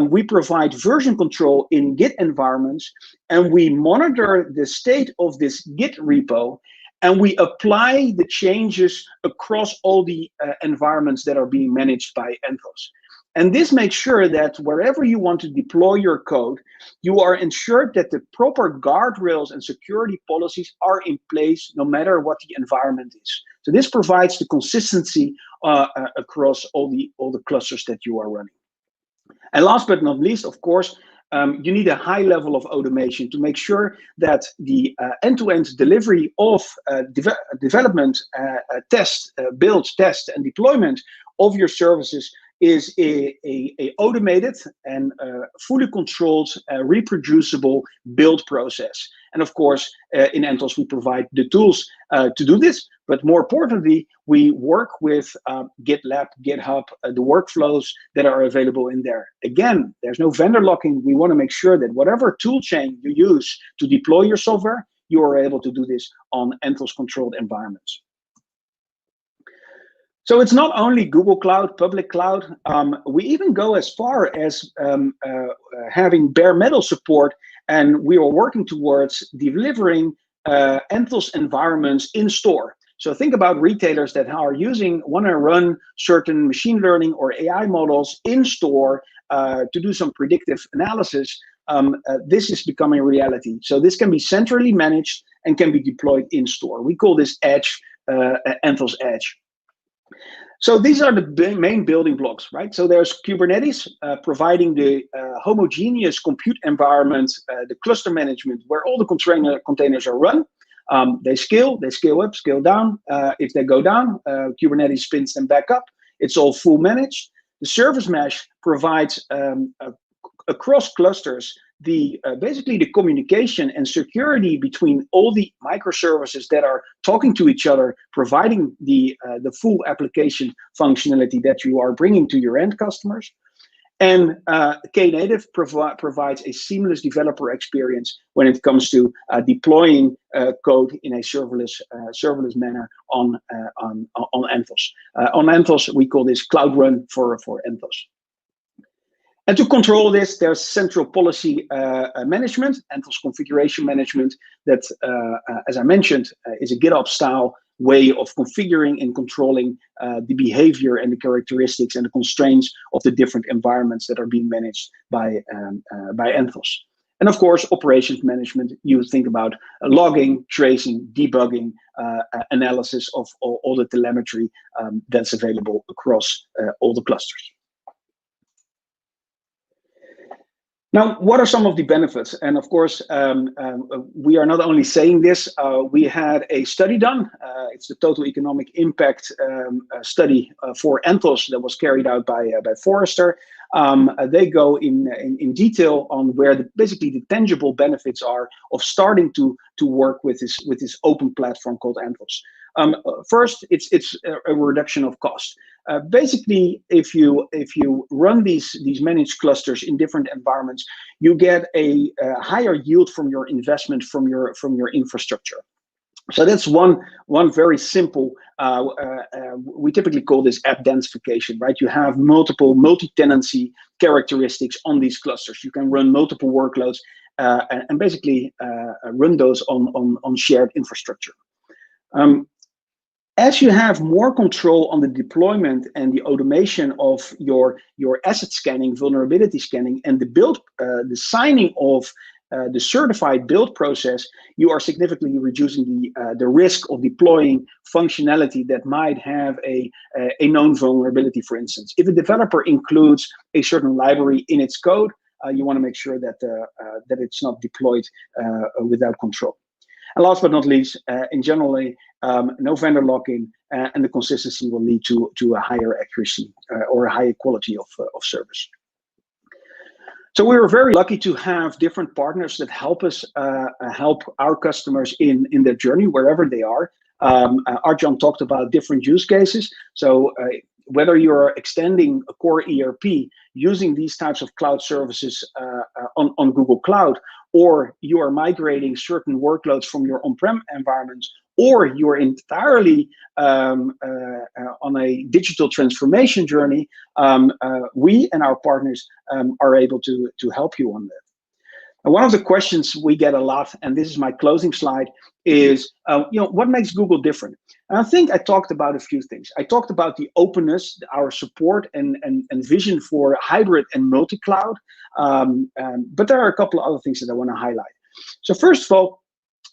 we provide version control in Git environments, and we monitor the state of this Git repo, and we apply the changes across all the environments that are being managed by Enthos. And this makes sure that wherever you want to deploy your code, you are ensured that the proper guardrails and security policies are in place no matter what the environment is. So this provides the consistency across all the clusters that you are running. And last but not least, of course, you need a high level of automation to make sure that the end-to-end delivery of development, test, build, test, and deployment of your services is a automated and fully controlled, reproducible build process. And of course, in Enthos, we provide the tools to do this. But more importantly, we work with GitLab, GitHub, the workflows that are available in there. Again, there's no vendor locking. We want to make sure that whatever tool chain you use to deploy your software, you are able to do this on Enthos controlled environments. So it's not only Google Cloud, public cloud. We even go as far as having bare metal support, and we are working towards delivering Enthos environments in store. So think about retailers that are want to run certain machine learning or AI models in store to do some predictive analysis. This is becoming a reality. So this can be centrally managed and can be deployed in store. We call this Edge, Enthos Edge. So these are the main building blocks, right? So there's Kubernetes providing the homogeneous compute environment, the cluster management, where all the containers are run. They scale up, scale down. If they go down, Kubernetes spins them back up. It's all full managed. The service mesh provides across clusters basically the communication and security between all the microservices that are talking to each other, providing the full application functionality that you are bringing to your end customers. And Knative provides a seamless developer experience when it comes to deploying code in a serverless manner on Enthos. On Enthos, we call this Cloud Run for Enthos. And to control this, there's central policy management, Enthos configuration management, that, as I mentioned, is a GitOps style way of configuring and controlling the behavior and the characteristics and the constraints of the different environments that are being managed by Enthos. And of course, operations management, you think about logging, tracing, debugging, analysis of all the telemetry that's available across all the clusters. Now, what are some of the benefits? And of course, we are not only saying this, we had a study done. It's the total economic impact study for Enthos that was carried out by Forrester. They go in detail on where basically the tangible benefits are of starting to work with this open platform called Enthos. First, it's a reduction of cost. Basically, if you run these managed clusters in different environments, you get a higher yield from your investment from your infrastructure. So that's one very simple. We typically call this app densification, right? You have multi-tenancy characteristics on these clusters. You can run multiple workloads and basically run those on shared infrastructure. As you have more control on the deployment and the automation of your asset scanning, vulnerability scanning, and the signing of the certified build process, you are significantly reducing the risk of deploying functionality that might have a known vulnerability, for instance. If a developer includes a certain library in its code, you want to make sure that it's not deployed without control. And last but not least, in generally, no vendor lock-in, and the consistency will lead to a higher accuracy or a higher quality of service. So we were very lucky to have different partners that help us help our customers in their journey, wherever they are. Arjan talked about different use cases. So whether you're extending a core ERP using these types of cloud services on Google Cloud, or you are migrating certain workloads from your on-prem environments, or you're entirely on a digital transformation journey, we and our partners are able to help you on that. And one of the questions we get a lot, and this is my closing slide, is what makes Google different? And I think I talked about a few things. I talked about the openness, our support and vision for hybrid and multi-cloud, but there are a couple of other things that I want to highlight. So first of all,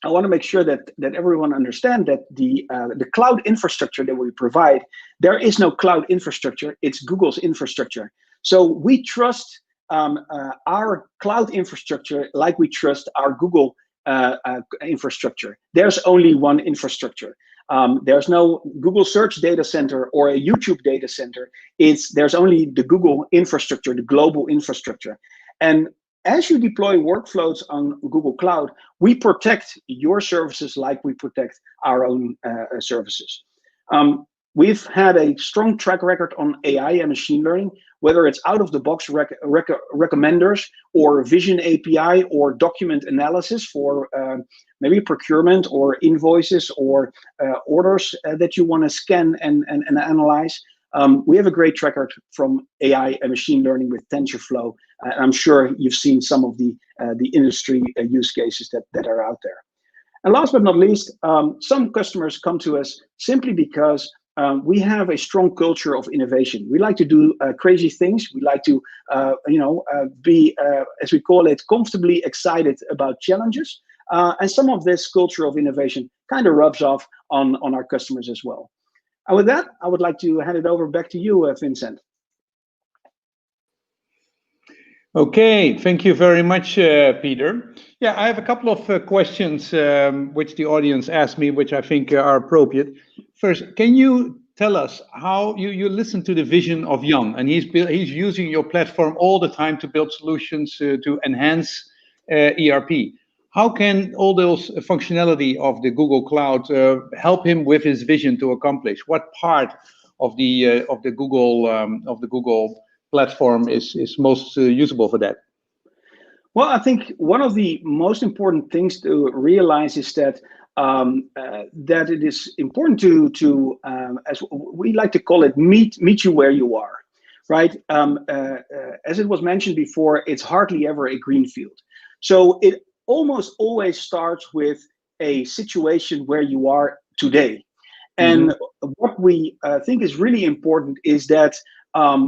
I want to make sure that everyone understands that the cloud infrastructure that we provide, there is no cloud infrastructure, it's Google's infrastructure. So we trust our cloud infrastructure like we trust our Google infrastructure. There's only one infrastructure. There's no Google search data center or a YouTube data center. There's only the Google infrastructure, the global infrastructure. And as you deploy workflows on Google Cloud, we protect your services like we protect our own services. We've had a strong track record on AI and machine learning, whether it's out-of-the-box recommenders or Vision API or document analysis for maybe procurement or invoices or orders that you want to scan and analyze. We have a great track record from AI and machine learning with TensorFlow. I'm sure you've seen some of the industry use cases that are out there. And last but not least, some customers come to us simply because we have a strong culture of innovation. We like to do crazy things. We like to, be, as we call it, comfortably excited about challenges. And some of this culture of innovation kind of rubs off on our customers as well. And with that, I would like to hand it over back to you, Vincent. Okay, thank you very much, Peter. Yeah, I have a couple of questions which the audience asked me, which I think are appropriate. First, can you tell us how you listen to the vision of Jan, and he's using your platform all the time to build solutions to enhance ERP. How can all those functionality of the Google Cloud help him with his vision to accomplish? What part of the Google platform is most usable for that? Well, I think one of the most important things to realize is that that it is important to as we like to call it, meet you where you are, right? As it was mentioned before, it's hardly ever a greenfield. So it almost always starts with a situation where you are today. And what we think is really important is that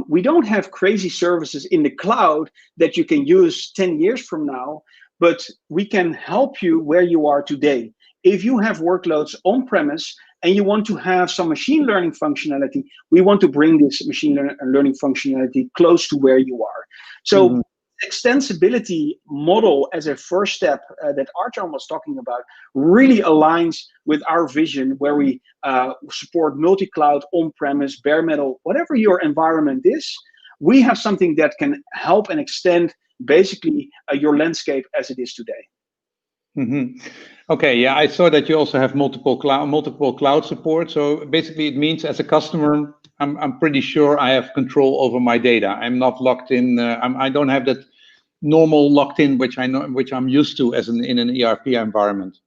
we don't have crazy services in the cloud that you can use 10 years from now, but we can help you where you are today. If you have workloads on premise and you want to have some machine learning functionality, we want to bring this machine learning functionality close to where you are. So extensibility model as a first step that Arjan was talking about really aligns with our vision, where we support multi-cloud, on-premise, bare metal, whatever your environment is. We have something that can help and extend basically your landscape as it is today. Okay, yeah, I saw that you also have multiple cloud support. So basically, it means as a customer, I'm pretty sure I have control over my data. I'm not locked in. I don't have that normal locked in, which I'm used to as in an ERP environment.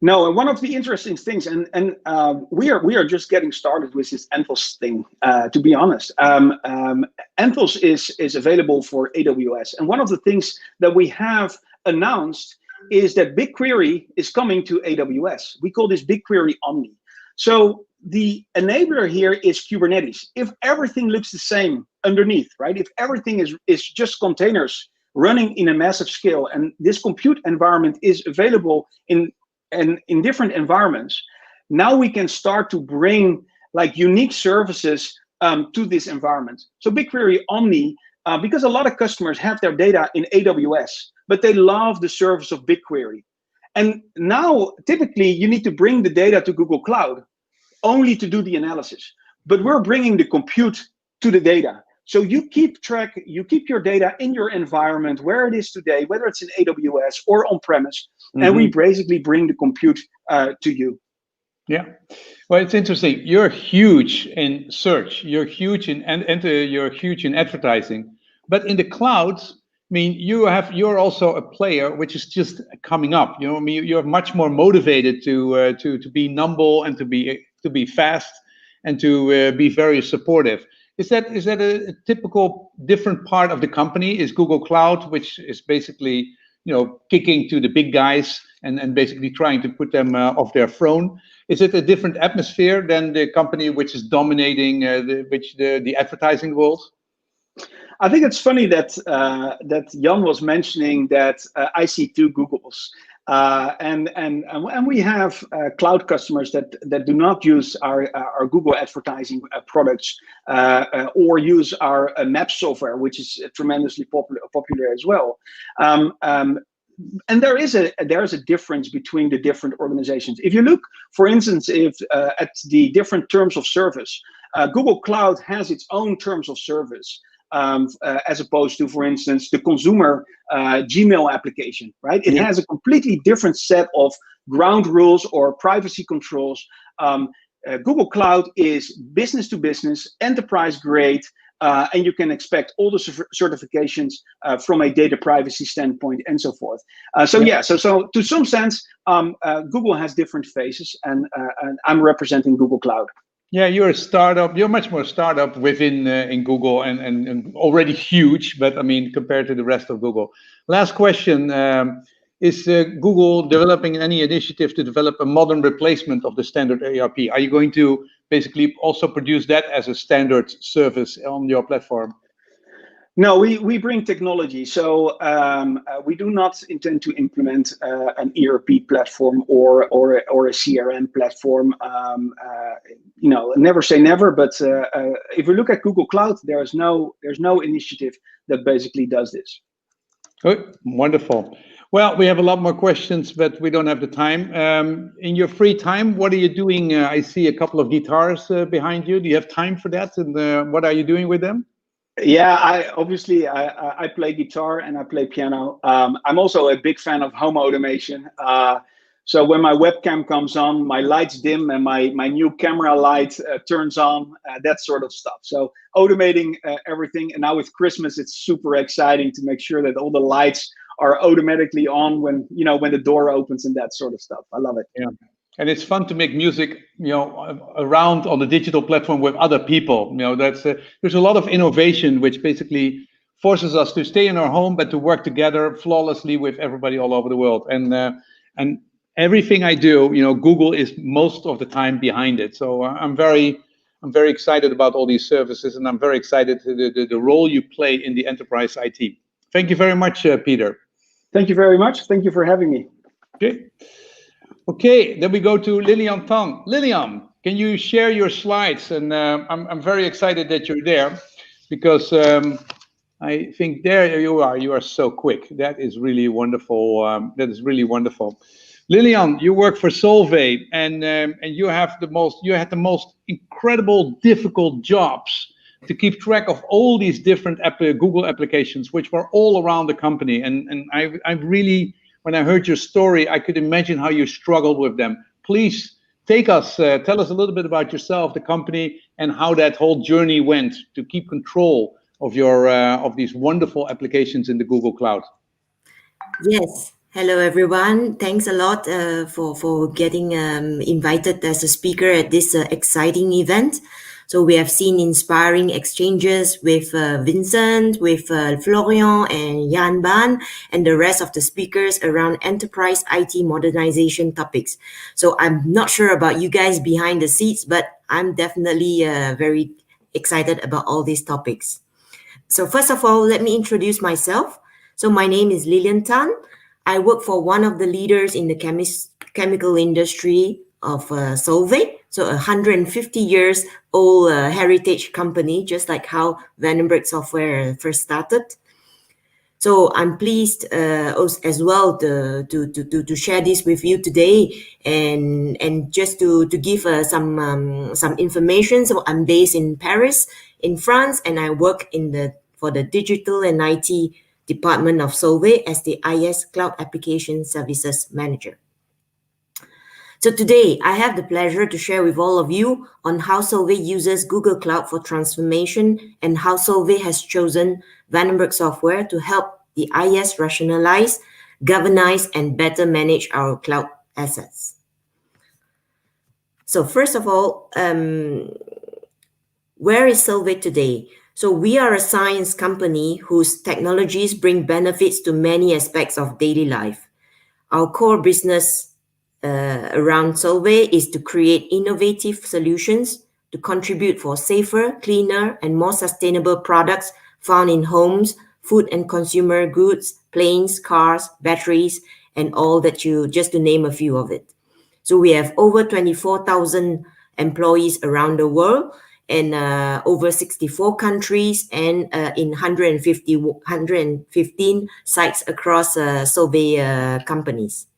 No, and one of the interesting things, and we are just getting started with this Anthos thing. To be honest, Anthos is available for AWS, and one of the things that we have announced is that BigQuery is coming to AWS. We call this BigQuery Omni. So the enabler here is Kubernetes. If everything looks the same underneath, right? If everything is just containers running in a massive scale, and this compute environment is available in different environments, now we can start to bring like unique services to this environment. So BigQuery Omni, because a lot of customers have their data in AWS, but they love the service of BigQuery. And now, typically, you need to bring the data to Google Cloud only to do the analysis. But we're bringing the compute to the data. So you keep your data in your environment where it is today, whether it's in AWS or on-premise, and we basically bring the compute to you. Yeah, well, it's interesting. You're huge in search. You're huge in you're huge in advertising. But in the clouds, I mean, you're also a player which is just coming up. You know, I mean, you're much more motivated to be nimble and to be fast and to be very supportive. Is that a typical different part of the company? Is Google Cloud, which is basically, you know, kicking to the big guys and basically trying to put them off their throne? Is it a different atmosphere than the company which is dominating the advertising world? I think it's funny that Jan was mentioning that I see two Googles, and we have cloud customers that do not use our Google advertising products or use our map software, which is tremendously popular as well. And there is a difference between the different organizations. If you look, for instance, at the different terms of service, Google Cloud has its own terms of service. As opposed to, for instance, the consumer Gmail application, right? It has a completely different set of ground rules or privacy controls. Google Cloud is business to business, enterprise grade, and you can expect all the certifications from a data privacy standpoint and so forth. So to some sense, Google has different phases, and I'm representing Google Cloud. Yeah, you're a startup. You're much more startup within in Google and already huge, but I mean, compared to the rest of Google. Last question, is Google developing any initiative to develop a modern replacement of the standard ERP? Are you going to basically also produce that as a standard service on your platform? No, we bring technology. So we do not intend to implement an ERP platform or a CRM platform. You know, never say never. But if we look at Google Cloud, there's no initiative that basically does this. Good, wonderful. Well, we have a lot more questions, but we don't have the time. In your free time, what are you doing? I see a couple of guitars behind you. Do you have time for that? And what are you doing with them? Yeah, I play guitar and I play piano. I'm also a big fan of home automation. So when my webcam comes on, my lights dim and my new camera light turns on, that sort of stuff. So automating everything. And now with Christmas, it's super exciting to make sure that all the lights are automatically on when the door opens and that sort of stuff. I love it. Yeah. And it's fun to make music, you know, around on the digital platform with other people. You know, there's a lot of innovation which basically forces us to stay in our home, but to work together flawlessly with everybody all over the world. And everything I do, you know, Google is most of the time behind it. So I'm very excited about all these services, and I'm very excited the role you play in the enterprise IT. Thank you very much, Peter. Thank you very much. Thank you for having me. Okay. Okay, then we go to Lilian Tang. Lilian, can you share your slides? And I'm very excited that you're there, because I think there you are. You are so quick. That is really wonderful. That is really wonderful. Lilian, you work for Solvay, and you had the most incredible, difficult jobs to keep track of all these different Google applications, which were all around the company. And I really, when I heard your story, I could imagine how you struggled with them. Please tell us a little bit about yourself, the company, and how that whole journey went to keep control of your of these wonderful applications in the Google Cloud. Yes. Hello, everyone. Thanks a lot for getting invited as a speaker at this exciting event. So we have seen inspiring exchanges with Vincent, with Florian and Jan Baan, and the rest of the speakers around enterprise IT modernization topics. So I'm not sure about you guys behind the seats, but I'm definitely very excited about all these topics. So first of all, let me introduce myself. So my name is Lilian Tan. I work for one of the leaders in the chemical industry of Solvay, so a 150 years old heritage company, just like how Vanenburg Software first started. So I'm pleased as well to share this with you today, and just to give some information. So I'm based in Paris, in France, and I work for the digital and IT department of Solvay as the IS Cloud Application Services Manager. So today, I have the pleasure to share with all of you on how Solvay uses Google Cloud for transformation and how Solvay has chosen Vanenburg Software to help the IS rationalize, governize, and better manage our cloud assets. So first of all, where is Solvay today? So we are a science company whose technologies bring benefits to many aspects of daily life. Our core business around Solvay is to create innovative solutions to contribute for safer, cleaner, and more sustainable products found in homes, food and consumer goods, planes, cars, batteries, and all that just to name a few of it. So we have over 24,000 employees around the world and over 64 countries and in 115 sites across Solvay companies.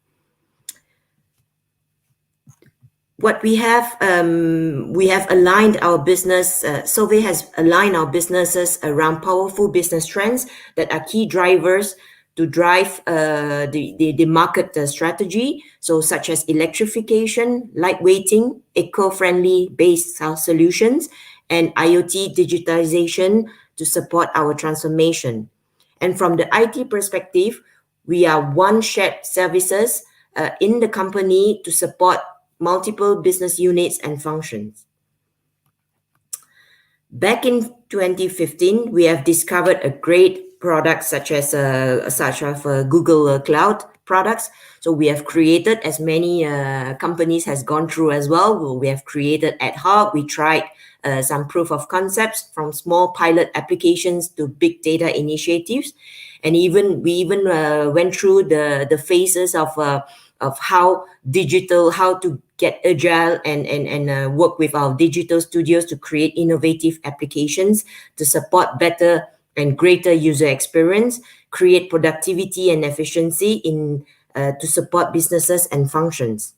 What we have aligned our business, Solvay has aligned our businesses around powerful business trends that are key drivers to drive the market strategy. So such as electrification, lightweighting, eco-friendly based solutions, and IoT digitization to support our transformation. And from the IT perspective, we are one shared services in the company to support multiple business units and functions. Back in 2015, we have discovered a great product such as Google Cloud products. So we have created, as many companies has gone through as well, we have created ad hoc. We tried some proof of concepts from small pilot applications to big data initiatives. And we went through the phases of how to get agile and work with our digital studios to create innovative applications to support better and greater user experience, create productivity and efficiency to support businesses and functions.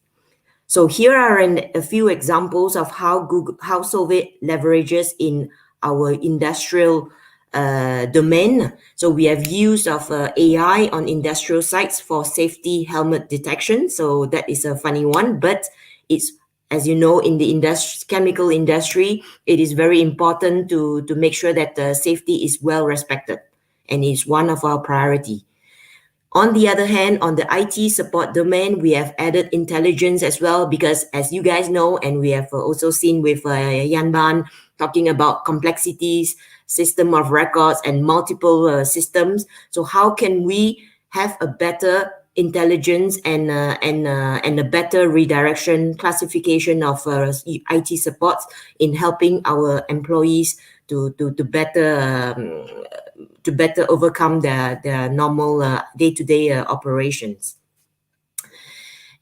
So here are a few examples of how Solvay leverages in our industrial domain. So we have use of AI on industrial sites for safety helmet detection. So that is a funny one, but it's, as you know, in the chemical industry, it is very important to make sure that the safety is well respected, and is one of our priority. On the other hand, on the IT support domain, we have added intelligence as well, because as you guys know, and we have also seen with Jan Baan talking about complexities, system of records, and multiple systems. So how can we have a better intelligence and a better redirection classification of IT supports in helping our employees to better overcome their normal day-to-day operations.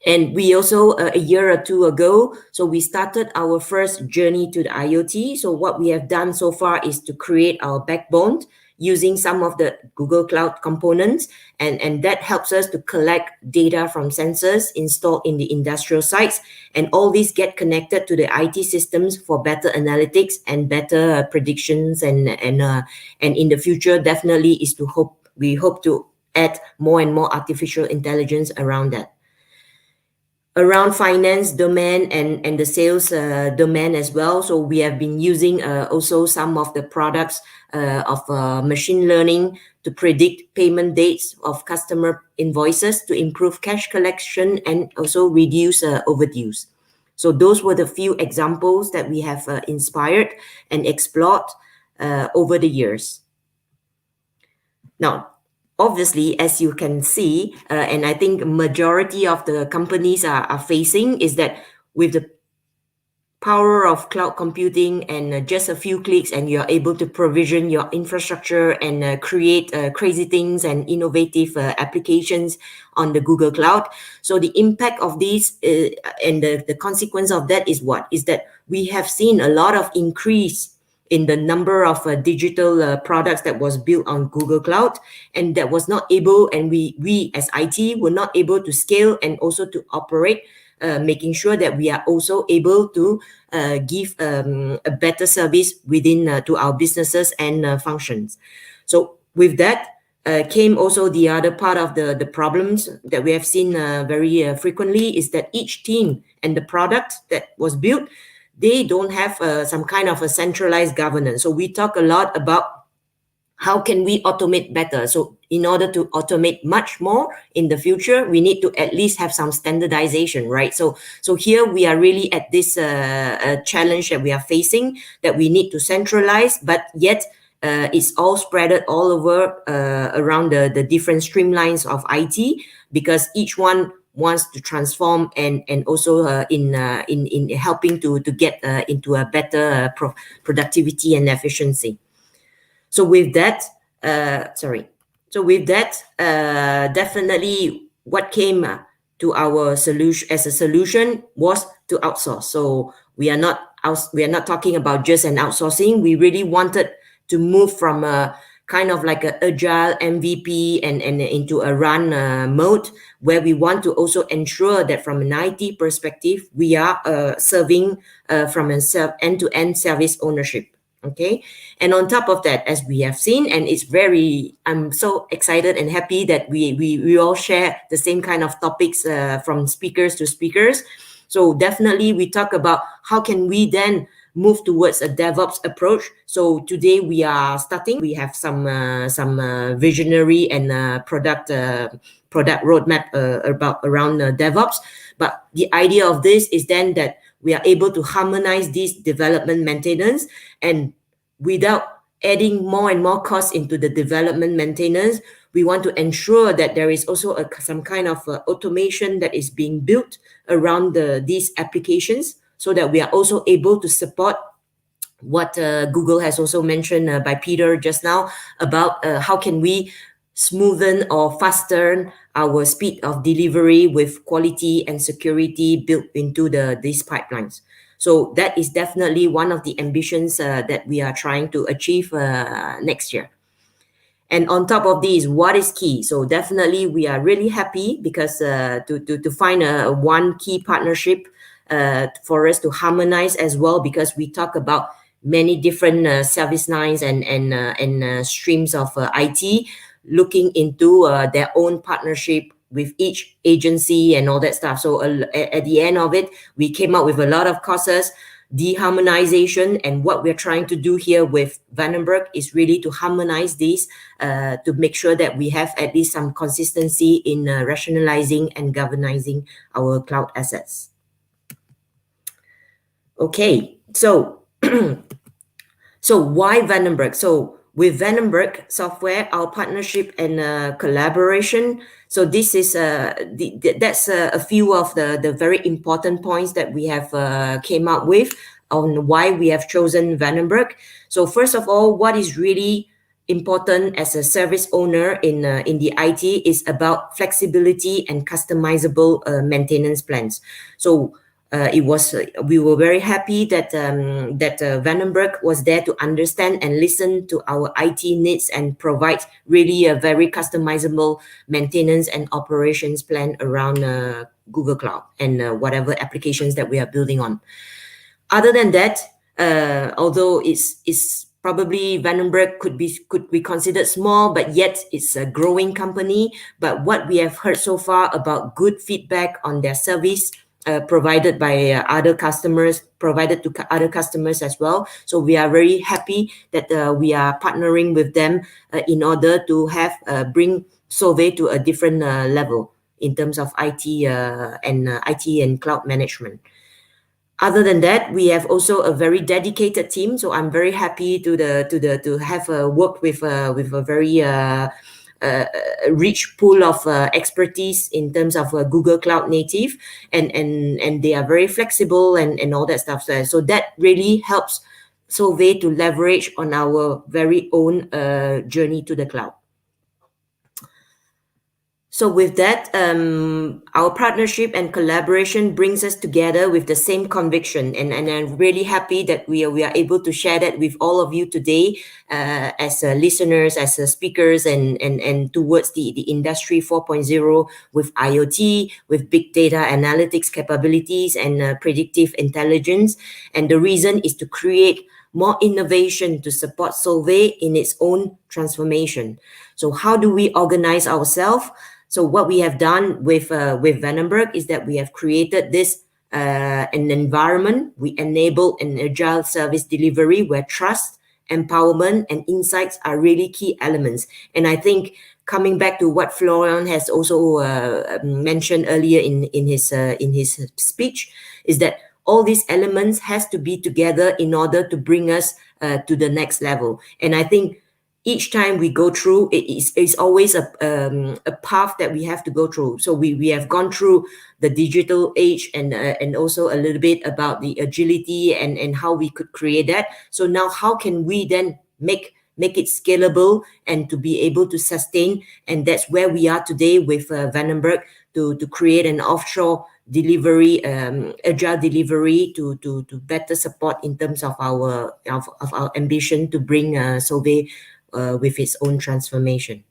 And we also, a year or two ago, so we started our first journey to the IoT. So what we have done so far is to create our backbone using some of the Google Cloud components, and that helps us to collect data from sensors installed in the industrial sites, and all these get connected to the IT systems for better analytics and better predictions, and in the future definitely we hope to add more and more artificial intelligence around that. Around finance domain and the sales domain as well. So we have been using also some of the products of machine learning to predict payment dates of customer invoices to improve cash collection and also reduce overdues. So those were the few examples that we have inspired and explored over the years. Now, obviously, as you can see, and I think majority of the companies are facing, is that with the power of cloud computing and just a few clicks, and you're able to provision your infrastructure and create crazy things and innovative applications on the Google Cloud. So the impact of these and the consequence of that is what? Is that we have seen a lot of increase in the number of digital products that was built on Google Cloud, and that was not able, and we as IT were not able to scale and also to operate, making sure that we are also able to give a better service within to our businesses and functions. So with that came also the other part of the problems that we have seen very frequently, is that each team and the product that was built, they don't have some kind of a centralized governance. So we talk a lot about how can we automate better. So in order to automate much more in the future, we need to at least have some standardization, right? So here we are really at this challenge that we are facing, that we need to centralize, but yet it's all spread all over around the different streamlines of IT, because each one wants to transform and also in helping to get into a better productivity and efficiency. So with that, definitely what came to our solution as a solution was to outsource. So we are not talking about just an outsourcing. We really wanted to move from a kind of like a agile MVP and into a run mode, where we want to also ensure that from an IT perspective, we are serving from an end-to-end service ownership. Okay, and on top of that, as we have seen, and I'm so excited and happy that we all share the same kind of topics from speakers to speakers. So definitely we talk about how can we then move towards a DevOps approach. So today we are starting. We have some visionary and product roadmap around DevOps. But the idea of this is then that we are able to harmonize this development maintenance, and without adding more and more costs into the development maintenance, we want to ensure that there is also some kind of automation that is being built around these applications, so that we are also able to support what Google has also mentioned by Peter just now about how can we smoothen or fasten our speed of delivery with quality and security built into these pipelines. So that is definitely one of the ambitions that we are trying to achieve next year. And on top of these, what is key? So definitely we are really happy because to find one key partnership for us to harmonize as well, because we talk about many different service lines and streams of IT, looking into their own partnership with each agency and all that stuff. So at the end of it, we came up with a lot of courses, deharmonization, and what we're trying to do here with Vanenburg is really to harmonize these to make sure that we have at least some consistency in rationalizing and governizing our cloud assets. Okay, so so why Vanenburg? So with Vanenburg Software, our partnership and collaboration. So this is that's a few of the very important points that we have came up with on why we have chosen Vanenburg. So first of all, what is really important as a service owner in the IT is about flexibility and customizable maintenance plans. So we were very happy that Vanenburg was there to understand and listen to our IT needs and provide really a very customizable maintenance and operations plan around Google Cloud and whatever applications that we are building on. Other than that, although it's probably Vanenburg could be considered small, but yet it's a growing company. But what we have heard so far about good feedback on their service provided by other customers, provided to other customers as well. So we are very happy that we are partnering with them in order to have bring Solvay to a different level in terms of IT and cloud management. Other than that, we have also a very dedicated team. So I'm very happy to have worked with a very rich pool of expertise in terms of Google Cloud Native, and they are very flexible and all that stuff. So that really helps Solvay to leverage on our very own journey to the cloud. So with that, our partnership and collaboration brings us together with the same conviction, and I'm really happy that we are able to share that with all of you today as listeners, as speakers, and towards the industry 4.0 with IoT, with big data analytics capabilities and predictive intelligence. And the reason is to create more innovation to support Solvay in its own transformation. So how do we organize ourselves? So what we have done with Vanenburg is that we have created this an environment. We enable an agile service delivery where trust, empowerment, and insights are really key elements. And I think coming back to what Florian has also mentioned earlier in his speech, is that all these elements has to be together in order to bring us to the next level. And I think each time we go through, it's always a path that we have to go through. So we have gone through the digital age and also a little bit about the agility and how we could create that. So now how can we then make it scalable and to be able to sustain? And that's where we are today with Vanenburg to create an offshore delivery, agile delivery to better support in terms of our ambition to bring Solvay with its own transformation.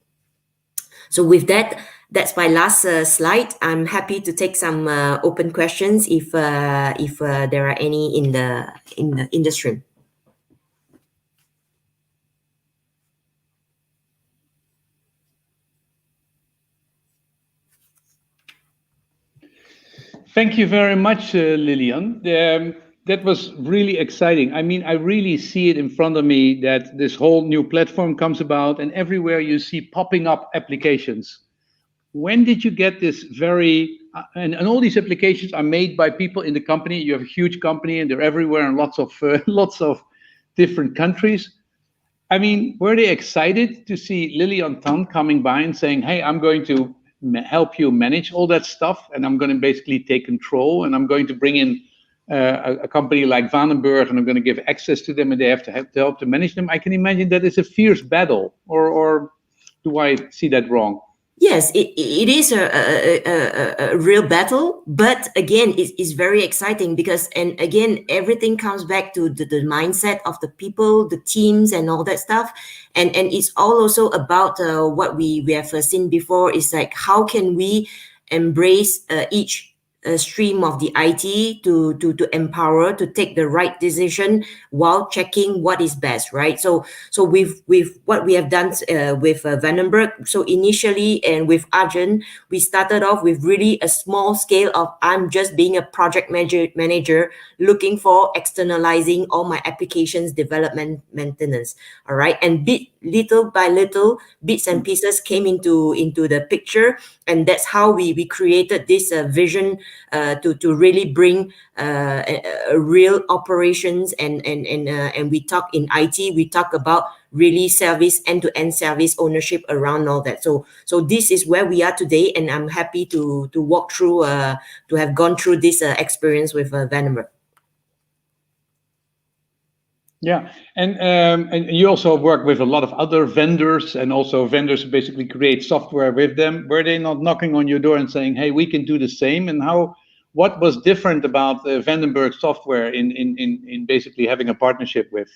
So with that, that's my last slide. I'm happy to take some open questions if there are any in the stream. Thank you very much, Lilian. That was really exciting. I mean, I really see it in front of me that this whole new platform comes about, and everywhere you see popping up applications. When did you get this very, and all these applications are made by people in the company. You have a huge company and they're everywhere in lots of different countries. I mean, were they excited to see Lilian Tan coming by and saying, hey, I'm going to help you manage all that stuff, and I'm going to basically take control, and I'm going to bring in a company like Vanenburg, and I'm going to give access to them, and they have to help to manage them? I can imagine that is a fierce battle, or do I see that wrong? Yes, it is a real battle, but again, it's very exciting because, and again, everything comes back to the mindset of the people, the teams, and all that stuff, and it's all also about what we have seen before. Is like, how can we embrace each stream of the IT to empower, to take the right decision while checking what is best, right? So with what we have done with Vanenburg, so initially and with Arjun, we started off with really a small scale of I'm just being a project manager looking for externalizing all my applications development maintenance, all right? And little by little, bits and pieces came into the picture, and that's how we created this vision to really bring a real operations and we talk in IT, we talk about really service, end-to-end service ownership around all that. So this is where we are today, and I'm happy to walk through to have gone through this experience with Vanenburg. Yeah, and you also work with a lot of other vendors, and also vendors basically create software with them. Were they not knocking on your door and saying, "Hey, we can do the same"? And what was different about Vanenburg Software in basically having a partnership with?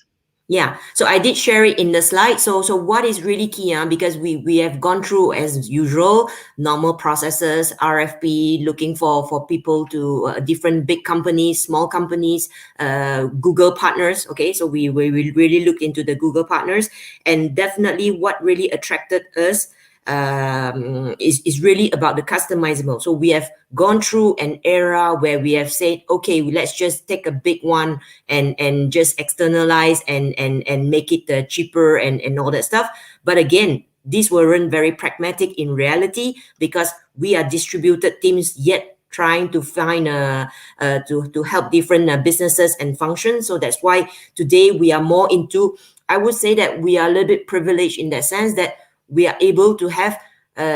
Yeah, so I did share it in the slide. So what is really key, because we have gone through, as usual, normal processes, RFP, looking for people to different big companies, small companies, Google partners. Okay, so we really look into the Google partners, and definitely what really attracted us is really about the customizable. So we have gone through an era where we have said, okay, let's just take a big one and just externalize and make it cheaper and all that stuff. But again, these weren't very pragmatic in reality, because we are distributed teams, yet trying to find to help different businesses and functions. So that's why today we are more into, I would say that we are a little bit privileged in that sense that we are able to have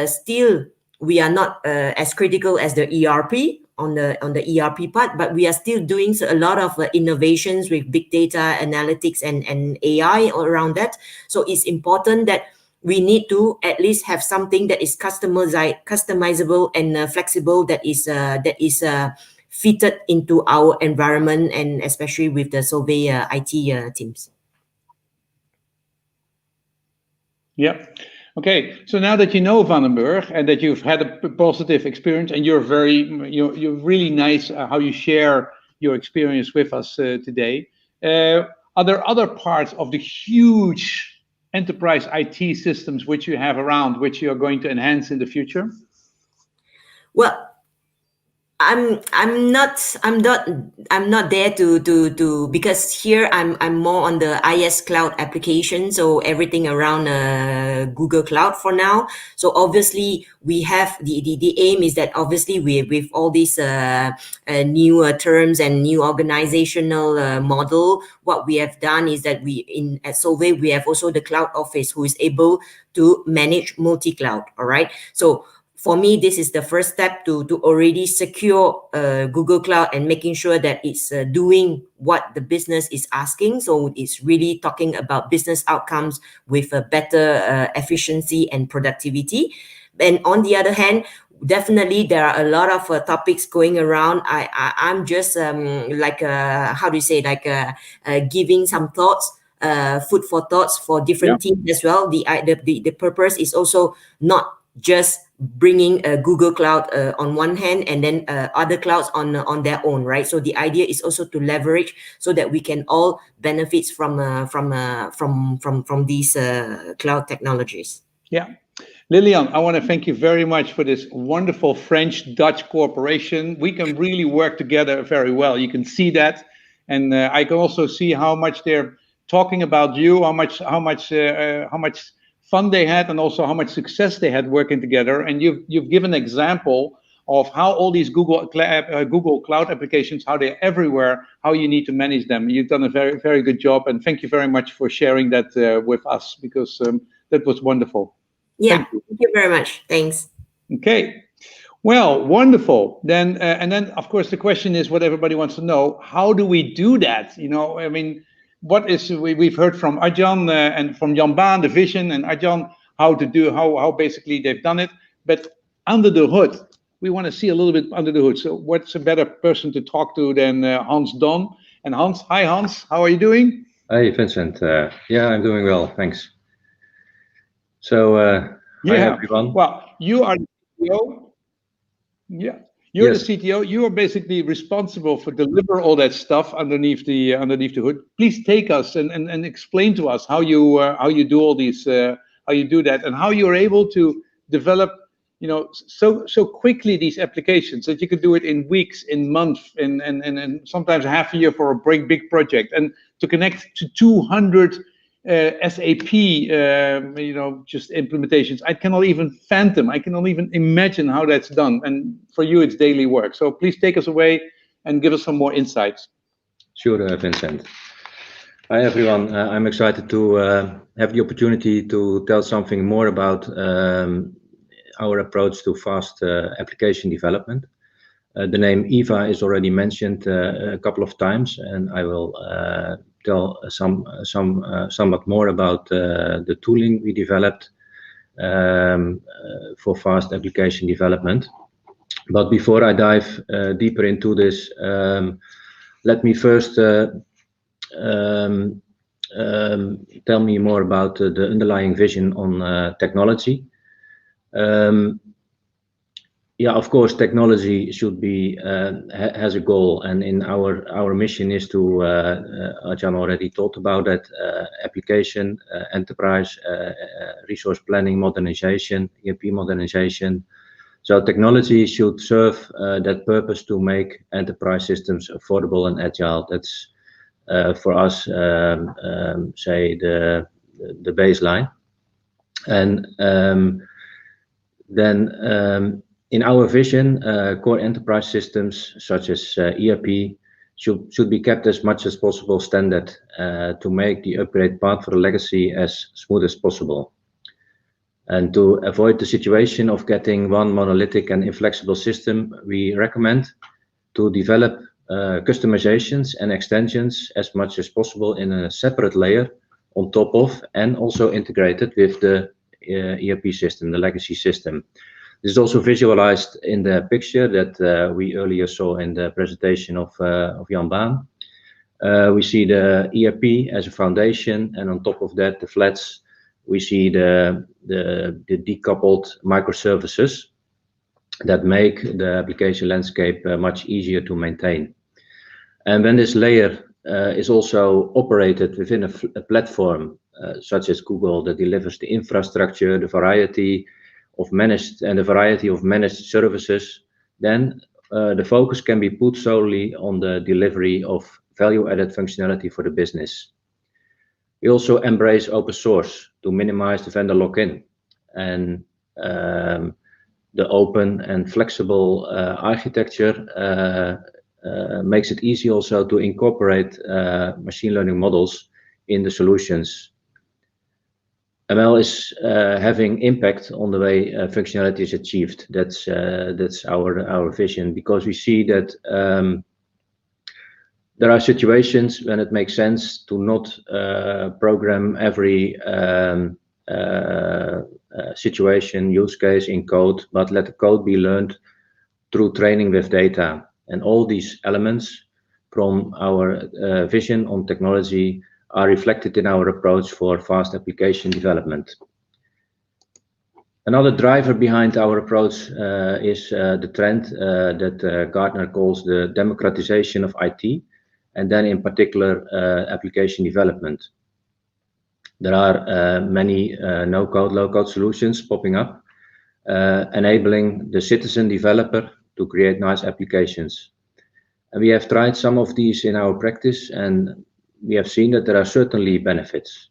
still, we are not as critical as the ERP on the ERP part, but we are still doing a lot of innovations with big data analytics and AI around that. So it's important that we need to at least have something that is customizable and flexible, that is fitted into our environment, and especially with the Solvay IT teams. Yeah. Okay. So now that you know Vanenburg and that you've had a positive experience, and you're really nice how you share your experience with us today. Are there other parts of the huge enterprise IT systems which you have around, which you are going to enhance in the future? Well, I'm not there to because here I'm more on the IS cloud application, so everything around Google Cloud for now. So obviously we have the aim is that obviously with all these new terms and new organizational model, what we have done is that at Solvay we have also the cloud office who is able to manage multi-cloud. All right, so for me, this is the first step to already secure Google Cloud and making sure that it's doing what the business is asking. So it's really talking about business outcomes with a better efficiency and productivity. And on the other hand, definitely there are a lot of topics going around. I'm just how do you say, giving some thoughts, food for thoughts for different teams as well. The purpose is also not just bringing Google Cloud on one hand and then other clouds on their own, right? So the idea is also to leverage so that we can all benefit from these cloud technologies. Yeah. Lilian, I want to thank you very much for this wonderful French-Dutch cooperation. We can really work together very well. You can see that, and I can also see how much they're talking about you, how much fun they had, and also how much success they had working together. And you've given an example of how all these Google Cloud applications, how they're everywhere, how you need to manage them. You've done a very, very good job, and thank you very much for sharing that with us, because that was wonderful. Yeah, thank you very much. Thanks. Okay. Well, wonderful. Then and then of course the question is what everybody wants to know: how do we do that? You know, I mean, what is we've heard from Arjan and from Jan Baan, the vision, and Arjan how basically they've done it. But under the hood, we want to see a little bit under the hood. So what's a better person to talk to than Hans Don? And Hans, hi Hans, how are you doing? Hi Vincent. Yeah, I'm doing well, thanks. So hi everyone. Well, you are the CTO. Yeah. You're the CTO. You are basically responsible for deliver all that stuff underneath the hood. Please take us and explain to us how you do all these how you do that, and how you're able to develop, you know, so quickly these applications that you could do it in weeks, in months, and sometimes half a year for a big project, and to connect to 200 SAP, just implementations. I cannot even fathom. I cannot even imagine how that's done. And for you, it's daily work. So please take us away and give us some more insights. Sure, Vincent. Hi, everyone. I'm excited to have the opportunity to tell something more about our approach to fast application development. The name EVA is already mentioned a couple of times, and I will tell somewhat more about the tooling we developed for fast application development. But before I dive deeper into this, let me first tell me more about the underlying vision on technology. Yeah, of course, technology should be has a goal, and in our mission is to Jan already talked about that, application, enterprise, resource planning, modernization, ERP modernization. So technology should serve that purpose to make enterprise systems affordable and agile. That's for us, say the baseline, and then. In our vision, core enterprise systems such as ERP should be kept as much as possible standard to make the upgrade path for the legacy as smooth as possible. And to avoid the situation of getting one monolithic and inflexible system, we recommend to develop customizations and extensions as much as possible in a separate layer on top of and also integrated with the ERP system, the legacy system. This is also visualized in the picture that we earlier saw in the presentation of Jan Baan. We see the ERP as a foundation, and on top of that, the flats, we see the decoupled microservices that make the application landscape much easier to maintain. And when this layer is also operated within a platform such as Google that delivers the infrastructure, the variety of managed services, then the focus can be put solely on the delivery of value-added functionality for the business. We also embrace open source to minimize the vendor lock-in, and the open and flexible architecture makes it easy also to incorporate machine learning models in the solutions. ML is having impact on the way functionality is achieved. That's our vision, because we see that there are situations when it makes sense to not program every situation, use case in code, but let the code be learned through training with data. And all these elements from our vision on technology are reflected in our approach for fast application development. Another driver behind our approach is the trend that Gartner calls the democratization of IT, and then in particular application development. There are many no-code, low-code solutions popping up, enabling the citizen developer to create nice applications. And we have tried some of these in our practice, and we have seen that there are certainly benefits.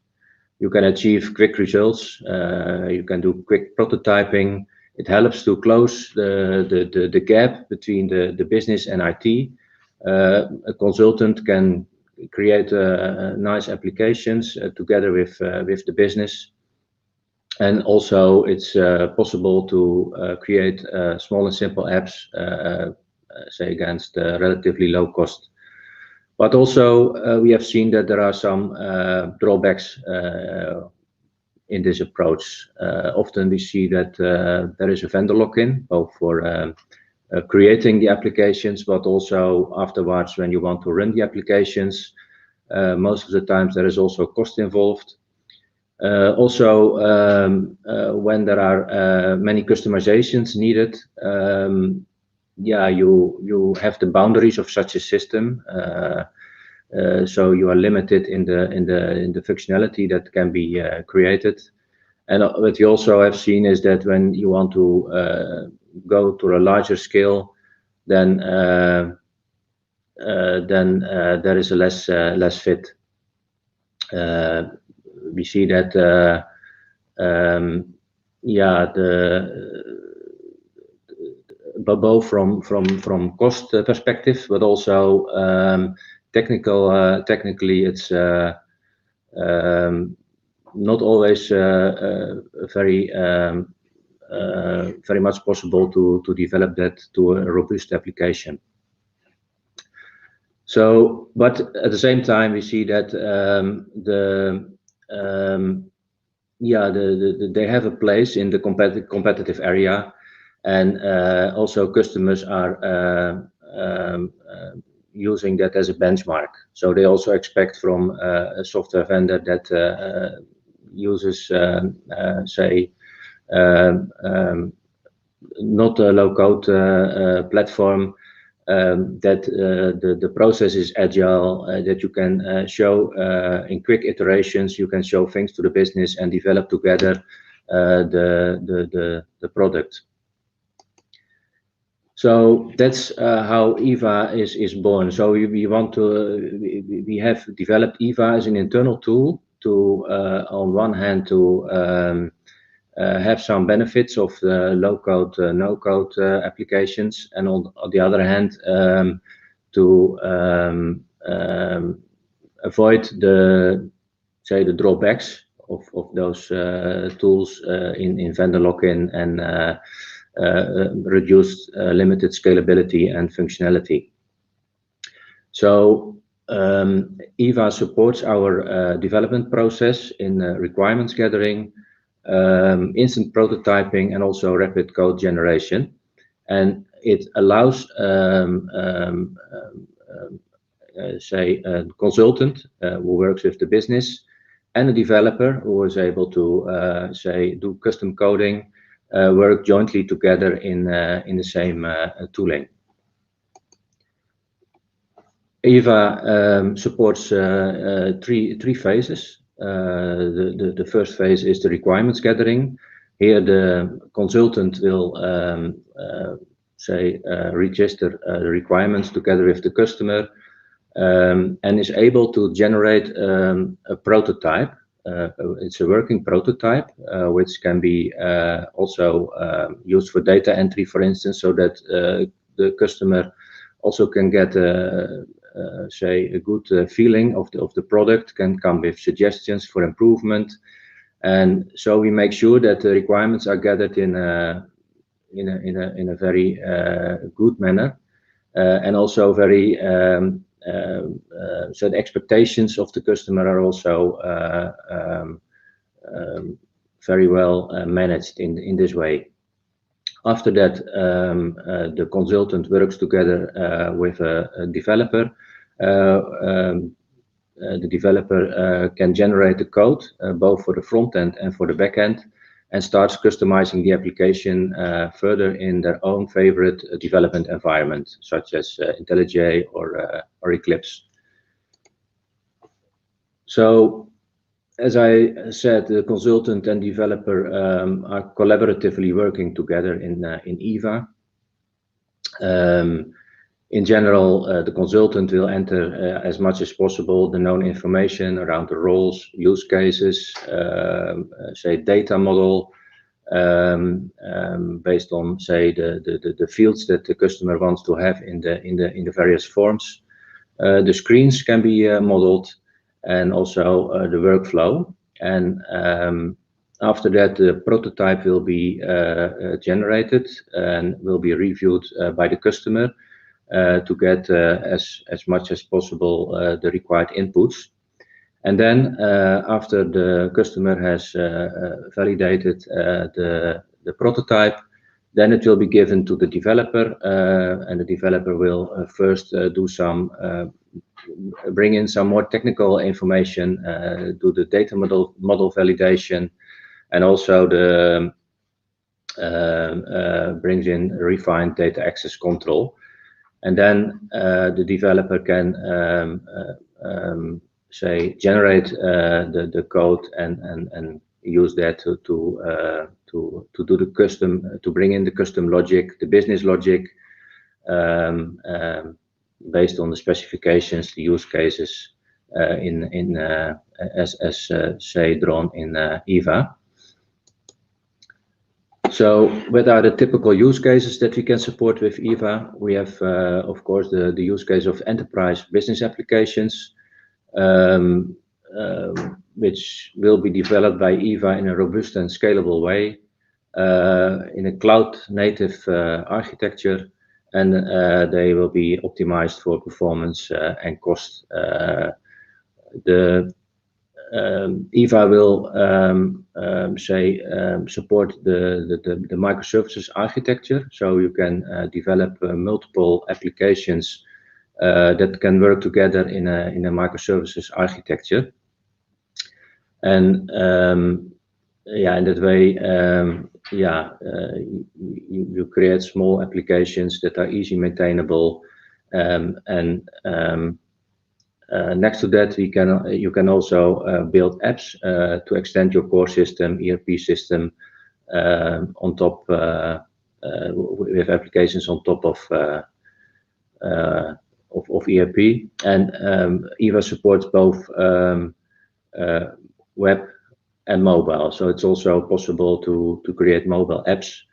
You can achieve quick results, you can do quick prototyping. It helps to close the gap between the business and IT. A consultant can create nice applications together with the business. And also it's possible to create small and simple apps, say against relatively low cost. But also we have seen that there are some drawbacks in this approach. Often we see that there is a vendor lock-in, both for creating the applications, but also afterwards when you want to run the applications. Most of the times there is also cost involved. Also, when there are many customizations needed, yeah, you have the boundaries of such a system, so you are limited in the functionality that can be created. And what you also have seen is that when you want to go to a larger scale, then there is a less fit. We see that yeah, but both from cost perspective, but also technically it's not always very much possible to develop that to a robust application. So, but at the same time, we see that they have a place in the competitive area, and also customers are using that as a benchmark. So they also expect from a software vendor that uses, say, not a low-code platform, that the process is agile, that you can show in quick iterations, you can show things to the business and develop together the product. So that's how EVA is born. So we have developed EVA as an internal tool to on one hand to have some benefits of low-code, no-code applications, and on the other hand, to avoid the drawbacks of those tools in vendor lock-in and reduced limited scalability and functionality. So EVA supports our development process in requirements gathering, instant prototyping, and also rapid code generation. And it allows, a consultant who works with the business and a developer who is able to, do custom coding, work jointly together in the same tooling. EVA supports three phases. The first phase is the requirements gathering. Here, the consultant will register the requirements together with the customer, and is able to generate a prototype. It's a working prototype, which can be also used for data entry, for instance, so that the customer also can get a good feeling of the product, can come with suggestions for improvement, and so we make sure that the requirements are gathered in a very good manner, and also very so the expectations of the customer are also very well managed in this way. After that, the consultant works together with a developer. The developer can generate the code both for the front end and for the back end, and starts customizing the application further in their own favorite development environment, such as IntelliJ or Eclipse. So, as I said, the consultant and developer are collaboratively working together in EVA. In general, the consultant will enter as much as possible the known information around the roles, use cases, data model, based on the fields that the customer wants to have in the various forms. The screens can be modeled, and also the workflow. And after that, the prototype will be generated and will be reviewed by the customer to get as much as possible the required inputs. And then after the customer has validated the prototype, then it will be given to the developer, and the developer will first do bring in some more technical information, do the data model validation, and also brings in refined data access control. And then the developer can generate the code and use that to do the custom, to bring in the custom logic, the business logic, based on the specifications, the use cases as drawn in EVA. So what are the typical use cases that we can support with EVA? We have, of course, the use case of enterprise business applications, which will be developed by EVA in a robust and scalable way, in a cloud-native architecture, and they will be optimized for performance and cost. EVA will support the microservices architecture, so you can develop multiple applications that can work together in a microservices architecture. And in that way, you create small applications that are easy maintainable, next to that, you can also build apps to extend your core system, ERP system, on top with applications on top of ERP. And EVA supports both web and mobile. So it's also possible to create mobile apps,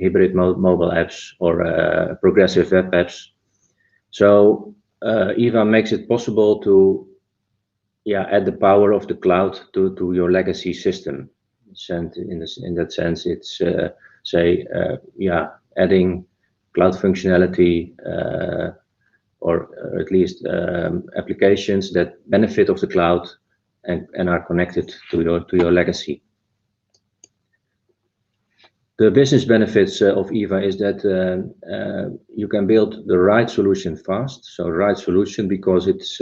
hybrid mobile apps, or progressive web apps. So EVA makes it possible to add the power of the cloud to your legacy system. And in that sense, it's adding cloud functionality or at least applications that benefit of the cloud and are connected to your legacy. The business benefits of EVA is that you can build the right solution fast. So right solution because it's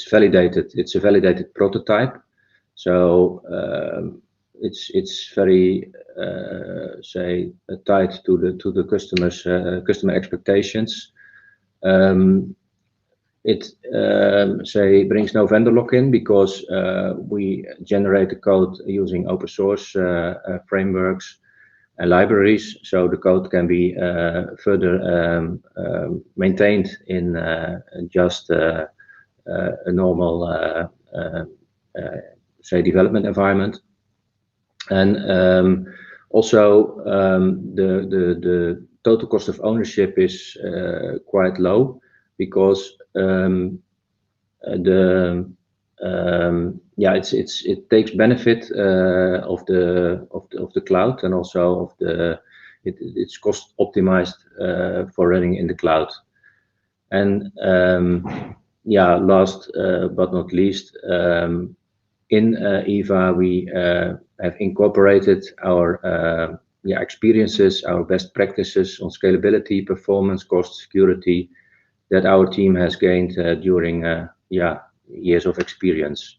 validated. It's a validated prototype. So it's very tied to the customer expectations. It brings no vendor lock-in because we generate the code using open source frameworks and libraries, so the code can be further maintained in just a normal development environment. And also the total cost of ownership is quite low because it takes benefit of the cloud, and also of it's cost optimized for running in the cloud. And last but not least, in EVA we have incorporated our experiences, our best practices on scalability, performance, cost, security that our team has gained during years of experience.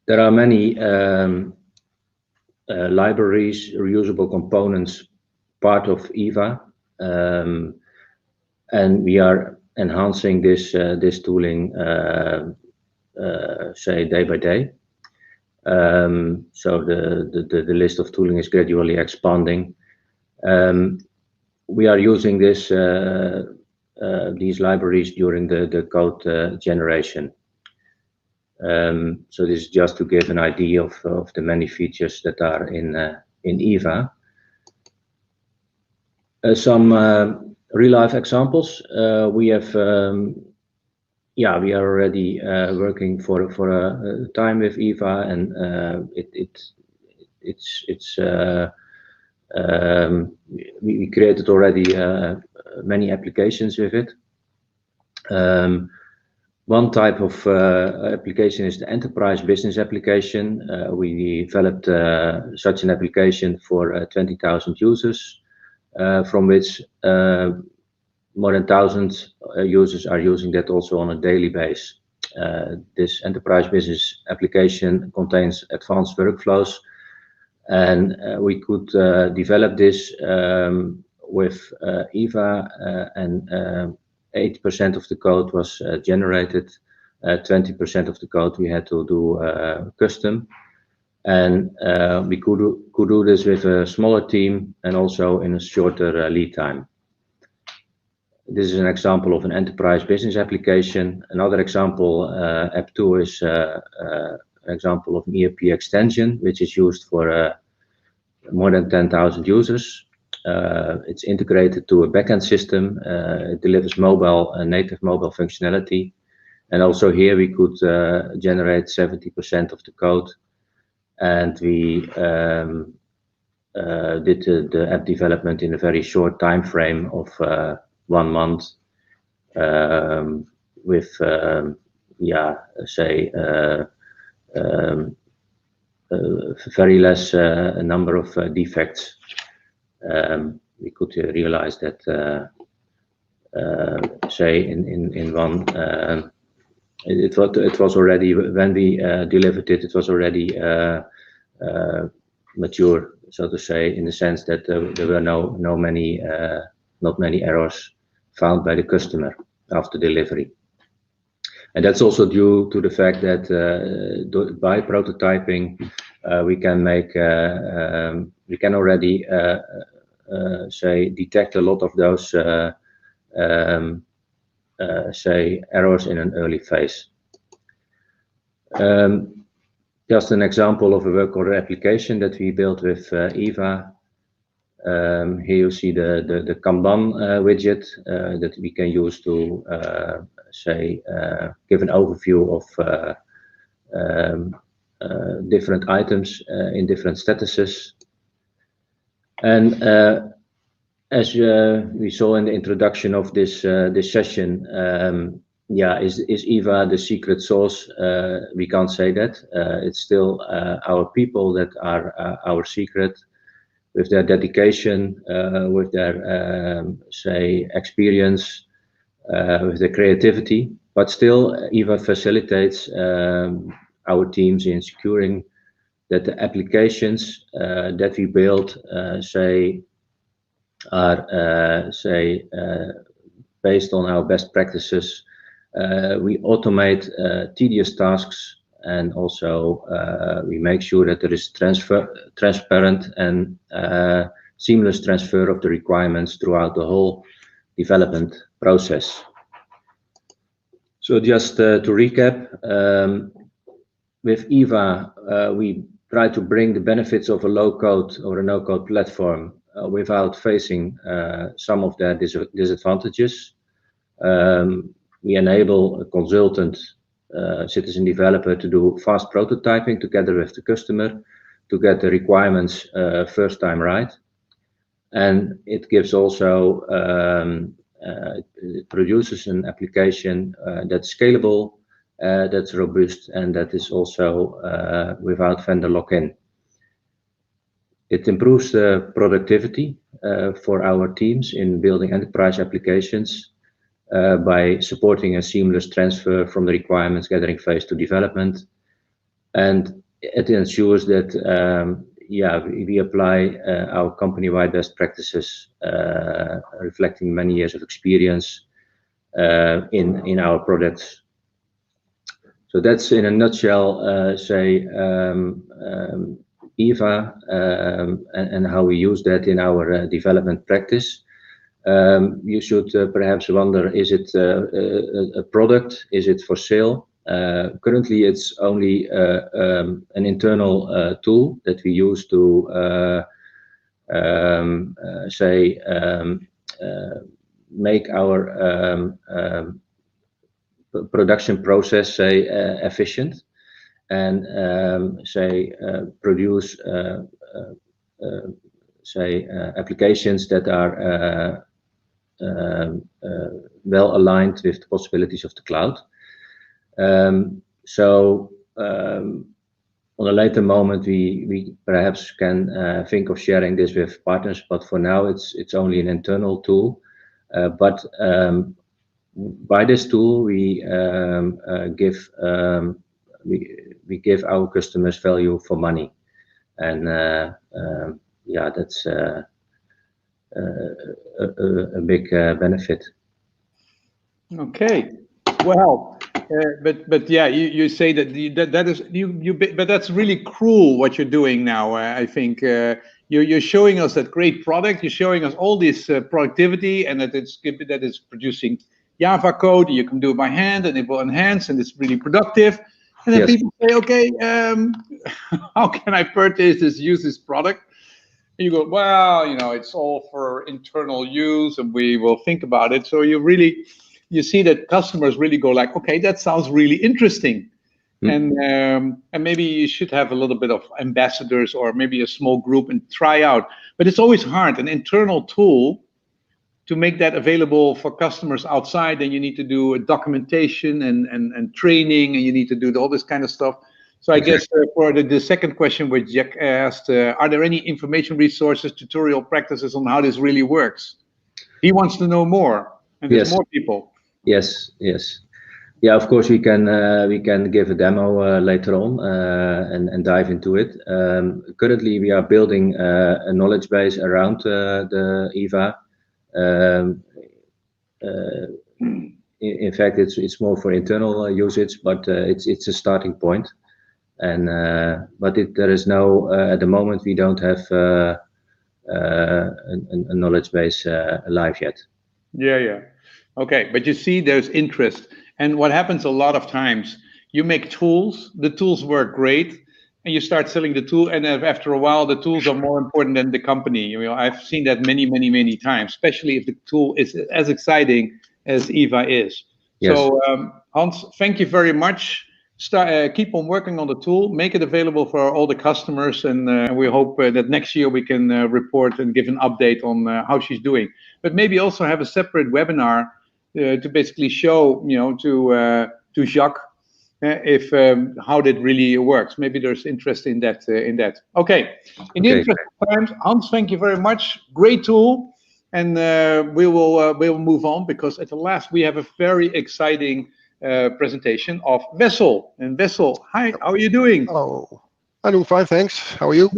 There are many libraries, reusable components, part of EVA, and we are enhancing this tooling, day by day. So the list of tooling is gradually expanding. We are using these libraries during the code generation. So this is just to give an idea of the many features that are in EVA. Some real-life examples. We have we are already working for a time with EVA, and we created already many applications with it. One type of application is the enterprise business application. We developed such an application for 20,000 users, from which more than 1,000 users are using that also on a daily basis. This enterprise business application contains advanced workflows, and we could develop this with EVA, and 80% of the code was generated, 20% of the code we had to do custom, and we could do this with a smaller team and also in a shorter lead time. This is an example of an enterprise business application. Another example, App 2, is an example of an ERP extension, which is used for more than 10,000 users. It's integrated to a backend system. It delivers native mobile functionality. And also here we could generate 70% of the code. And we did the app development in a very short time frame of 1 month, with very less number of defects. We could realize that in one it was already, when we delivered it, it was already mature, so to say, in the sense that there were not many errors found by the customer after delivery. And that's also due to the fact that by prototyping we can make we can already detect a lot of those errors in an early phase. Just an example of a work order application that we built with EVA. Here you see the Kanban widget that we can use to give an overview of different items in different statuses. And as we saw in the introduction of this session, is EVA the secret sauce? We can't say that. It's still our people that are our secret, with their dedication, with their experience, with their creativity. But still, EVA facilitates our teams in securing that the applications that we build, are based on our best practices. We automate tedious tasks, and also we make sure that there is transparent and seamless transfer of the requirements throughout the whole development process. So just to recap, with EVA, we try to bring the benefits of a low-code or a no-code platform without facing some of their disadvantages. We enable a consultant, citizen developer, to do fast prototyping together with the customer to get the requirements first time right. And it gives also, it produces an application that's scalable, that's robust, and that is also without vendor lock-in. It improves the productivity for our teams in building enterprise applications by supporting a seamless transfer from the requirements gathering phase to development. And it ensures that we apply our company-wide best practices, reflecting many years of experience in our products. So that's in a nutshell, EVA and how we use that in our development practice. You should perhaps wonder, is it a product? Is it for sale? Currently, it's only an internal tool that we use to make our production process efficient, and produce applications that are well aligned with the possibilities of the cloud. On a later moment, we perhaps can think of sharing this with partners, but for now it's only an internal tool. But by this tool, we give our customers value for money, and that's a big benefit. Okay, well, but yeah, you say that that is but that's really cruel what you're doing now. I think you're showing us that great product. You're showing us all this productivity, and that it's producing Java code. You can do it by hand, and it will enhance, and it's really productive. And then people say, okay, how can I use this product? And you go, well, it's all for internal use, and we will think about it. So you see that customers really go like, okay, that sounds really interesting. And maybe you should have a little bit of ambassadors, or maybe a small group, and try out. But it's always hard, an internal tool, to make that available for customers outside. Then you need to do a documentation and training, and you need to do all this kind of stuff. So I guess for the second question, which Jack asked, are there any information resources, tutorial practices on how this really works? He wants to know more, and there's more people. Yes. Yeah, of course we can give a demo later on and dive into it. Currently, we are building a knowledge base around the EVA. In fact, it's more for internal usage, but it's a starting point. And but there is no at the moment we don't have a knowledge base live yet. Yeah. Okay, but you see, there's interest, and what happens a lot of times, You make tools, the tools work great, and you start selling the tool, and after a while, the tools are more important than the company. You know, I've seen that many times, especially if the tool is as exciting as EVA is. Yes. So, Hans, thank you very much. Keep on working on the tool, make it available for all the customers, and we hope that next year we can report and give an update on how she's doing. But maybe also have a separate webinar to basically show, you know, to Jacques if how that really works. Maybe there's interest in that. Okay. In the interest of time, Hans, thank you very much. Great tool, and we will move on, because at the last we have a very exciting presentation of Wessel. And Wessel, hi, how are you doing? Hello, I'm doing fine, thanks. How are you?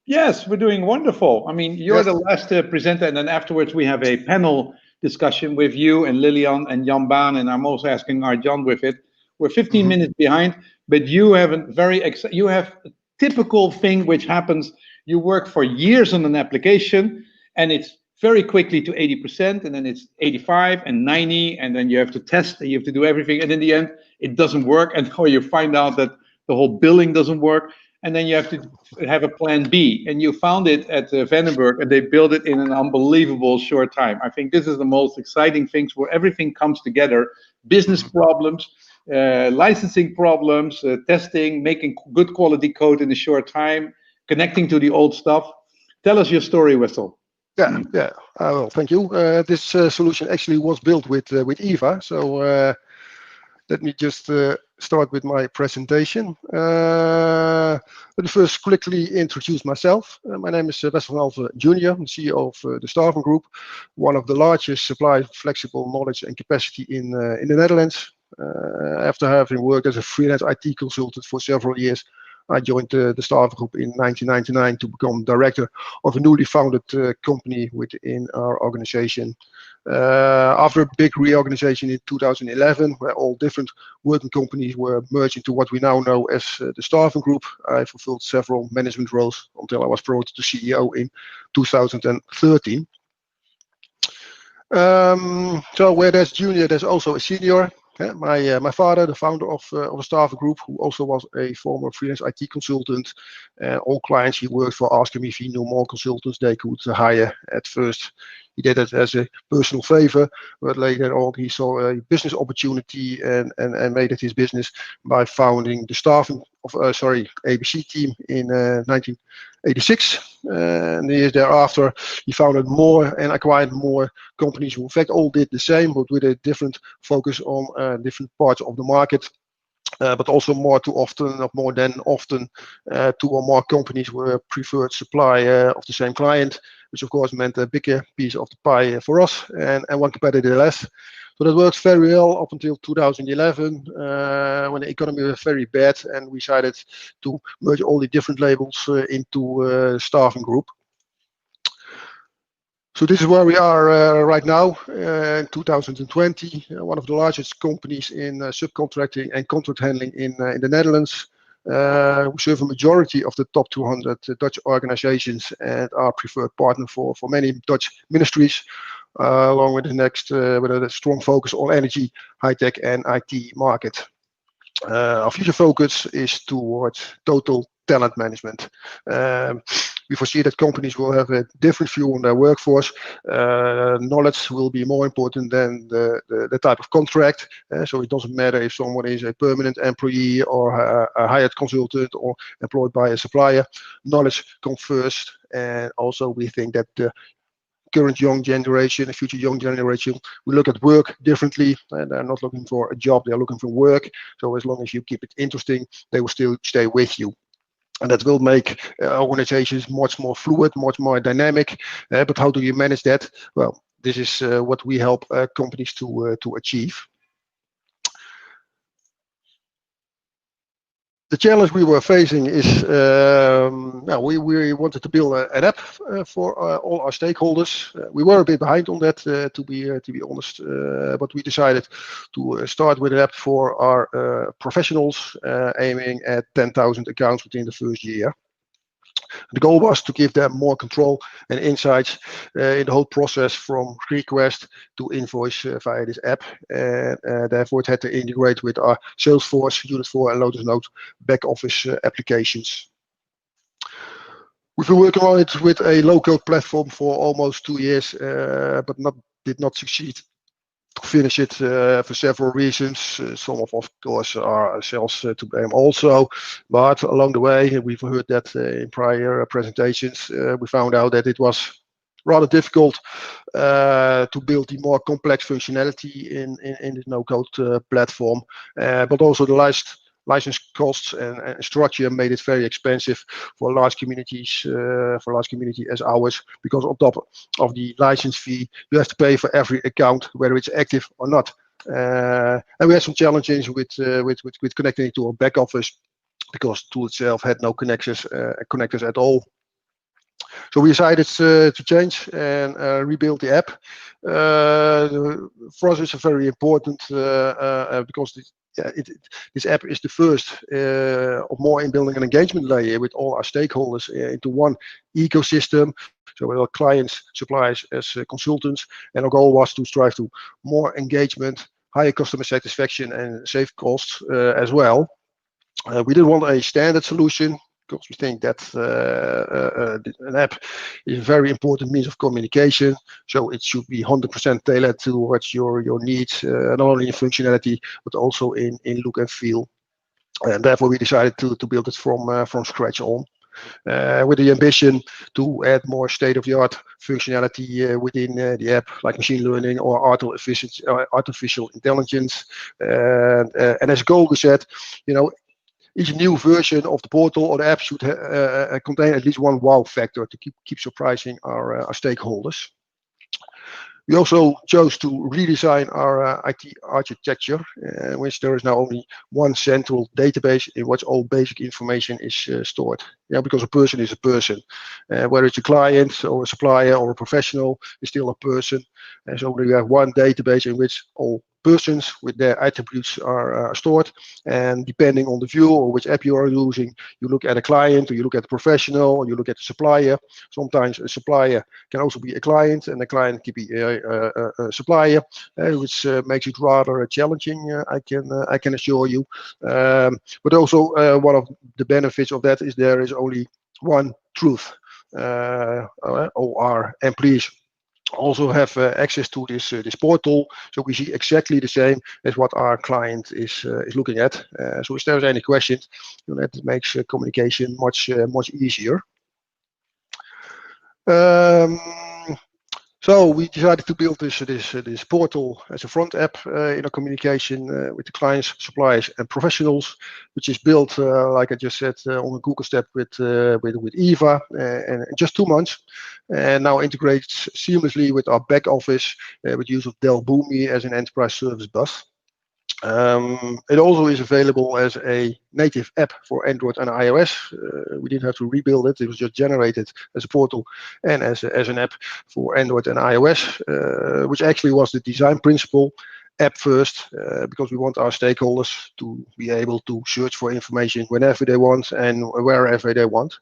Yes, we're doing wonderful. I mean, you're the last presenter, and then afterwards we have a panel discussion with you and Lilian and Jan Baan, and I'm also asking our Jan with it. We're 15 minutes behind, but you have a typical thing which happens. You work for years on an application, and it's very quickly to 80%, and then it's 85 and 90, and then you have to test, and you have to do everything, and in the end, it doesn't work, and or you find out that the whole billing doesn't work, and then you have to have a plan B, and you found it at Vanenburg, and they built it in an unbelievable short time. I think this is the most exciting things, where everything comes together: business problems, licensing problems, testing, making good quality code in a short time, connecting to the old stuff. Tell us your story, Wessel. Yeah. Well, thank you. This solution actually was built with EVA. So let me just start with my presentation. Let me first quickly introduce myself. My name is Wessel van Alphen Jr., I'm CEO of the Staffen Group, one of the largest suppliers of flexible knowledge and capacity in the Netherlands. After having worked as a freelance IT consultant for several years, I joined the Staffen Group in 1999 to become director of a newly founded company within our organization. After a big reorganization in 2011, where all different working companies were merged into what we now know as the Staffen Group, I fulfilled several management roles until I was promoted to CEO in 2013. So where there's junior, there's also a senior. My father, the founder of the Staffen Group, who also was a former freelance IT consultant, all clients he worked for asking me if he knew more consultants they could hire. At first, he did it as a personal favor, but later on he saw a business opportunity and made it his business by founding the Staffen ABC team in 1986. And the years thereafter, he founded more and acquired more companies who in fact all did the same, but with a different focus on different parts of the market. But also more than often, two or more companies were a preferred supplier of the same client, which of course meant a bigger piece of the pie for us and one competitor less. So that worked very well up until 2011, when the economy was very bad, and we decided to merge all the different labels into Staffen Group. So this is where we are right now, in 2020, one of the largest companies in subcontracting and contract handling in the Netherlands. We serve a majority of the top 200 Dutch organizations and are preferred partner for many Dutch ministries, along with with a strong focus on energy, high-tech and IT market. Our future focus is towards total talent management. We foresee that companies will have a different view on their workforce. Knowledge will be more important than the type of contract. So it doesn't matter if someone is a permanent employee or a hired consultant or employed by a supplier. Knowledge comes first. And also we think that the current young generation, the future young generation, will look at work differently. And they're not looking for a job, they're looking for work. So as long as you keep it interesting, they will still stay with you. And that will make organizations much more fluid, much more dynamic. But how do you manage that? Well, this is what we help companies to achieve. The challenge we were facing is we wanted to build an app for all our stakeholders. We were a bit behind on that, to be honest, but we decided to start with an app for our professionals, aiming at 10,000 accounts within the first year. The goal was to give them more control and insights in the whole process from request to invoice via this app, and therefore it had to integrate with our Salesforce, Unit4 and Lotus Note back office applications. We've been working on it with a low-code platform for almost 2 years, but did not succeed to finish it for several reasons. Some of course are ourselves to blame also, but along the way we've heard that in prior presentations we found out that it was rather difficult to build the more complex functionality in this no-code platform, but also the license costs and structure made it very expensive for large communities, for large community as ours, because on top of the license fee, you have to pay for every account, whether it's active or not. And we had some challenges with connecting it to our back office, because the tool itself had no connectors at all. So we decided to change and rebuild the app. For us, it's very important because this app is the first of more in building an engagement layer with all our stakeholders into one ecosystem. So with our clients, suppliers as consultants, and our goal was to strive to more engagement, higher customer satisfaction, and save costs as well. We didn't want a standard solution, because we think that an app is a very important means of communication. So it should be 100% tailored towards your needs, not only in functionality, but also in look and feel. And therefore we decided to build it from scratch on, with the ambition to add more state-of-the-art functionality within the app, like machine learning or artificial intelligence. And as a goal, we said, each new version of the portal or the app should contain at least one wow factor to keep surprising our stakeholders. We also chose to redesign our IT architecture, in which there is now only one central database in which all basic information is stored. Because a person is a person, whether it's a client or a supplier or a professional, is still a person. And so we have one database in which all persons with their attributes are stored, and depending on the view or which app you are using, you look at a client, or you look at a professional, or you look at a supplier. Sometimes a supplier can also be a client, and a client can be a supplier, which makes it rather challenging, I can assure you. But also one of the benefits of that is there is only one truth. All our employees also have access to this portal, so we see exactly the same as what our client is looking at. So if there's any questions, that makes communication much easier. So we decided to build this portal as a front app in our communication with the clients, suppliers, and professionals, which is built, like I just said, on a Google Stack with Eva, and in just 2 months, and now integrates seamlessly with our back office with use of Dell Boomi as an enterprise service bus. It also is available as a native app for Android and iOS. We didn't have to rebuild it. It was just generated as a portal and as an app for Android and iOS, which actually was the design principle. App first, because we want our stakeholders to be able to search for information whenever they want and wherever they want.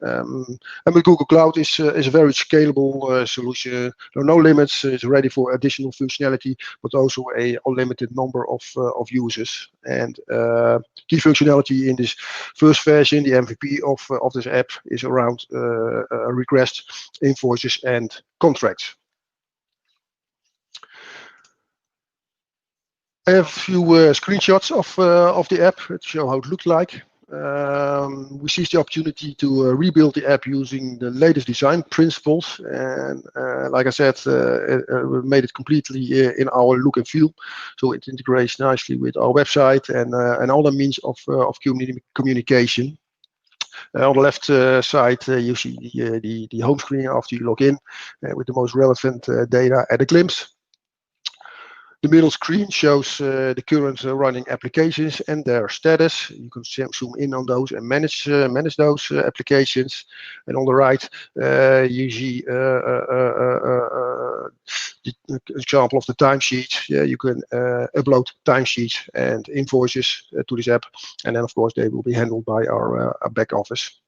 And with Google Cloud is a very scalable solution. There are no limits. It's ready for additional functionality, but also a unlimited number of users. And key functionality in this first version, the MVP of this app, is around requests, invoices, and contracts. I have a few screenshots of the app to show how it looked like. We seized the opportunity to rebuild the app using the latest design principles, and like I said, we made it completely in our look and feel, so it integrates nicely with our website and other means of communication. On the left side, you see the home screen after you log in with the most relevant data at a glimpse. The middle screen shows the current running applications and their status. You can zoom in on those and manage those applications. And on the right, you see the example of the timesheets. You can upload timesheets and invoices to this app, and then of course they will be handled by our back office.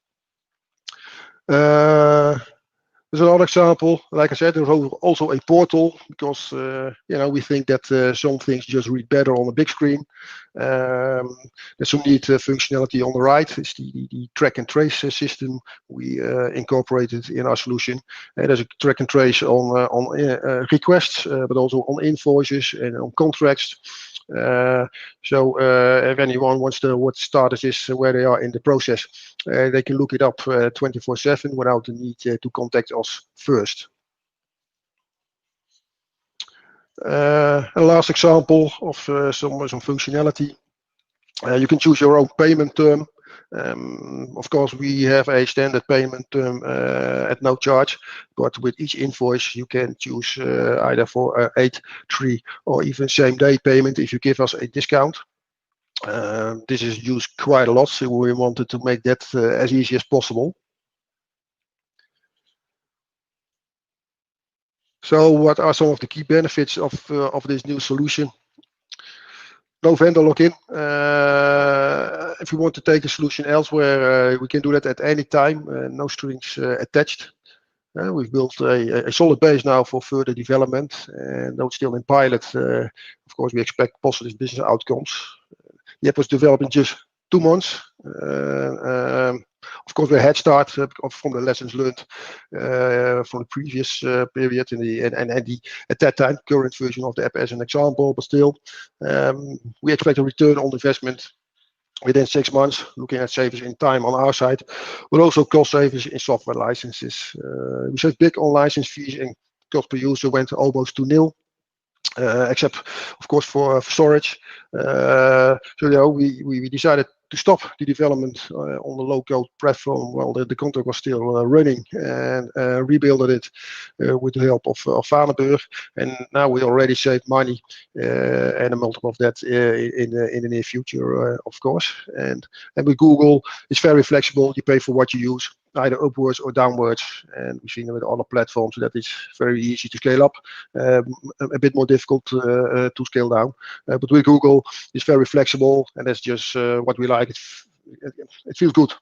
There's another example. Like I said, there's also a portal because we think that some things just read better on a big screen. There's some neat functionality on the right. It's the track and trace system we incorporated in our solution. There's a track and trace on requests, but also on invoices and on contracts. So if anyone wants to what status is, where they are in the process, they can look it up 24/7 without the need to contact us first. A last example of some functionality. You can choose your own payment term. Of course, we have a standard payment term at no charge, but with each invoice, you can choose either for 8, 3, or even same-day payment if you give us a discount. This is used quite a lot, so we wanted to make that as easy as possible. So what are some of the key benefits of this new solution? No vendor login. If we want to take a solution elsewhere, we can do that at any time. No strings attached. We've built a solid base now for further development, and though it's still in pilot, of course, we expect positive business outcomes. The app was developed in just 2 months. Of course, we're a head start from the lessons learned from the previous period and at that time current version of the app as an example. But still, we expect a return on investment within 6 months, looking at savings in time on our side, but also cost savings in software licenses. We saved big on license fees, and cost per user went almost to nil. Except, of course, for storage. So we decided to stop the development on the low-code platform while the contract was still running, and rebuild it with the help of Vanenburg. And now we already saved money and a multiple of that in the near future, of course. And with Google, it's very flexible. You pay for what you use, either upwards or downwards, and we've seen it with other platforms that it's very easy to scale up, a bit more difficult to scale down. But with Google, it's very flexible, and that's just what we like. It feels good.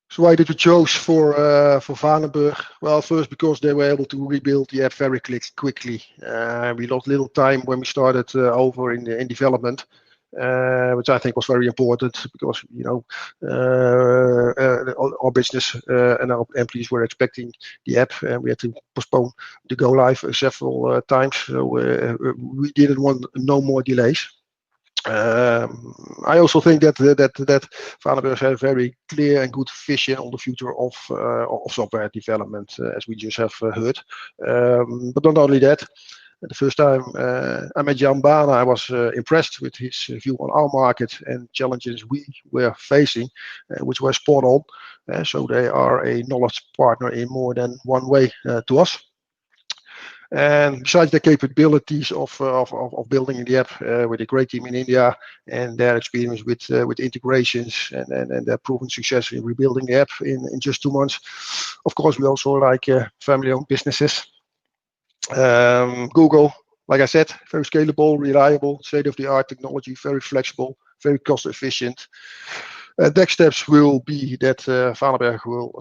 So why did we choose for Vanenburg? Well, first because they were able to rebuild the app very quickly. We lost little time when we started over in development. Which I think was very important because our business and our employees were expecting the app, and we had to postpone the go live several times. So we didn't want no more delays. I also think that Vanenburg has a very clear and good vision on the future of software development, as we just have heard. But not only that. The first time I met Jan Baan, I was impressed with his view on our market and challenges we were facing, which were spot on. So they are a knowledge partner in more than one way to us. And besides the capabilities of building the app with a great team in India and their experience with integrations and their proven success in rebuilding the app in just 2 months, of course, we also like family-owned businesses. Google, like I said, very scalable, reliable, state-of-the-art technology, very flexible, very cost-efficient. Next steps will be that Vanenburg will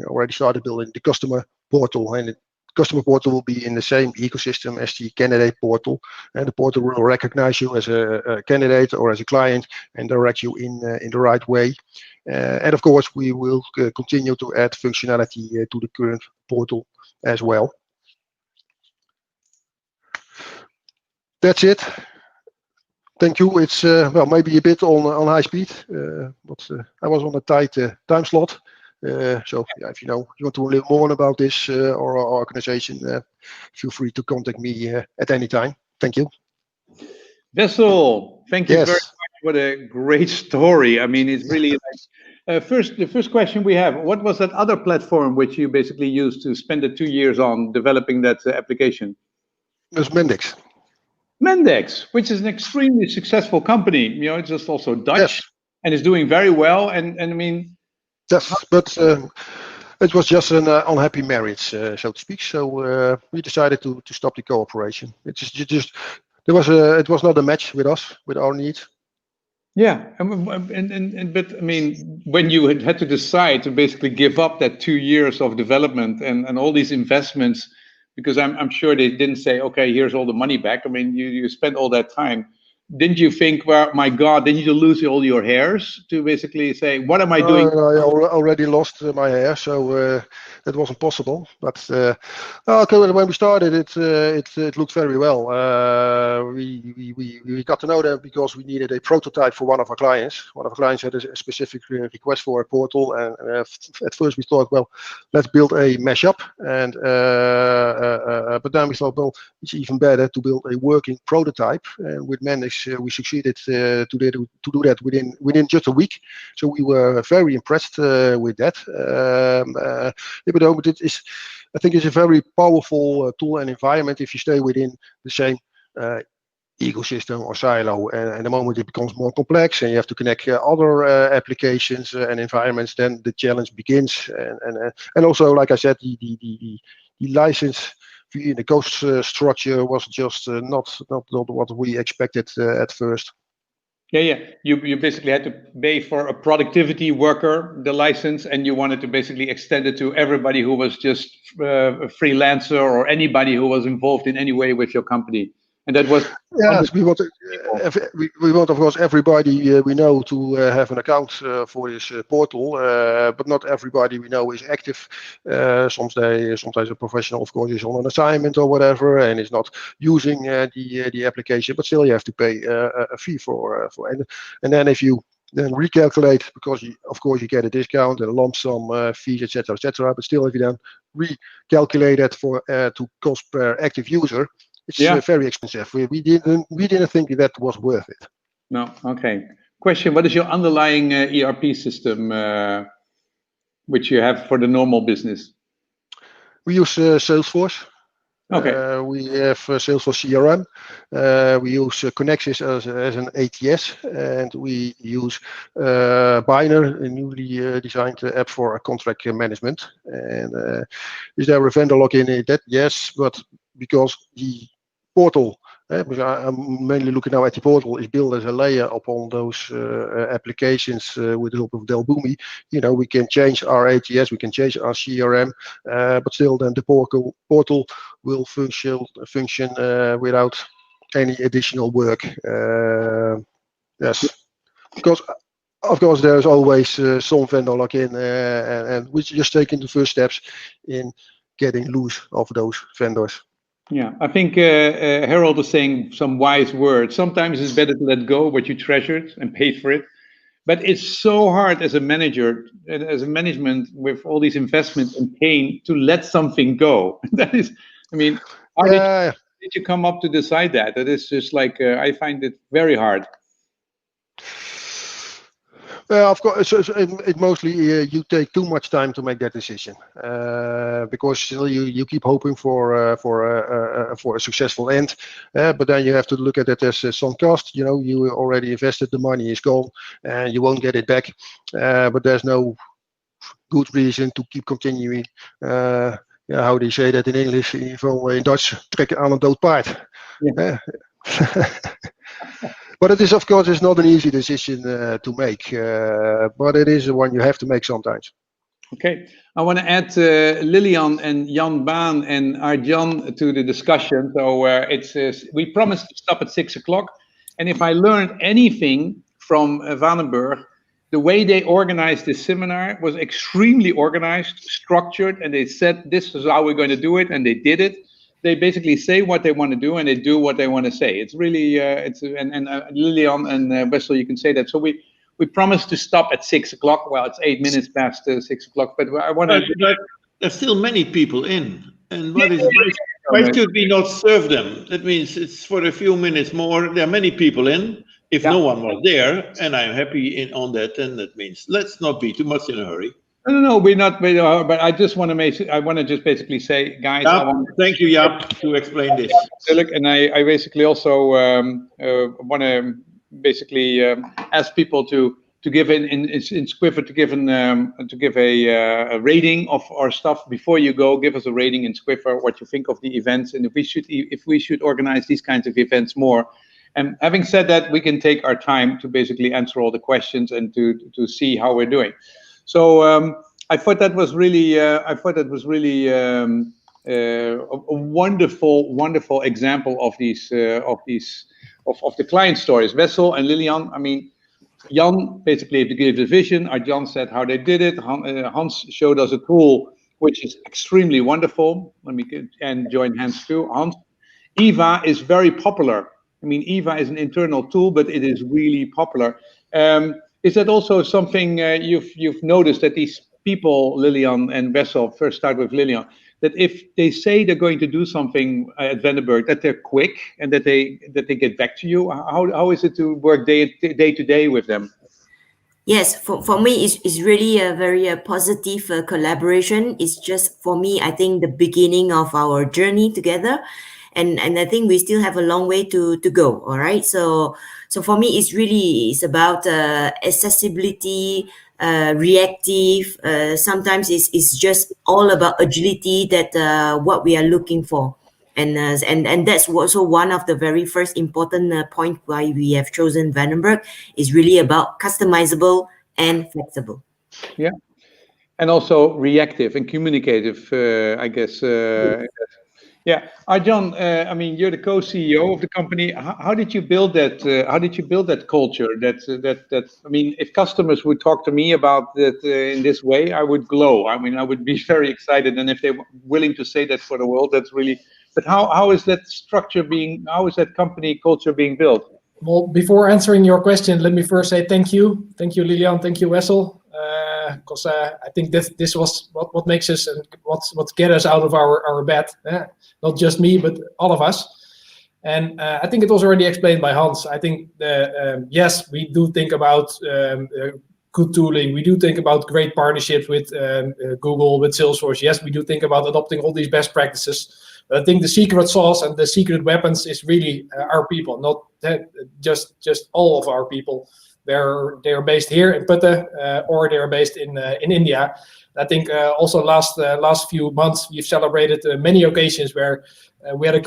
already started building the customer portal, and the customer portal will be in the same ecosystem as the candidate portal, and the portal will recognize you as a candidate or as a client and direct you in the right way. And of course, we will continue to add functionality to the current portal as well. That's it. Thank you. It's maybe a bit on high speed, but I was on a tight time slot. So if you want to learn more about this or our organization, feel free to contact me at any time. Thank you. Wessel, thank you Yes. very much. What a great story. I mean, it's really like, the first question we have, what was that other platform which you basically used to spend the 2 years on developing that application? It was Mendix. Mendix, which is an extremely successful company. It's just also Dutch, Yes. And is doing very well. And I mean, yes, but it was just an unhappy marriage, so to speak. So we decided to stop the cooperation. It was not a match with us, with our needs. Yeah, but I mean, when you had to decide to basically give up that 2 years of development and all these investments, because I'm sure they didn't say, okay, here's all the money back. I mean, you spent all that time. Didn't you think, well, my God, didn't you lose all your hairs to basically say, what am I doing? I already lost my hair, so that wasn't possible. But okay, when we started, it looked very well. We got to know them because we needed a prototype for one of our clients. One of our clients had a specific request for a portal, and at first we thought, well, let's build a mashup, and but then we thought, well, it's even better to build a working prototype. And with Mendix, we succeeded to do that within just a week. So we were very impressed with that. But it is, I think, it's a very powerful tool and environment if you stay within the same ecosystem or silo. And the moment it becomes more complex and you have to connect other applications and environments, then the challenge begins. And also, like I said, the license fee, the cost structure was just not what we expected at first. Yeah. You basically had to pay for a productivity worker, the license, and you wanted to basically extend it to everybody who was just a freelancer or anybody who was involved in any way with your company. And that was yes, we want of course everybody we know to have an account for this portal, but not everybody we know is active. Sometimes a professional, of course, is on an assignment or whatever and is not using the application, but still you have to pay a fee for and then if you then recalculate, because of course you get a discount and a lump sum fees, etc., but still if you then recalculate that for to cost per active user, it's very expensive. We didn't think that was worth it. No. Okay. Question: what is your underlying ERP system, which you have for the normal business? We use Salesforce. Okay. We have Salesforce CRM. We use Connexis as an ATS, and we use BAIN, a newly designed app for contract management. And is there a vendor login in that? Yes, but because the portal, because I'm mainly looking now at the portal, is built as a layer upon those applications with the help of Del Boomi. We can change our ATS, we can change our CRM, but still then the portal will function without any additional work. Yes, because of course there's always some vendor login, and we're just taking the first steps in getting loose of those vendors. Yeah, I think Harold is saying some wise words. Sometimes it's better to let go what you treasured and paid for it. But it's so hard as a manager, as a management with all these investments and pain to let something go. That is, I mean, how did you come up to decide that? That is just like, I find it very hard. Of course, it mostly you take too much time to make that decision because still you keep hoping for a successful end, but then you have to look at it as some cost. You already invested, the money is gone, and you won't get it back. But there's no good reason to keep continuing. How do you say that in English? In Dutch, trekken aan een dood paard. Yeah. But it is, of course, it's not an easy decision to make, but it is one you have to make sometimes. Okay, I want to add Lilian and Jan Baan and Arjan to the discussion. So we promised to stop at 6 o'clock, and if I learned anything from Vanenburg, the way they organized this seminar was extremely organized, structured, and they said this is how we're going to do it, and they did it. They basically say what they want to do and they do what they want to say. It's really, and Lilian and Wessel, you can say that. So we promised to stop at 6 o'clock. Well, it's 8 minutes past 6 o'clock, but I want to. But there's still many people in, and why should we not serve them? That means it's for a few minutes more. There are many people in. If no one was there, and I'm happy on that, then that means let's not be too much in a hurry. No, we're not. But I just want to I want to just basically say, guys. Thank you, Jaap, to explain this. And I basically also want to basically ask people to give in Squiffle to give a rating of our stuff before you go. Give us a rating in Squiffle what you think of the events, and if we should organize these kinds of events more. And having said that, we can take our time to basically answer all the questions and to see how we're doing. So I thought that was really a wonderful example of the client stories. Wessel and Lilian, I mean, Jan basically gave the vision. Jan said how they did it. Hans showed us a tool which is extremely wonderful. Let me join hands too. Hans, Eva is very popular. I mean, Eva is an internal tool, but it is really popular. Is that also something you've noticed, that these people, Lilian and Wessel, first start with Lilian, that if they say they're going to do something at Vanenburg, that they're quick and that they get back to you? How is it to work day to day with them? Yes, for me, it's really a very positive collaboration. It's just, for me, I think the beginning of our journey together. And I think we still have a long way to go, all right? So for me, it's about accessibility, reactive. Sometimes it's just all about agility, that what we are looking for. And that's also one of the very first important point why we have chosen Vanenburg, is really about customizable and flexible. Yeah, and also reactive and communicative, I guess. Yeah, Jan, I mean, you're the co-CEO of the company. How did you build that? How did you build that culture? That I mean, if customers would talk to me about that in this way, I would glow. I mean, I would be very excited. And if they're willing to say that for the world, that's really. But how is that structure being? How is that company culture being built? Well, before answering your question, let me first say thank you, Lilian, thank you, Wessel. Because I think this was what makes us and what get us out of our bed. Not just me, but all of us. And I think it was already explained by Hans. I think yes, we do think about good tooling. We do think about great partnerships with Google, with Salesforce. Yes, we do think about adopting all these best practices. But I think the secret sauce and the secret weapons is really our people, not just all of our people. They're based here in Putte, or they're based in India. I think also last few months we've celebrated many occasions where we had a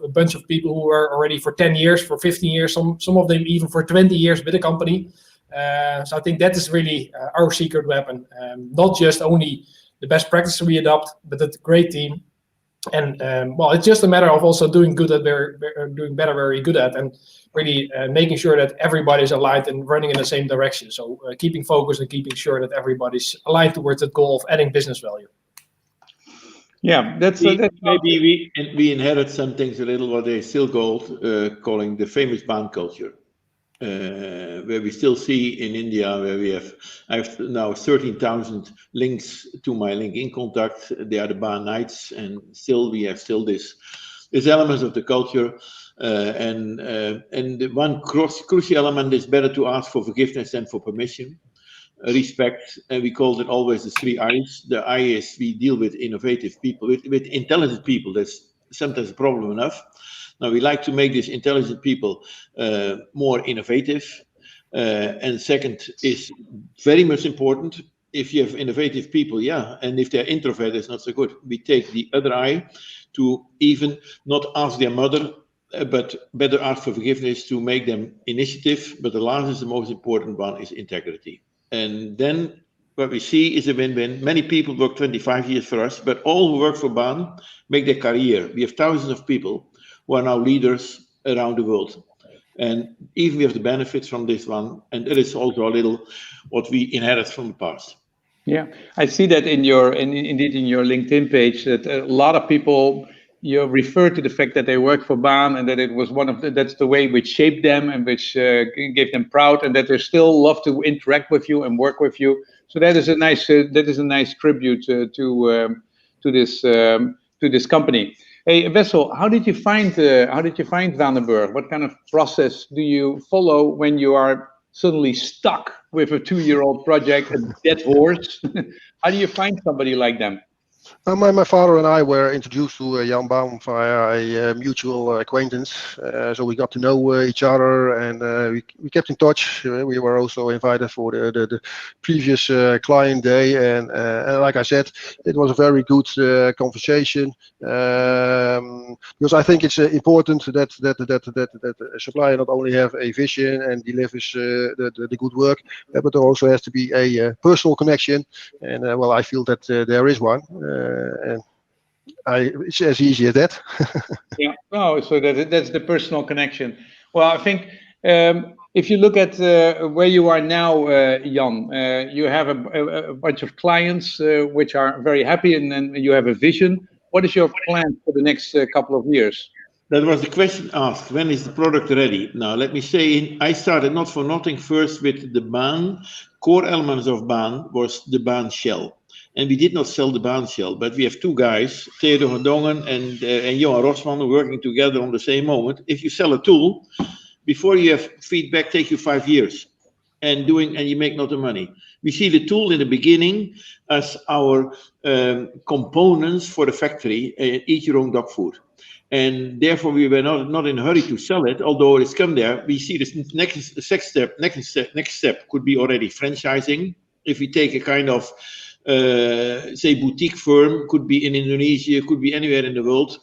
bunch of people who were already for 10 years, for 15 years, some of them even for 20 years with the company. So I think that is really our secret weapon. Not just only the best practices we adopt, but a great team. And well, it's just a matter of also doing better, very good at, and really making sure that everybody's aligned and running in the same direction. So keeping focus and keeping sure that everybody's aligned towards the goal of adding business value. Yeah, maybe we inherit some things a little what they still calling the famous BAIN culture. Where we still see in India, where I have now 13,000 links to my LinkedIn contact. They are the BAIN Knights, and we have this elements of the culture. And the one crucial element is better to ask for forgiveness than for permission. Respect, and we called it always the 3 I's. The I is we deal with innovative people, with intelligent people. That's sometimes a problem enough. Now, we like to make these intelligent people more innovative. And second is very much important, if you have innovative people, yeah, and if they're introverted, it's not so good. We take the other eye to even not ask their mother, but better ask for forgiveness to make them initiative. But the last is the most important one, is integrity. And then what we see is a win-win. Many people work 25 years for us, but all who work for BAIN make their career. We have thousands of people who are now leaders around the world. And even we have the benefits from this one, and it is also a little what we inherit from the past. Yeah, I see that indeed in your LinkedIn page, that a lot of people, you refer to the fact that they work for BAIN, and that it was that's the way which shaped them and which gave them proud, and that they still love to interact with you and work with you. So that is a nice tribute to this company. Hey, Wessel, how did you find Vanenburg? What kind of process do you follow when you are suddenly stuck with a 2-year-old project, a dead horse? How do you find somebody like them? My father and I were introduced to Jan Baan via a mutual acquaintance. So we got to know each other, and we kept in touch. We were also invited for the previous client day, and like I said, it was a very good conversation. Because I think it's important that a supplier not only have a vision and delivers the good work, but there also has to be a personal connection. And well, I feel that there is one. And it's as easy as that. Yeah. Oh, so that's the personal connection. Well, I think if you look at where you are now, Jan, you have a bunch of clients which are very happy, and then you have a vision. What is your plan for the next couple of years? That was the question asked. When is the product ready? Now, let me say, I started not for nothing first with the BAIN. Core elements of BAIN was the BAIN shell. And we did not sell the BAIN shell, but we have two guys, Theodor van Dongen and Johan Rosman, working together on the same moment. If you sell a tool, before you have feedback, take you 5 years. And you make not the money. We see the tool in the beginning as our components for the factory, eat your own dog food. And therefore we were not in a hurry to sell it, although it's come there. We see this next step could be already franchising. If we take a kind of say boutique firm, could be in Indonesia, could be anywhere in the world,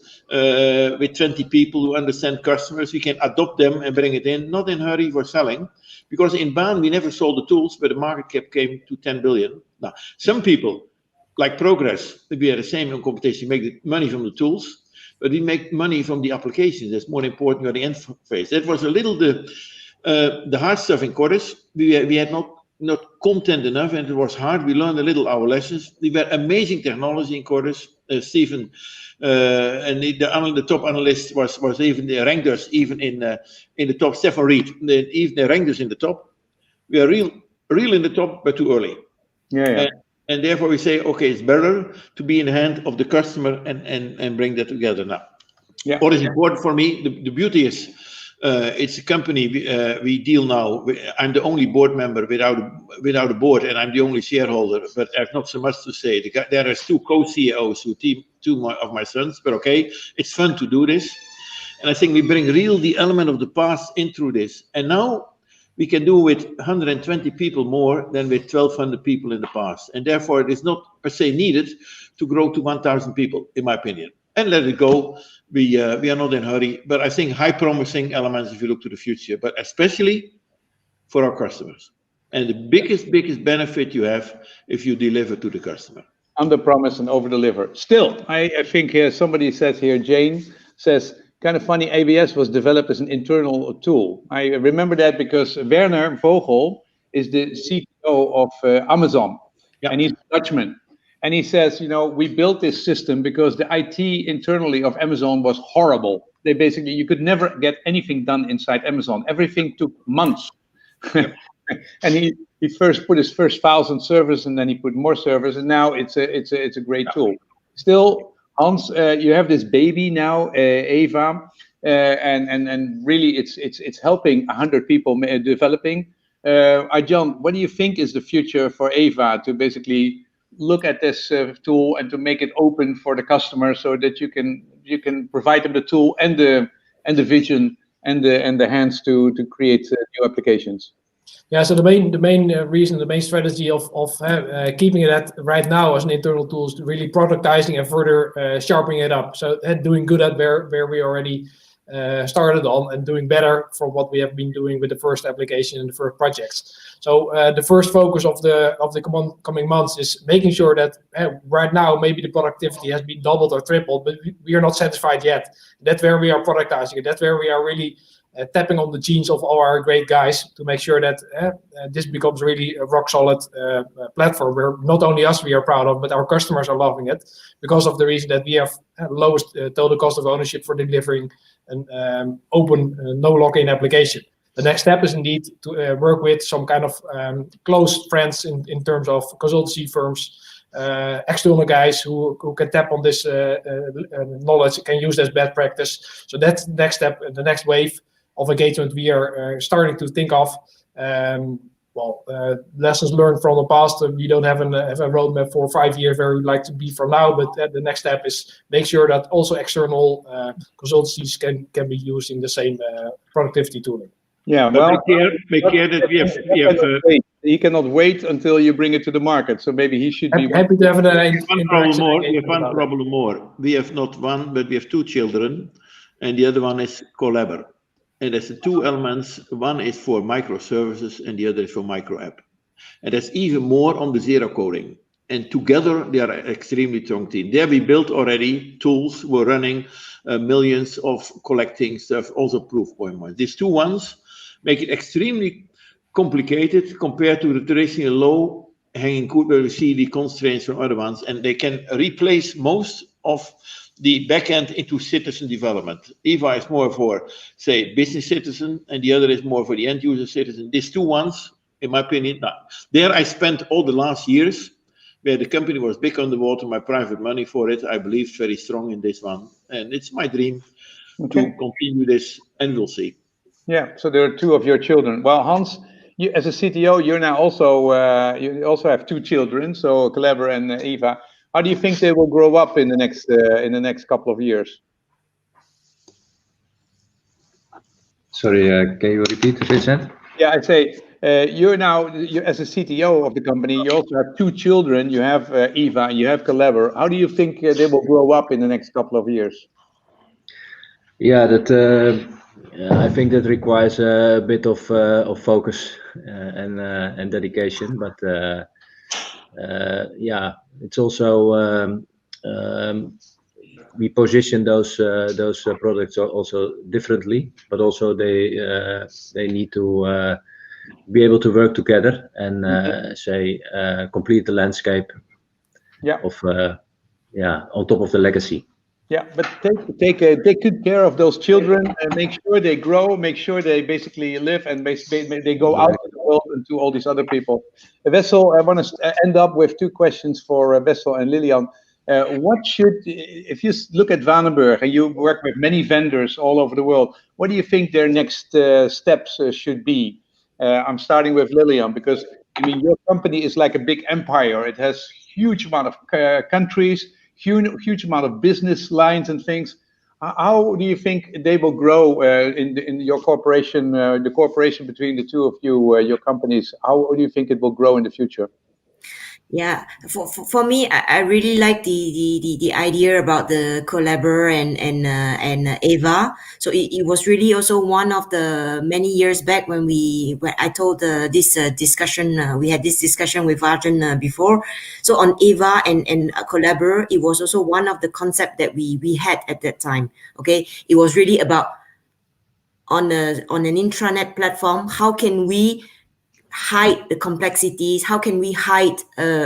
with 20 people who understand customers, we can adopt them and bring it in, not in a hurry for selling. Because in BAIN we never sold the tools, but the market cap came to 10 billion. Now, some people, like Progress, we are the same in competition, make the money from the tools, but we make money from the applications. That's more important than the interface. That was a little the hard stuff in Chorus. We had not content enough, and it was hard. We learned a little our lessons. We were amazing technology in Chorus. Stephen and the top analyst was even ranked us even in the top. Stefan Reed, even they ranked us in the top. We are real in the top, but too early. Yeah. And therefore we say, okay, it's better to be in the hand of the customer and bring that together now. Yeah. What is important for me, the beauty is, it's a company we deal now. I'm the only board member without a board, and I'm the only shareholder. But I have not so much to say. There are two co-CEOs two of my sons. But okay, it's fun to do this, and I think we bring the element of the past in through this. And now we can do with 120 people more than with 1,200 people in the past, and therefore it is not per se needed to grow to 1,000 people, in my opinion. And let it go. We are not in a hurry, but I think high promising elements if you look to the future, but especially for our customers. And the biggest benefit you have if you deliver to the customer. Under promise and over deliver. Still, I think somebody says here, Jane says, kind of funny, ABS was developed as an internal tool. I remember that because Werner Vogel is the CTO of Amazon, and he's a Dutchman. And he says, we built this system because the IT internally of Amazon was horrible. They basically, you could never get anything done inside Amazon. Everything took months. And he first put his first files on servers, and then he put more servers, and now it's a great tool. Still, Hans, you have this baby now, Eva, and really it's helping 100 people developing. Jan, what do you think is the future for Eva to basically look at this tool and to make it open for the customer so that you can provide them the tool and the vision and the hands to create new applications? Yeah, so the main reason, the main strategy of keeping it at right now as an internal tool is really productizing and further sharpening it up. So doing good at where we already started on, and doing better from what we have been doing with the first application and the first projects. So the first focus of the coming months is making sure that right now maybe the productivity has been doubled or tripled, but we are not satisfied yet. That's where we are productizing it. That's where we are really tapping on the genes of all our great guys to make sure that this becomes really a rock solid platform where not only us we are proud of, but our customers are loving it because of the reason that we have lowest total cost of ownership for delivering an open, no lock-in application. The next step is indeed to work with some kind of close friends in terms of consultancy firms, external guys who can tap on this knowledge, can use this best practice. So that's the next step, the next wave of engagement we are starting to think of. lessons learned from the past. We don't have a roadmap for 5 years where we'd like to be from now, but the next step is make sure that also external consultancies can be used in the same productivity tooling. Yeah, But well, make care that we have he cannot wait until you bring it to the market. So maybe he should be happy to have one problem more. We have one problem more. We have not one, but we have two children, and the other one is Collabor. And there's the two elements. One is for microservices, and the other is for micro app. And that's even more on the zero coding. And together they are an extremely strong team. There we built already tools. We're running millions of collecting stuff, also proof point ones. These two ones make it extremely complicated compared to the traditional low hanging fruit where we see the constraints from other ones, and they can replace most of the backend into citizen development. EVA is more for, say, business citizen, and the other is more for the end user citizen. These two ones, in my opinion, there I spent all the last years where the company was big on the water, my private money for it. I believe very strong in this one, and it's my dream to continue this, and we'll see. Yeah, so there are two of your children. Well, Hans, you, as a CTO, you're now also you also have two children, so Collabor and Eva. How do you think they will grow up in the next couple of years? Sorry, can you repeat, Vincent? Yeah, I say you're as a CTO of the company. You also have two children. You have Eva, and you have Collabor. How do you think they will grow up in the next couple of years? Yeah, that I think that requires a bit of focus and dedication, but yeah, it's also we position those products also differently, but also they need to be able to work together and say complete the landscape of on top of the legacy. Yeah, but take good care of those children and make sure they grow, make sure they basically live and basically they go out in the world and to all these other people. Wessel, I want to end up with two questions for Wessel and Lilian. If you look at Vanenburg and you work with many vendors all over the world, what do you think their next steps should be? I'm starting with Lilian because I mean your company is like a big empire. It has huge amount of countries. Huge amount of business lines and things. How do you think they will grow in your corporation, the cooperation between the two of you, your companies? How do you think it will grow in the future? Yeah, for me, I really like the idea about the Collabor and Eva. So it was really also one of the many years back when I told this discussion. We had this discussion with Arjun before. So on Eva and Collabor, it was also one of the concept that we had at that time. Okay, it was really about on an intranet platform. How can we hide the complexities? How can we hide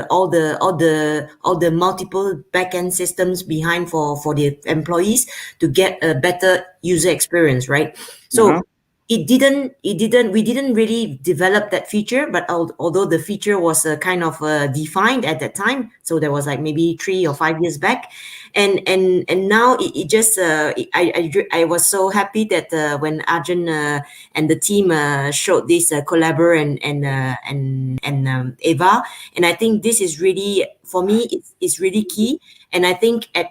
all the multiple backend systems behind for the employees to get a better user experience, right? So we didn't really develop that feature, but although the feature was kind of defined at that time, so there was like maybe 3 or 5 years back, and now it just I was so happy that when Arjun and the team showed this Collabor and Eva, and I think this is really, for me, it's really key. And I think at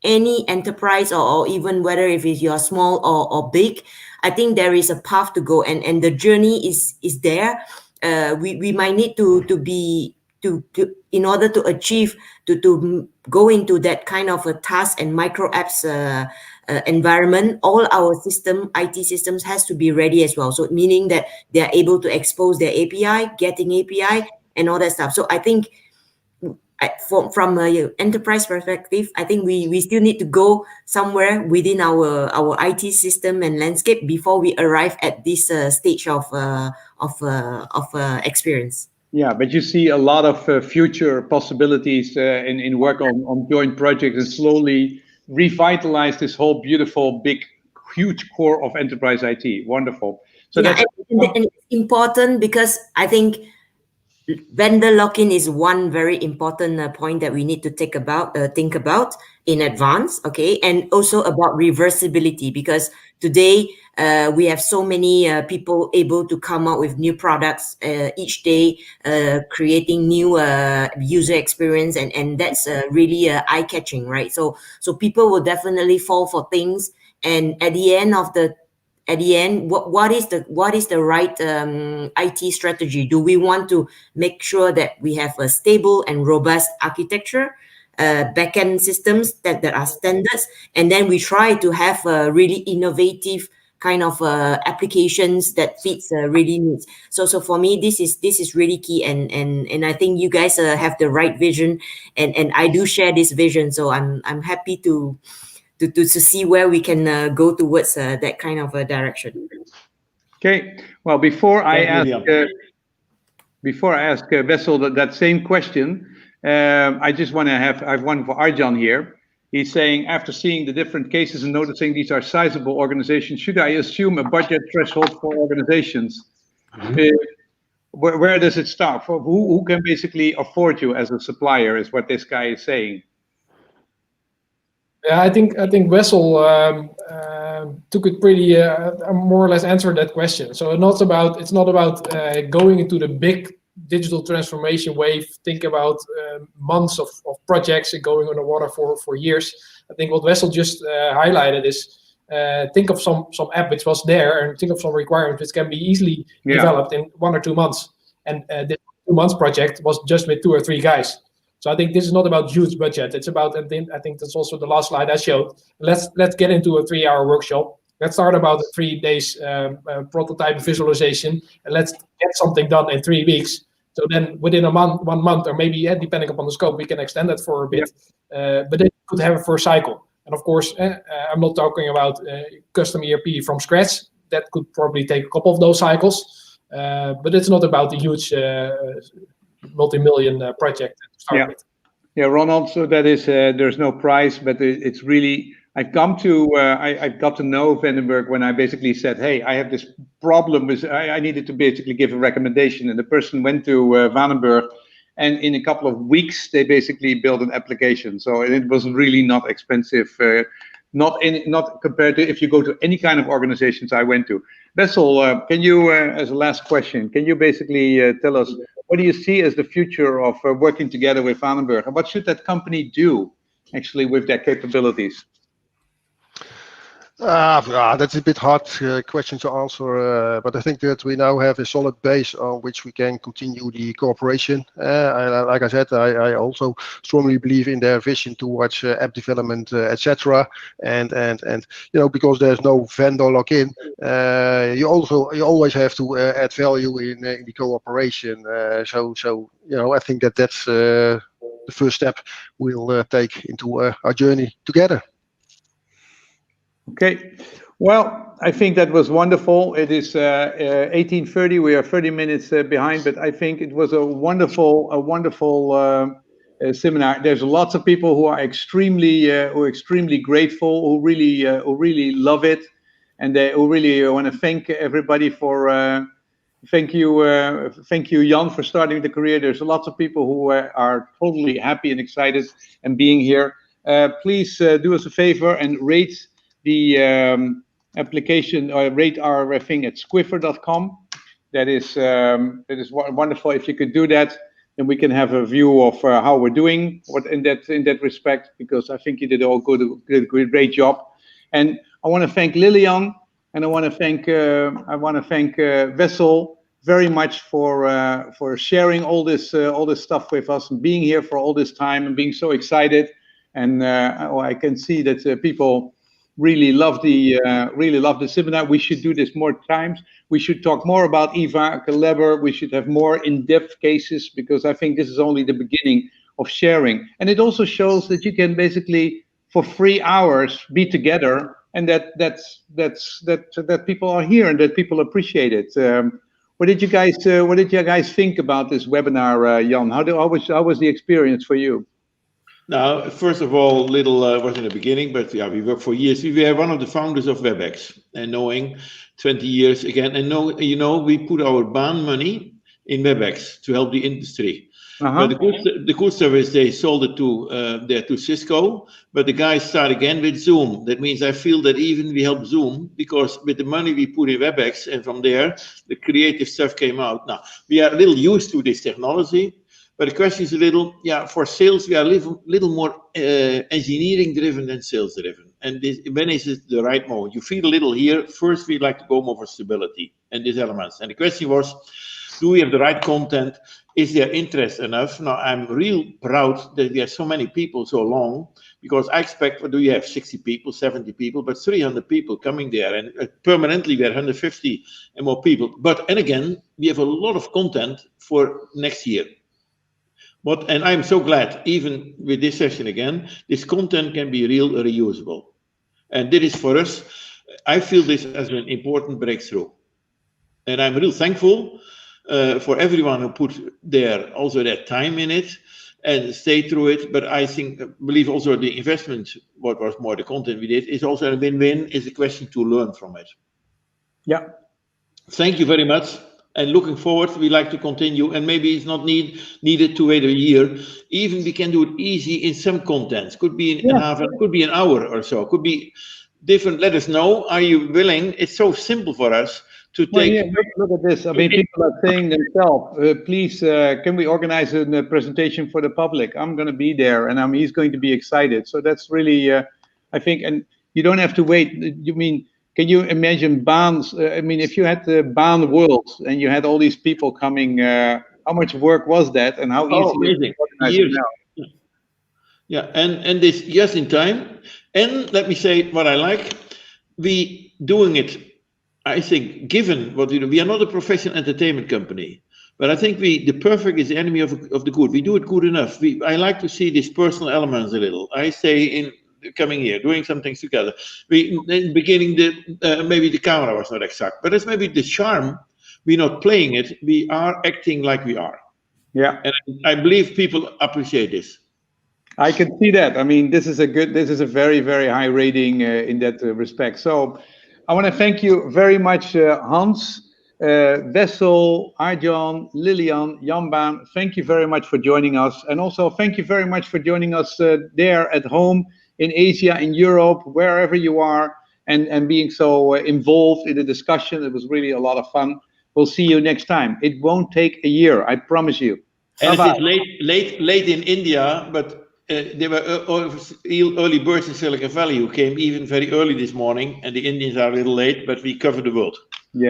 any enterprise or even whether if you're small or big, I think there is a path to go, and the journey is there. We might need to be to in order to achieve to go into that kind of a task and micro apps environment. All our IT systems has to be ready as well. So meaning that they are able to expose their API, getting API, and all that stuff. So I think from an enterprise perspective, I think we still need to go somewhere within our IT system and landscape before we arrive at this stage of experience. Yeah, but you see a lot of future possibilities in work on joint projects and slowly revitalize this whole beautiful, big, huge core of enterprise IT. Wonderful. So and it's important because I think vendor lock-in is one very important point that we need to think about in advance, okay? And also about reversibility, because today We have so many people able to come out with new products each day, creating new user experience, and that's really eye-catching, right? So people will definitely fall for things, and at the end, what is the right IT strategy? Do we want to make sure that we have a stable and robust architecture, backend systems that are standards, and then we try to have a really innovative kind of applications that fits really needs. So for me, this is really key, and I think you guys have the right vision, and I do share this vision. So I'm happy to see where we can go towards that kind of a direction. Okay. Well, before I Thank you, ask Wessel that same question, I just want to I have one for Arjan here. He's saying, after seeing the different cases and noticing these are sizable organizations, should I assume a budget threshold for organizations? Where does it start? For who can basically afford you as a supplier, is what this guy is saying. Yeah, I think Wessel took it pretty more or less answered that question. So it's not about going into the big digital transformation wave. Think about months of projects going on the water for years. I think what Wessel just highlighted is think of some app which was there, and think of some requirements which can be easily developed in 1 or 2 months. And this 2 months project was just with 2 or 3 guys. So I think this is not about huge budget. It's about, I think that's also the last slide I showed. Let's get into a 3-hour workshop. Let's start about 3 days prototype visualization, and let's get something done in 3 weeks. So then within 1 month, or maybe depending upon the scope, we can extend that for a bit. But then you could have a first cycle. And of course, I'm not talking about custom ERP from scratch. That could probably take a couple of those cycles. But it's not about the huge multi-million project to start with. Yeah, Ronald. So that is there's no price, but it's really I've got to know Vanenburg when I basically said, hey, I have this problem with I needed to basically give a recommendation, and the person went to Vanenburg, and in a couple of weeks they basically built an application. So it was really not expensive, not compared to if you go to any kind of organizations I went to. Wessel, can you, as a last question, can you basically tell us what do you see as the future of working together with Vanenburg, and what should that company do actually with their capabilities? That's a bit hard question to answer, but I think that we now have a solid base on which we can continue the cooperation. Like I said, I also strongly believe in their vision towards app development, etc. And because there's no vendor lock-in, you always have to add value in the cooperation. So I think that's the first step we'll take into our journey together. Okay, well, I think that was wonderful. It is 18:30. We are 30 minutes behind, but I think it was a wonderful seminar. There's lots of people who are extremely grateful, who really love it, and who really want to thank everybody for. Thank you, Jan, for starting the career. There's lots of people who are totally happy and excited and being here. Please do us a favor and rate the application, or rate our thing at squiffer.com. That is wonderful. If you could do that, then we can have a view of how we're doing in that respect, because I think you did a great job. And I want to thank Lilian, and I want to thank Wessel very much for sharing all this stuff with us and being here for all this time and being so excited. And I can see that people really love the seminar. We should do this more times. We should talk more about EVA, collaborate. We should have more in-depth cases, because I think this is only the beginning of sharing. And it also shows that you can basically, for 3 hours, be together, and that people are here and that people appreciate it. What did you guys think about this webinar, Jan? How was the experience for you? Now, first of all, little was in the beginning, but yeah, we worked for years. We were one of the founders of WebEx, and knowing 20 years again, and we put our BAIN money in WebEx to help the industry. But the cool stuff is they sold it to Cisco, but the guys start again with Zoom. That means I feel that even we help Zoom, because with the money we put in WebEx, and from there the creative stuff came out. Now we are a little used to this technology, but the question is a little, for sales we are a little more engineering driven than sales driven. And when is it the right moment? You feel a little here. First, we like to go more for stability and these elements. And the question was, do we have the right content? Is there interest enough? Now, I'm real proud that we have so many people so long, because I expect, what do you have, 60 people, 70 people, but 300 people coming there, and permanently we are 150 and more people. And again, we have a lot of content for next year. And I'm so glad, even with this session again, this content can be real reusable. And this is for us, I feel this as an important breakthrough. And I'm real thankful for everyone who put also their time in it and stay through it. But I believe also the investment, what was more the content we did, is also a win-win. Is a question to learn from it. Yeah. Thank you very much. And looking forward, we like to continue, and maybe it's not needed to wait a year. Even we can do it easy in some contents. Could be could be an hour or so. Could be different. Let us know. Are you willing? It's so simple for us to take. Look at this. I mean, people are saying themselves, please, can we organize a presentation for the public? I'm going to be there, and he's going to be excited. So that's really, I think, and you don't have to wait. You mean, can you imagine BAIN's? I mean, if you had the BAIN World and you had all these people coming, how much work was that, and how easy is it to organize it now? Yeah, and this just in time. And let me say what I like. We doing it, I think, given what we do, we are not a professional entertainment company, but I think the perfect is the enemy of the good. We do it good enough. I like to see these personal elements a little. I say in the coming year, doing some things together. In the beginning, maybe the camera was not exact, but it's maybe the charm. We're not playing it. We are acting like we are. Yeah. And I believe people appreciate this. I can see that. I mean, this is a very, very high rating in that respect. So I want to thank you very much, Hans, Wessel, Arjan, Lilian, Jan Baan. Thank you very much for joining us. And also thank you very much for joining us there at home in Asia, in Europe, wherever you are, and being so involved in the discussion. It was really a lot of fun. We'll see you next time. It won't take a year, I promise you. And Bye-bye. It is late in India, but there were early birds in Silicon Valley who came even very early this morning, and the Indians are a little late, but we cover the world.